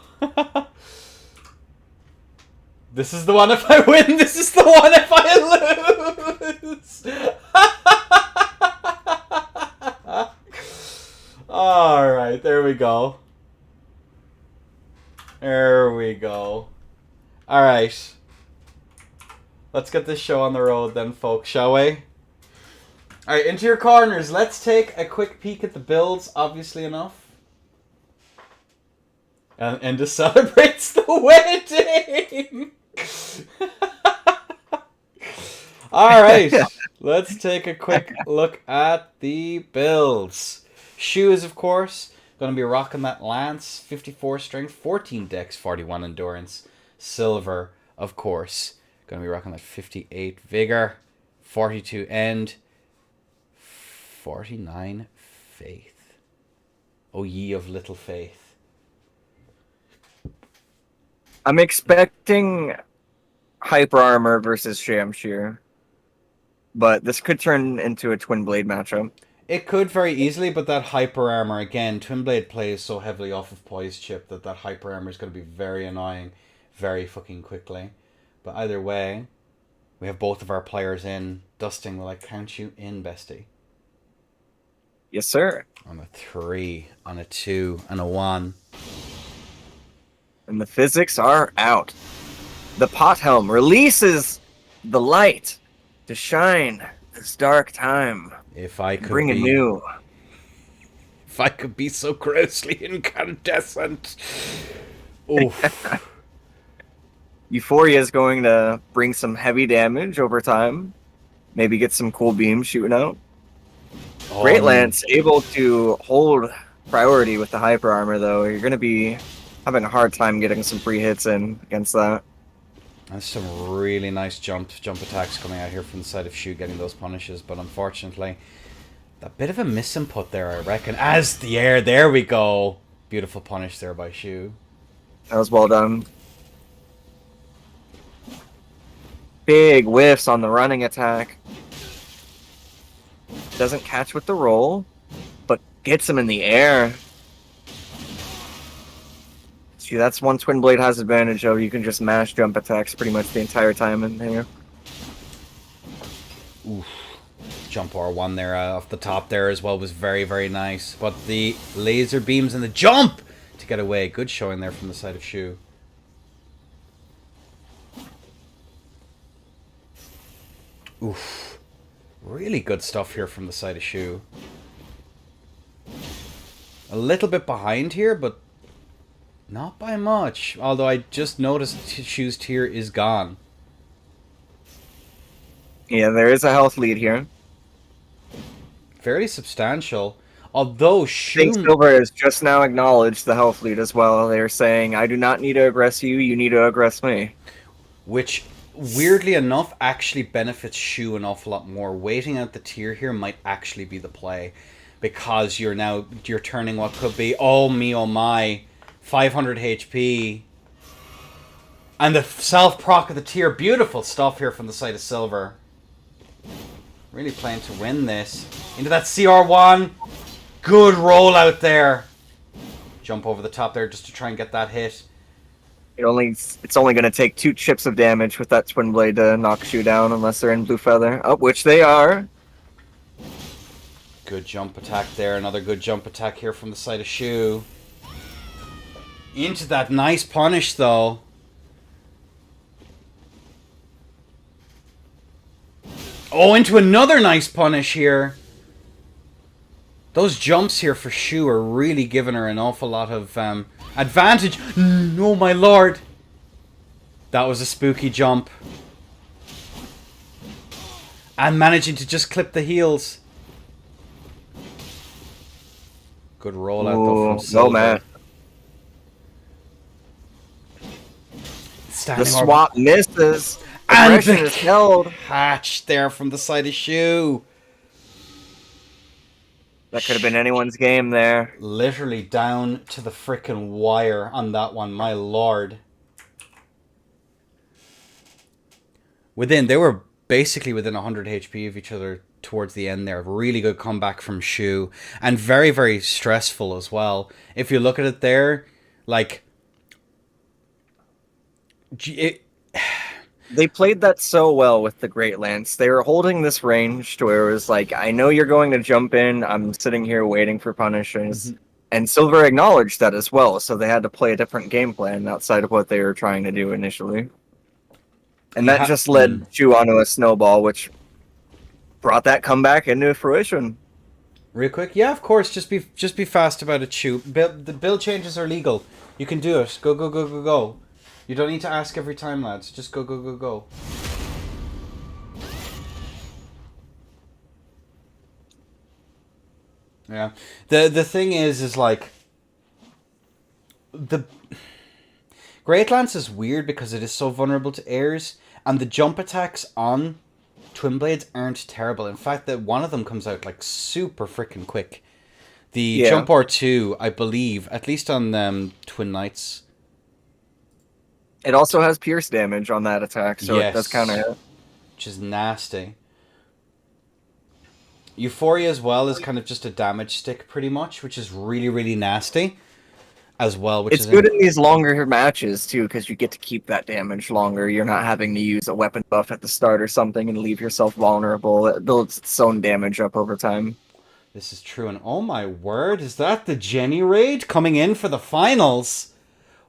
This is the one if I win. This is the one if I lose. All right, there we go. There we go. All right. Let's get this show on the road then, folks, shall we? All right, into your corners. Let's take a quick peek at the builds, obviously enough. And just celebrates the wedding. All right, let's take a quick look at the builds. Shu is, of course, going to be rocking that lance, 54 strength, 14 dex, 41 endurance. Silver, of course, Gonna be rocking that 58 vigor, 42 end, 49 faith. Oh, ye of little faith. I'm expecting hyper armor versus Shamshir, but this could turn into a twin blade matchup. It could very easily, but that hyper armor, again, Twin Blade plays so heavily off of Poise Chip that hyper armor is going to be very annoying very fucking quickly. But either way, we have both of our players in. Dusting, will I count you in, bestie? Yes, sir. On a 3, on a 2, and a 1. And the physics are out. The pot helm releases the light to shine this dark time. If I could Bring be anew. If I could be so grossly incandescent. Oof. Euphoria is going to bring some heavy damage over time. Maybe get some cool beams shooting out. Great Lance able to hold priority with the hyper armor, though. You're going to be having a hard time getting some free hits in against that. There's some really nice jump attacks coming out here from the side of Shu getting those punishes, but unfortunately, a bit of a misinput there, I reckon. As the air, there we go. Beautiful punish there by Shu. That was well done. Big whiffs on the running attack. Doesn't catch with the roll, but gets him in the air. See, that's one Twin Blade has advantage of. You can just mash jump attacks pretty much the entire time in here. Oof. Jump R1 there off the top there as well was very, very nice. But the laser beams and the jump to get away. Good showing there from the side of Shu. Oof. Really good stuff here from the side of Shu. A little bit behind here, but not by much. Although I just noticed Shu's tier is gone. Yeah, there is a health lead here. Fairly substantial. Although Shu... Think Silver has just now acknowledged the health lead as well. They're saying, I do not need to aggress you, you need to aggress me. Which, weirdly enough, actually benefits Shu an awful lot more. Waiting out the tier here might actually be the play. Because you're turning what could be, oh me oh my, 500 HP. And the self-proc of the tier. Beautiful stuff here from the side of Silver. Really playing to win this. Into that CR1. Good roll out there. Jump over the top there just to try and get that hit. It's only going to take 2 chips of damage with that Twin Blade to knock Shu down unless they're in Blue Feather. Oh, which they are. Good jump attack there. Another good jump attack here from the side of Shu. Into that nice punish though. Oh, into another nice punish here. Those jumps here for Shu are really giving her an awful lot of advantage. Oh my lord. That was a spooky jump. And managing to just clip the heels. Good rollout though from Silver. No, man. Standing the swap misses. And the is held. Catch there from the side of Shu. That could have been anyone's game there. Literally down to the frickin' wire on that one, my lord. They were basically within 100 HP of each other towards the end there. Really good comeback from Shu. And very, very stressful as well. If you look at it there, like... They played that so well with the Great Lance. They were holding this range to where it was like, I know you're going to jump in. I'm sitting here waiting for punishes. Mm-hmm. And Silver acknowledged that as well, so they had to play a different game plan outside of what they were trying to do initially. And that just led Shu onto a snowball, which brought that comeback into fruition. Real quick, yeah, of course. Just be fast about it, Shu. The build changes are legal. You can do it. Go, go, go, go, go. You don't need to ask every time, lads. Just go, go, go, go. Yeah. The thing is like... Great Great Lance is weird because it is so vulnerable to airs, and the jump attacks on Twin Blades aren't terrible. In fact, that one of them comes out like super freaking quick. The jump R2, I believe, at least on Twin Knights. It also has pierce damage on that attack, so yes, it does counter hit. Which is nasty. Euphoria as well is kind of just a damage stick pretty much, which is really, really nasty as well. Which it's good in these longer matches too, because you get to keep that damage longer. You're not having to use a weapon buff at the start or something and leave yourself vulnerable. It builds its own damage up over time. This is true, and oh my word, is that the Jenny raid coming in for the finals?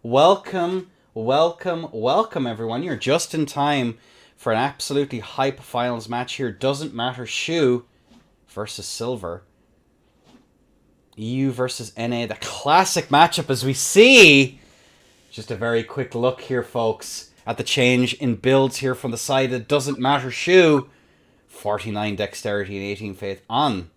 Welcome, welcome, welcome everyone. You're just in time for an absolutely hype finals match here. Doesn't matter, Shu versus Silver. EU versus NA, the classic matchup as we see. Just a very quick look here, folks, at the change in builds here from the side. It doesn't matter, Shu. 49 dexterity and 18 faith on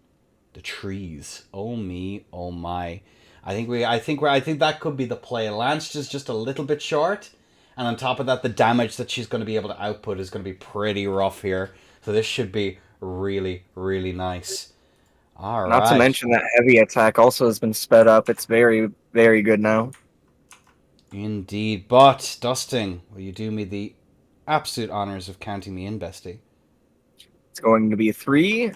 the trees. Oh me, oh my. I think that could be the play. Lance is just a little bit short, and on top of that, the damage that she's going to be able to output is going to be pretty rough here. So this should be really, really nice. All right. Not to mention that heavy attack also has been sped up. It's very, very good now. Indeed. But, Dusting, will you do me the absolute honors of counting me in, bestie? It's going to be 3,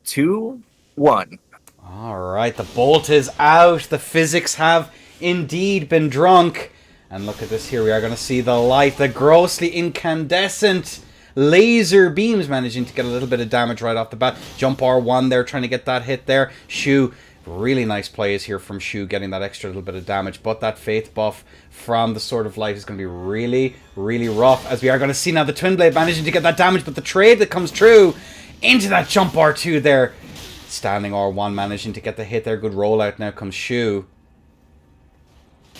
2, 1. All right. The bolt is out. The physics have indeed been drunk. And look at this here. We are going to see the light, the grossly incandescent laser beams managing to get a little bit of damage right off the bat. Jump R1 there, trying to get that hit there. Shu, really nice plays here from Shu, getting that extra little bit of damage. But that faith buff from the Sword of Light is going to be really, really rough. As we are going to see now the Twin Blade managing to get that damage. But the trade that comes through into that jump R2 there. Standing R1 managing to get the hit there. Good rollout. Now comes Shu.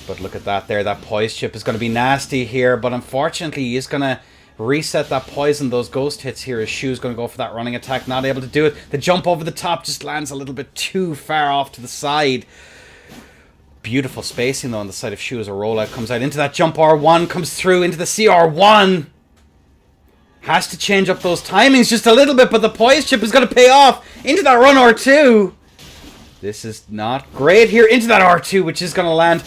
But look at that there. That poise chip is going to be nasty here. But unfortunately, he is going to reset that poison, those ghost hits here as Shu's going to go for that running attack. Not able to do it. The jump over the top just lands a little bit too far off to the side. Beautiful spacing though on the side of Shu as a rollout comes out into that jump R1, comes through into the CR1. Has to change up those timings just a little bit, but the poise chip is going to pay off into that run R2. This is not great here into that R2, which is going to land.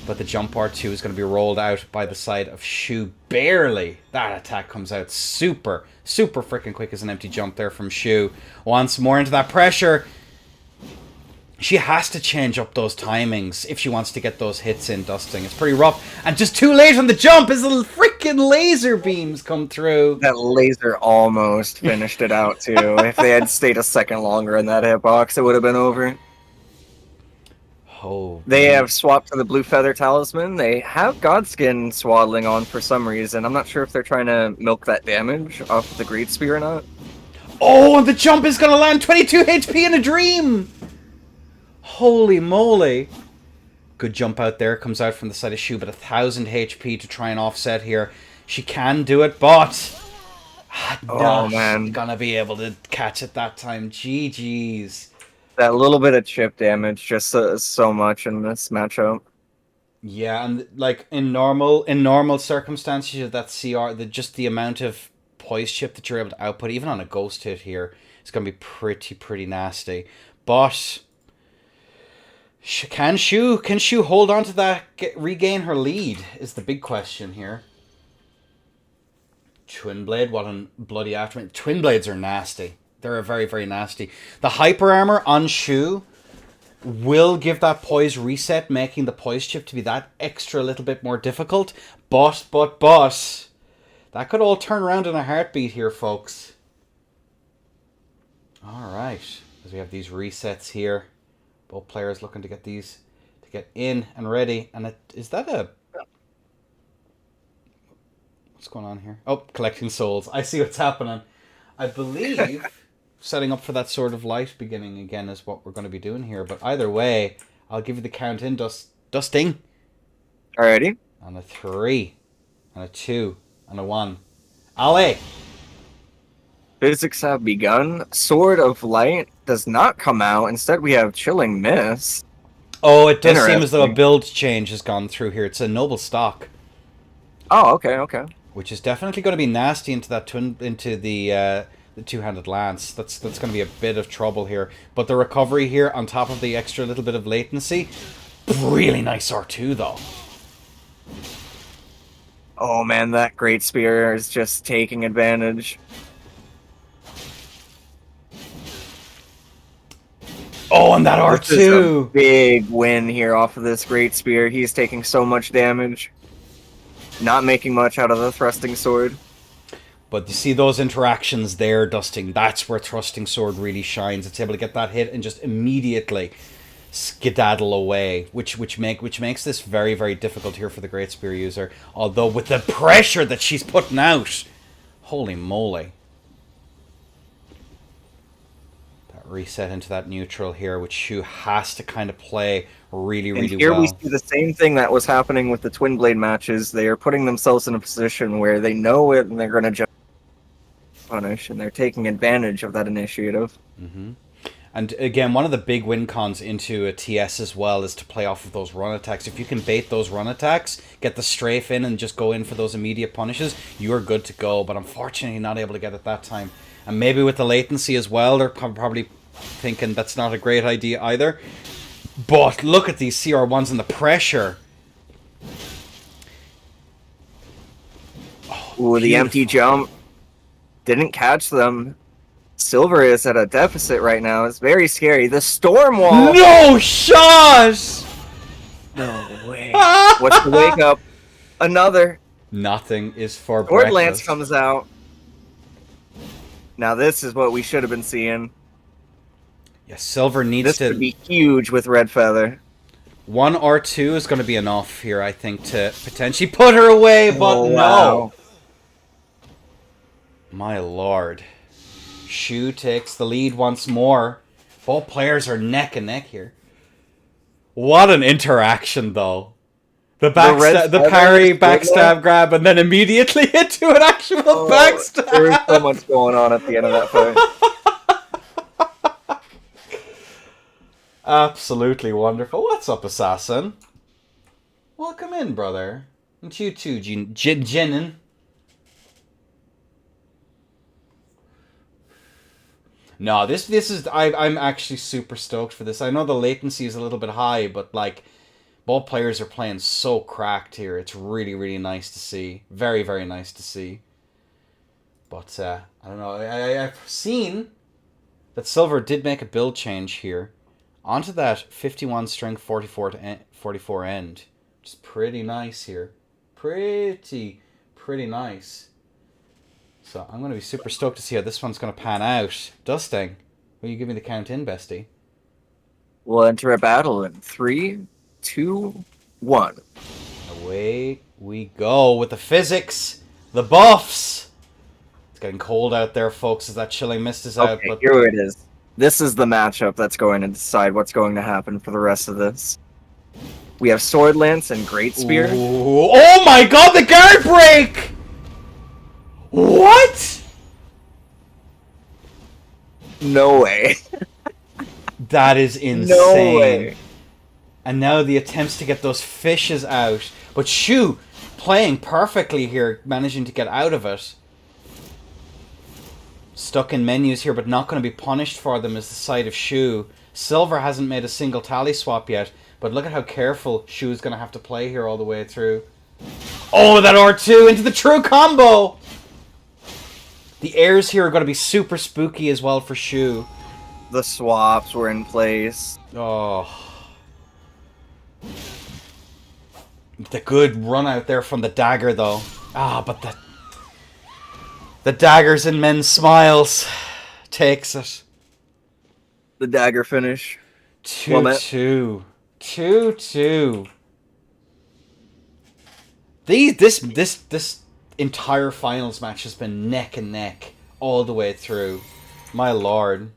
But the jump R2 is going to be rolled out by the side of Shu. Barely. That attack comes out super, super freaking quick as an empty jump there from Shu. Once more into that pressure. She has to change up those timings if she wants to get those hits in, Dusting. It's pretty rough. And just too late on the jump as the freaking laser beams come through. That laser almost finished it out, too. If they had stayed a second longer in that hitbox, it would have been over. Oh, they have swapped to the Blue Feather Talisman. They have Godskin Swaddling on for some reason. I'm not sure if they're trying to milk that damage off the Great Spear or not. Oh, and the jump is going to land 22 HP in a dream! Holy moly. Good jump out there. Comes out from the side of Shu, but 1,000 HP to try and offset here. She can do it, but not gonna be able to catch it that time. GG's. That little bit of chip damage just so much in this matchup. Yeah, and like in normal circumstances, that CR, just the amount of poise chip that you're able to output, even on a ghost hit here, is going to be pretty nasty. But can Shu hold on to that, regain her lead? Is the big question here. Twin Blade, what a bloody aftermath. Twin Blades are nasty. They're very, very nasty. The hyper armor on Shu will give that poise reset, making the poise chip to be that extra little bit more difficult. But, that could all turn around in a heartbeat here, folks. Alright, as we have these resets here. Both players looking to get these, to get in and ready. And is that a... What's going on here? Oh, collecting souls. I see what's happening. I believe... setting up for that Sword of Light beginning again is what we're going to be doing here. But either way, I'll give you the count in, Dusting. Alrighty. On a 3, and a 2, and a 1. Ale! Physics have begun. Sword of Light does not come out. Instead, we have Chilling Mist. Oh, it does seem as though a build change has gone through here. It's a noble stock. Oh, okay, okay. which is definitely going to be nasty into that the two-handed lance. That's going to be a bit of trouble here. But the recovery here on top of the extra little bit of latency, really nice R2 though. Oh man, that great spear is just taking advantage. Oh, and that This is a R2! big win here off of this great spear. He's taking so much damage. Not making much out of the thrusting sword. But you see those interactions there, Dusting. That's where thrusting sword really shines. It's able to get that hit and just immediately skedaddle away, which makes this very, very difficult here for the great spear user. Although with the pressure that she's putting out, holy moly! That reset into that neutral here, which Shu has to kind of play really, really And here well. we see the same thing that was happening with the Twin Blade matches. They are putting themselves in a position where they know it and they're going to just punish, and they're taking advantage of that initiative. Mm-hmm. And again, one of the big win cons into a TS as well is to play off of those run attacks. If you can bait those run attacks, get the strafe in and just go in for those immediate punishes, you are good to go. But unfortunately not able to get it that time. And maybe with the latency as well, they're probably thinking that's not a great idea either. But look at these CR1s and the pressure. Oh, the beautiful. empty jump didn't catch them. Silver is at a deficit right now. It's very scary. The storm wall. No shot! No way. What's the wake up? Another. Nothing is for Sword breakfast. Lance comes out. Now this is what we should have been seeing. Yeah, Silver needs This to... could be huge with Red Feather. 1 or 2 is going to be enough here, I think, to potentially put her away, but Oh, no. wow. My lord. Shu takes the lead once more. Both players are neck and neck here. What an interaction, though. The parry, backstab grab, and then immediately into an actual backstab. There's so much going on at the end of that fight. Absolutely wonderful. What's up, Assassin? Welcome in, brother. And you too, Jinin. No, this is... I'm actually super stoked for this. I know the latency is a little bit high, but, like, both players are playing so cracked here. It's really, really nice to see. Very, very nice to see. But, I don't know. I've seen that Silver did make a build change here. Onto that 51 strength 44 to 44 end. Which is pretty nice here. Pretty nice. So I'm going to be super stoked to see how this one's going to pan out. Dusting, will you give me the count in, bestie? We'll enter a battle in 3, 2, 1. Away we go with the physics, the buffs. It's getting cold out there, folks, as that chilling mist is out. Okay, But here it is. This is the matchup that's going to decide what's going to happen for the rest of this. We have Sword Lance and Great Spear. Ooh, oh my god, the guard break! What? No way. That is insane. No way. And now the attempts to get those fishes out. But Shu playing perfectly here, managing to get out of it. Stuck in menus here, but not going to be punished for them is the side of Shu. Silver hasn't made a single tally swap yet, but look at how careful Shu's going to have to play here all the way through. Oh, that R2 into the true combo! The airs here are going to be super spooky as well for Shu. The swaps were in place. Oh. The good run out there from the dagger, though. Ah, but the daggers in men's smiles takes it. The dagger finish. 2-2. 2-2. This entire finals match has been neck and neck all the way through. My lord.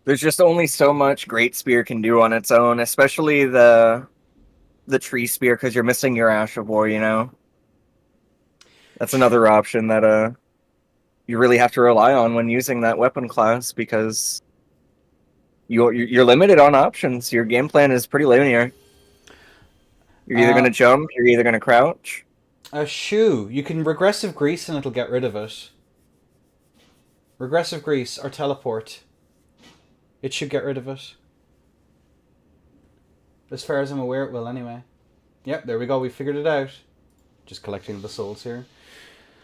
There's just only so much Great Spear can do on its own, especially the Tree Spear, because you're missing your Ash of War, you know? That's another option that you really have to rely on when using that weapon class, because you're limited on options. Your game plan is pretty linear. You're either gonna jump, you're either gonna crouch. A shoe. You can regressive grease and it'll get rid of it. Regressive grease or teleport. It should get rid of it. As far as I'm aware, it will anyway. Yep, there we go. We figured it out. Just collecting the souls here.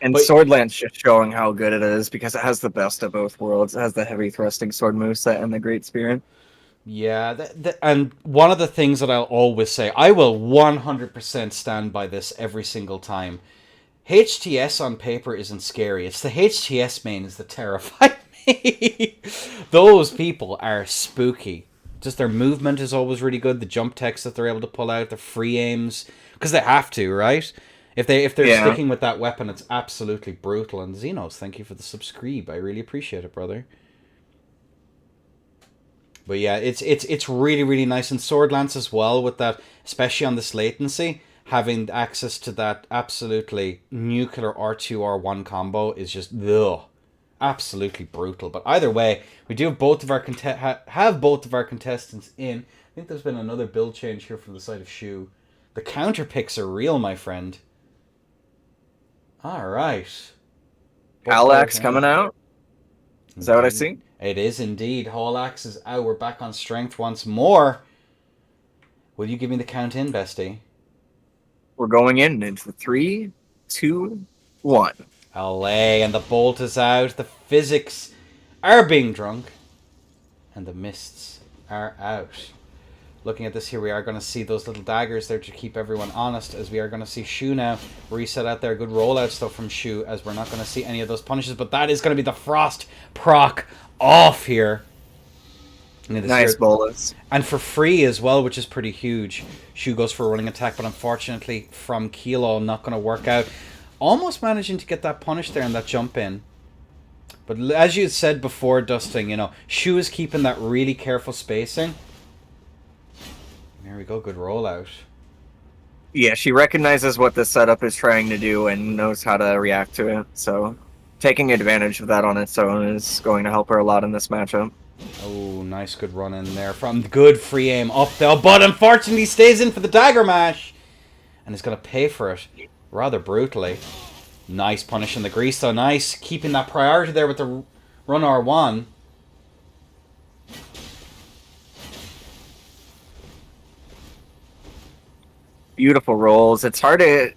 And Swordlance just showing how good it is because it has the best of both worlds. It has the heavy thrusting sword moveset and the great spirit. Yeah, and one of the things that I'll always say, I will 100% stand by this every single time. HTS on paper isn't scary. It's the HTS mains that terrify me. Those people are spooky. Just their movement is always really good. The jump techs that they're able to pull out, the free aims, because they have to, right? If they're sticking with that weapon, it's absolutely brutal. And Xenos, thank you for the subscribe. I really appreciate it, brother. But yeah, it's really, really nice. And Sword Lance as well with that, especially on this latency, having access to that absolutely nuclear R2, R1 combo is just absolutely brutal. But either way, we do have both of our contestants in. I think there's been another build change here from the side of Shu. The counter picks are real, my friend. All right. Alax coming out. Is that what I see? It is indeed. Holax is out. We're back on strength once more. Will you give me the count in, bestie? We're going into 3, 2, 1. LA, and the bolt is out. The physics are being drunk. And the mists are out. Looking at this here, we are going to see those little daggers there to keep everyone honest, as we are going to see Shu now reset out there. Good rollout stuff from Shu, as we're not going to see any of those punishes, but that is going to be the frost proc off here. Nice bolus. And for free as well, which is pretty huge. Shu goes for a running attack, but unfortunately from Kilo, not going to work out. Almost managing to get that punish there and that jump in. But as you said before, Dusting, you know, Shu is keeping that really careful spacing. There we go, good rollout. Yeah, she recognizes what this setup is trying to do and knows how to react to it. So taking advantage of that on its own is going to help her a lot in this matchup. Oh, nice good run in there from good free aim up there, but unfortunately stays in for the dagger mash. And is going to pay for it rather brutally. Nice punish in the grease though, nice. Keeping that priority there with the run R1. Beautiful rolls. It's hard to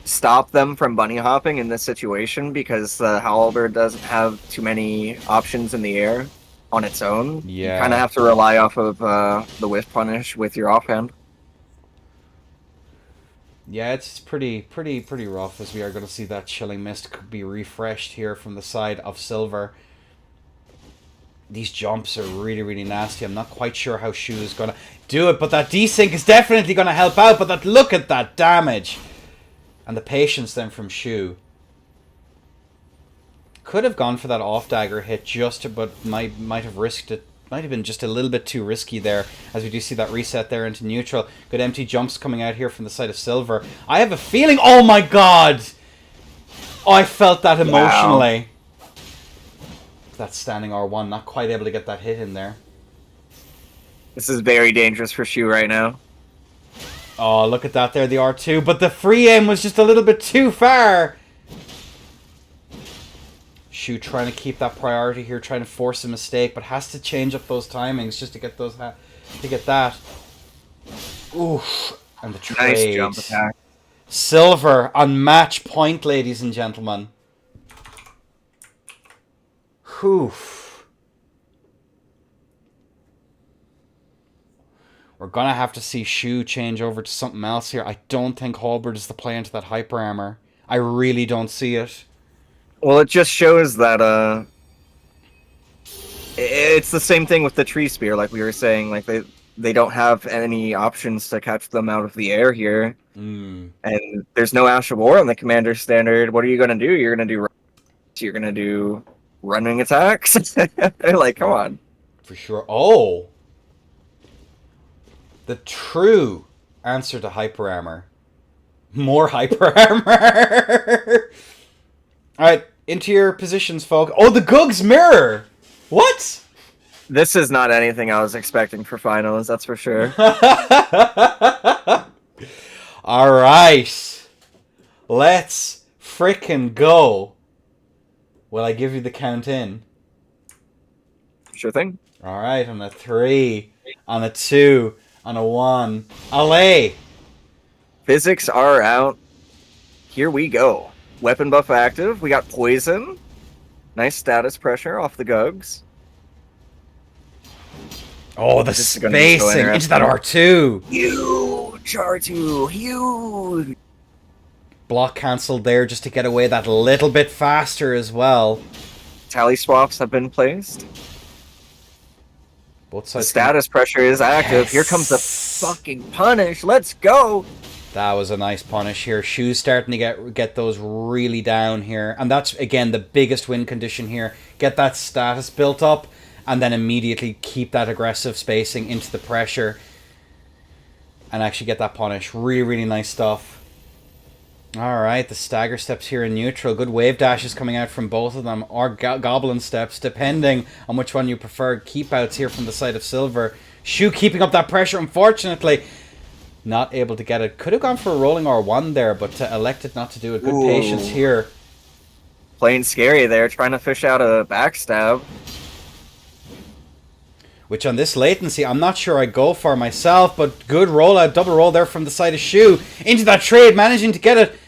stop them from bunny hopping in this situation because the halberd doesn't have too many options in the air on its own. Yeah. You kind of have to rely off of the whiff punish with your offhand. Yeah, it's pretty rough, as we are going to see that chilling mist be refreshed here from the side of Silver. These jumps are really, really nasty. I'm not quite sure how Shu is going to do it, but that desync is definitely going to help out. But look at that damage. And the patience then from Shu. Could have gone for that off dagger hit but might have risked it. Might have been just a little bit too risky there, as we do see that reset there into neutral. Good empty jumps coming out here from the side of Silver. I have a feeling... Oh my god! Oh, I felt that emotionally. Wow. That standing R1, not quite able to get that hit in there. This is very dangerous for Shu right now. Oh, look at that there, the R2. But the free aim was just a little bit too far. Shu trying to keep that priority here, trying to force a mistake, but has to change up those timings just to get those to get that. Oof. And the trade. Nice jump attack. Silver on match point, ladies and gentlemen. Oof. We're going to have to see Shu change over to something else here. I don't think Halberd is the play into that hyper armor. I really don't see it. Well, it just shows that it's the same thing with the tree spear, like we were saying. Like they don't have any options to catch them out of the air here, and there's no Ash of War on the commander standard. What are you gonna do? You're gonna do running attacks. Like, come on. For sure. Oh, the true answer to hyper armor. More hyper armor. All right. Into your positions, folk. Oh, the Gug's mirror! What? This is not anything I was expecting for finals, that's for sure. Alright. Let's frickin' go. Will I give you the count in? Sure thing. Alright, on a 3, on a 2, on a 1. Allez! Physics are out. Here we go. Weapon buff active. We got poison. Nice status pressure off the Gugs. Oh, the This is gonna be so spacing into that interesting. R2. Huge R2. Huge. Block cancelled there just to get away that little bit faster as well. Tally swaps have been placed. Both The sides. status pressure is active. Yes. Here comes the fucking punish. Let's go. That was a nice punish here. Shoes starting to get those really down here. And that's, again, the biggest win condition here. Get that status built up and then immediately keep that aggressive spacing into the pressure. And actually get that punish. Really, really nice stuff. Alright, the stagger steps here in neutral. Good wave dashes coming out from both of them. Or goblin steps, depending on which one you prefer. Keep outs here from the side of Silver. Shu keeping up that pressure, unfortunately. Not able to get it. Could have gone for a rolling R1 there, but elected not to do it. Good patience here. Playing scary there, trying to fish out a backstab. Which on this latency, I'm not sure I go for myself, but good rollout, double roll there from the side of Shu. Into that trade, managing to get it.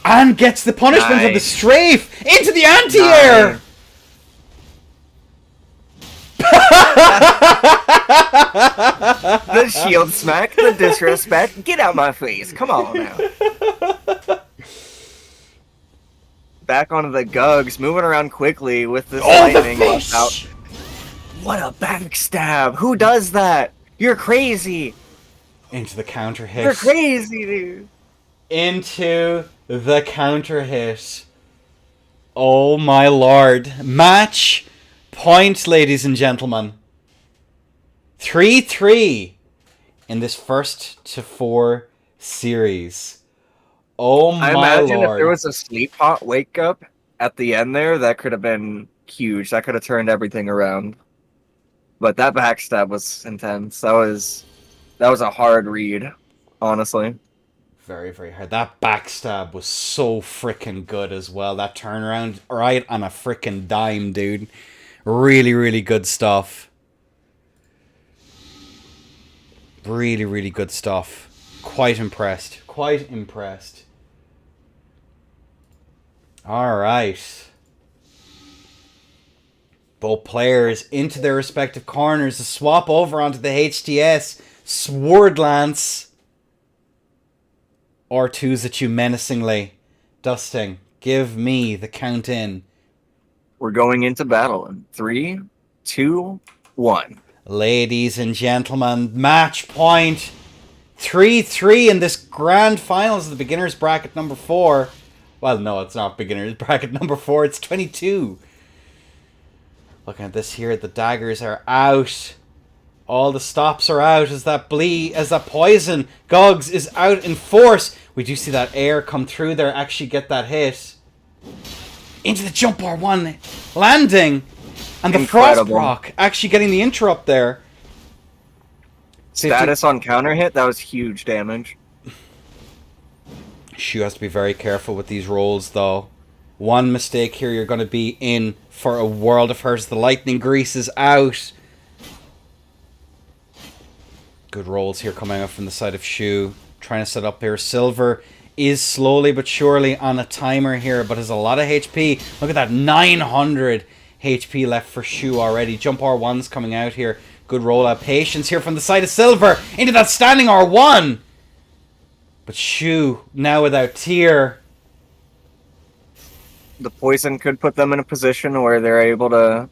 And gets the punishment of the strafe. Into the anti-air! The shield smack, the disrespect. Get out my face. Come on now. Back onto the Gugs, moving around quickly with this lightning out. What a backstab. Who does that? You're crazy. Into the counter hit. You're crazy, dude. Into the counter hit. Oh my lord. Match point, ladies and gentlemen. 3-3 in this first to 4 series. Oh my lord. I imagine if there was a sleep pot wake up at the end there, that could have been huge. That could have turned everything around. But that backstab was intense. That was a hard read, honestly. Very, very hard. That backstab was so freaking good as well. That turnaround right on a freaking dime, dude. Really, really good stuff. Really, really good stuff. Quite impressed. Quite impressed. Alright. Both players into their respective corners. A swap over onto the HTS. Sword Lance. R2s at you menacingly. Dusting, give me the count in. We're going into battle in 3, 2, 1. Ladies and gentlemen, match point. 3-3 in this grand finals of the beginners bracket number 4. Well, no, it's not beginners bracket number 4. It's 22. Looking at this here, the daggers are out. All the stops are out as that poison Gugs is out in force. We do see that air come through there, actually get that hit. Into the jump R1, landing. And the Incredible. Frost Rock actually getting the interrupt there. Status on counter hit, that was huge damage. Shu has to be very careful with these rolls though. One mistake here, you're going to be in for a world of hurt. The lightning grease is out. Good rolls here coming up from the side of Shu. Trying to set up here. Silver is slowly but surely on a timer here, but has a lot of HP. Look at that, 900 HP left for Shu already. Jump R1's coming out here. Good rollout. Patience here from the side of Silver. Into that standing R1. But Shu now without Tear. The poison could put them in a position where they're able to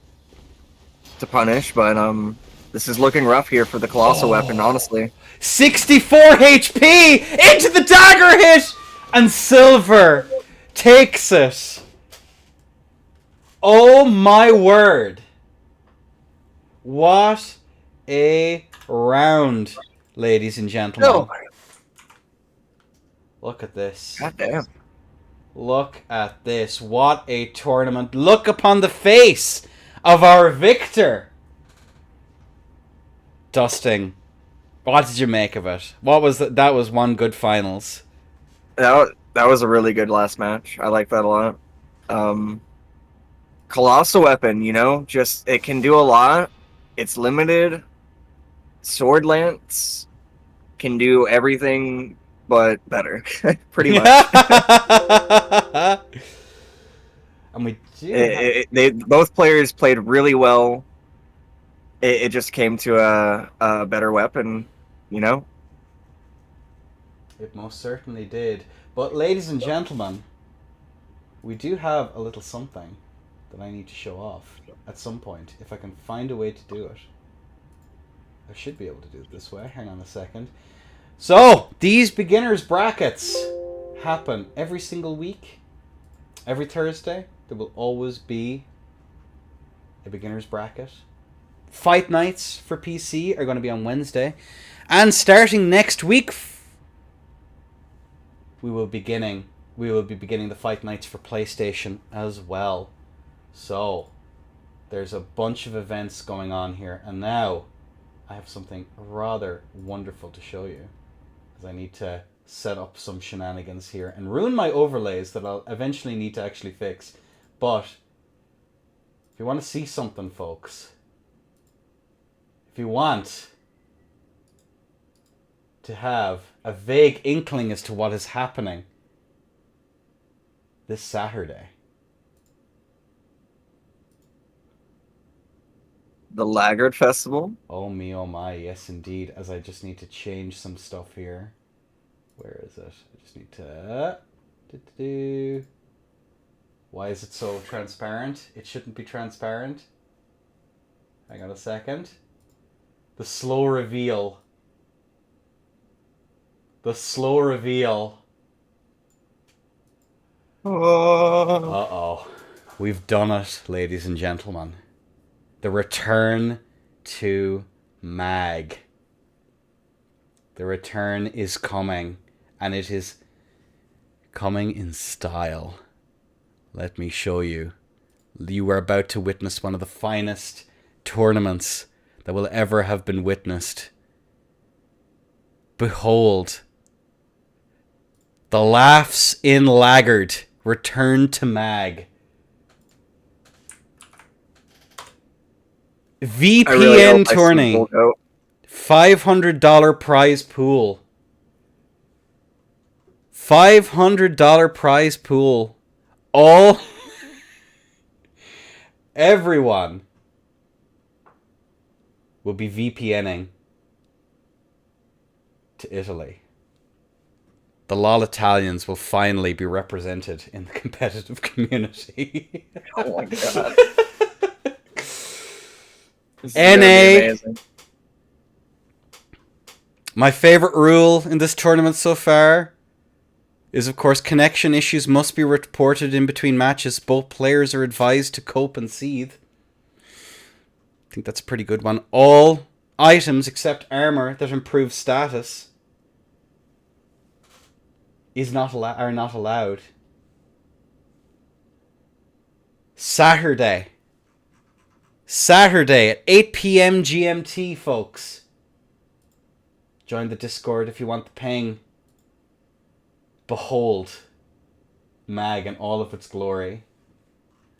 punish, but this is looking rough here for the Colossal weapon, honestly. 64 HP into the dagger hit, and Silver takes it. Oh my word. What a round, ladies and gentlemen. No. Look at this. God damn. Look at this. What a tournament. Look upon the face of our victor. Dusting. What did you make of it? What was that was one good finals. That was a really good last match. I like that a lot. Colossal weapon, just it can do a lot. It's limited. Sword lance can do everything but better, pretty much. And we do. Both players played really well. It just came to a better weapon, you know. It most certainly did. But ladies and gentlemen, we do have a little something that I need to show off at some point. If I can find a way to do it. I should be able to do it this way. Hang on a second. So, these beginners brackets happen every single week. Every Thursday, there will always be a beginners bracket. Fight nights for PC are going to be on Wednesday. And starting next week, we will be beginning the fight nights for PlayStation as well. So, there's a bunch of events going on here. And now, I have something rather wonderful to show you. Because I need to set up some shenanigans here and ruin my overlays that I'll eventually need to actually fix. But, if you want to see something, folks, if you want to have a vague inkling as to what is happening this Saturday. The Laggard Festival? Oh me, oh my, yes indeed. As I just need to change some stuff here. Where is it? I just need to... Why is it so transparent? It shouldn't be transparent. Hang on a second. The slow reveal. The slow reveal. Uh-oh. We've done it, ladies and gentlemen. The return to Mag. The return is coming, and it is coming in style. Let me show you. You are about to witness one of the finest tournaments that will ever have been witnessed. Behold, the Laughs in Laggard return to Mag. VPN tourney. $500 prize pool. $500 prize pool. All... Everyone will be VPNing to Italy. The LOL Italians will finally be represented in the competitive community. Oh my god. NA. My favorite rule in this tournament so far is, of course, connection issues must be reported in between matches. Both players are advised to cope and seethe. I think that's a pretty good one. All items except armor that improve status are not allowed. Saturday at 8 p.m. GMT, folks. Join the Discord if you want the ping. Behold Mag in all of its glory.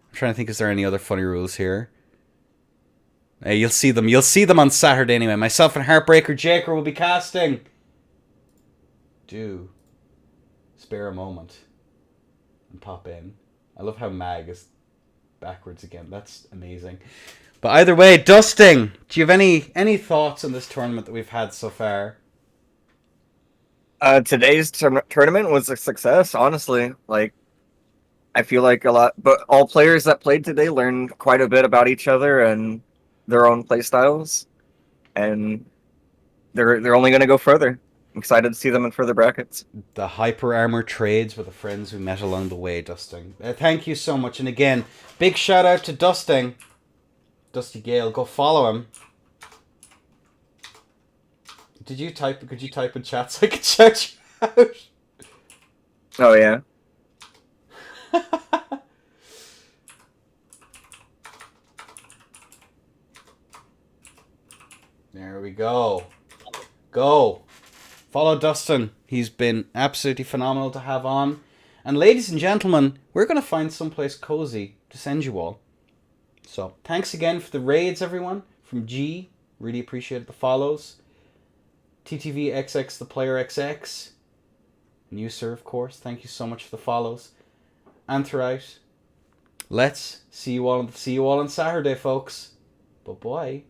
I'm trying to think, is there any other funny rules here? Hey, you'll see them. You'll see them on Saturday anyway. Myself and Heartbreaker Jaker will be casting. Do spare a moment and pop in. I love how Mag is backwards again. That's amazing. But either way, Dusting, do you have any thoughts on this tournament that we've had so far? Today's tournament was a success, honestly. Like, I feel like but all players that played today learned quite a bit about each other and their own play styles, and they're only going to go further. I'm excited to see them in further brackets. The hyper armor trades with the friends we met along the way, Dusting. Thank you so much, and again, big shout out to Dusting. Dusty Gale, go follow him. Could you type in chat so I could shout you out? Oh yeah. There we go. Go. Follow Dustin. He's been absolutely phenomenal to have on. And ladies and gentlemen, we're going to find someplace cozy to send you all. So, thanks again for the raids, everyone. From G, really appreciate the follows. TTVXX, the player XX. And you, sir, of course. Thank you so much for the follows. And throughout. Let's see you all on Saturday, folks. Bye-bye.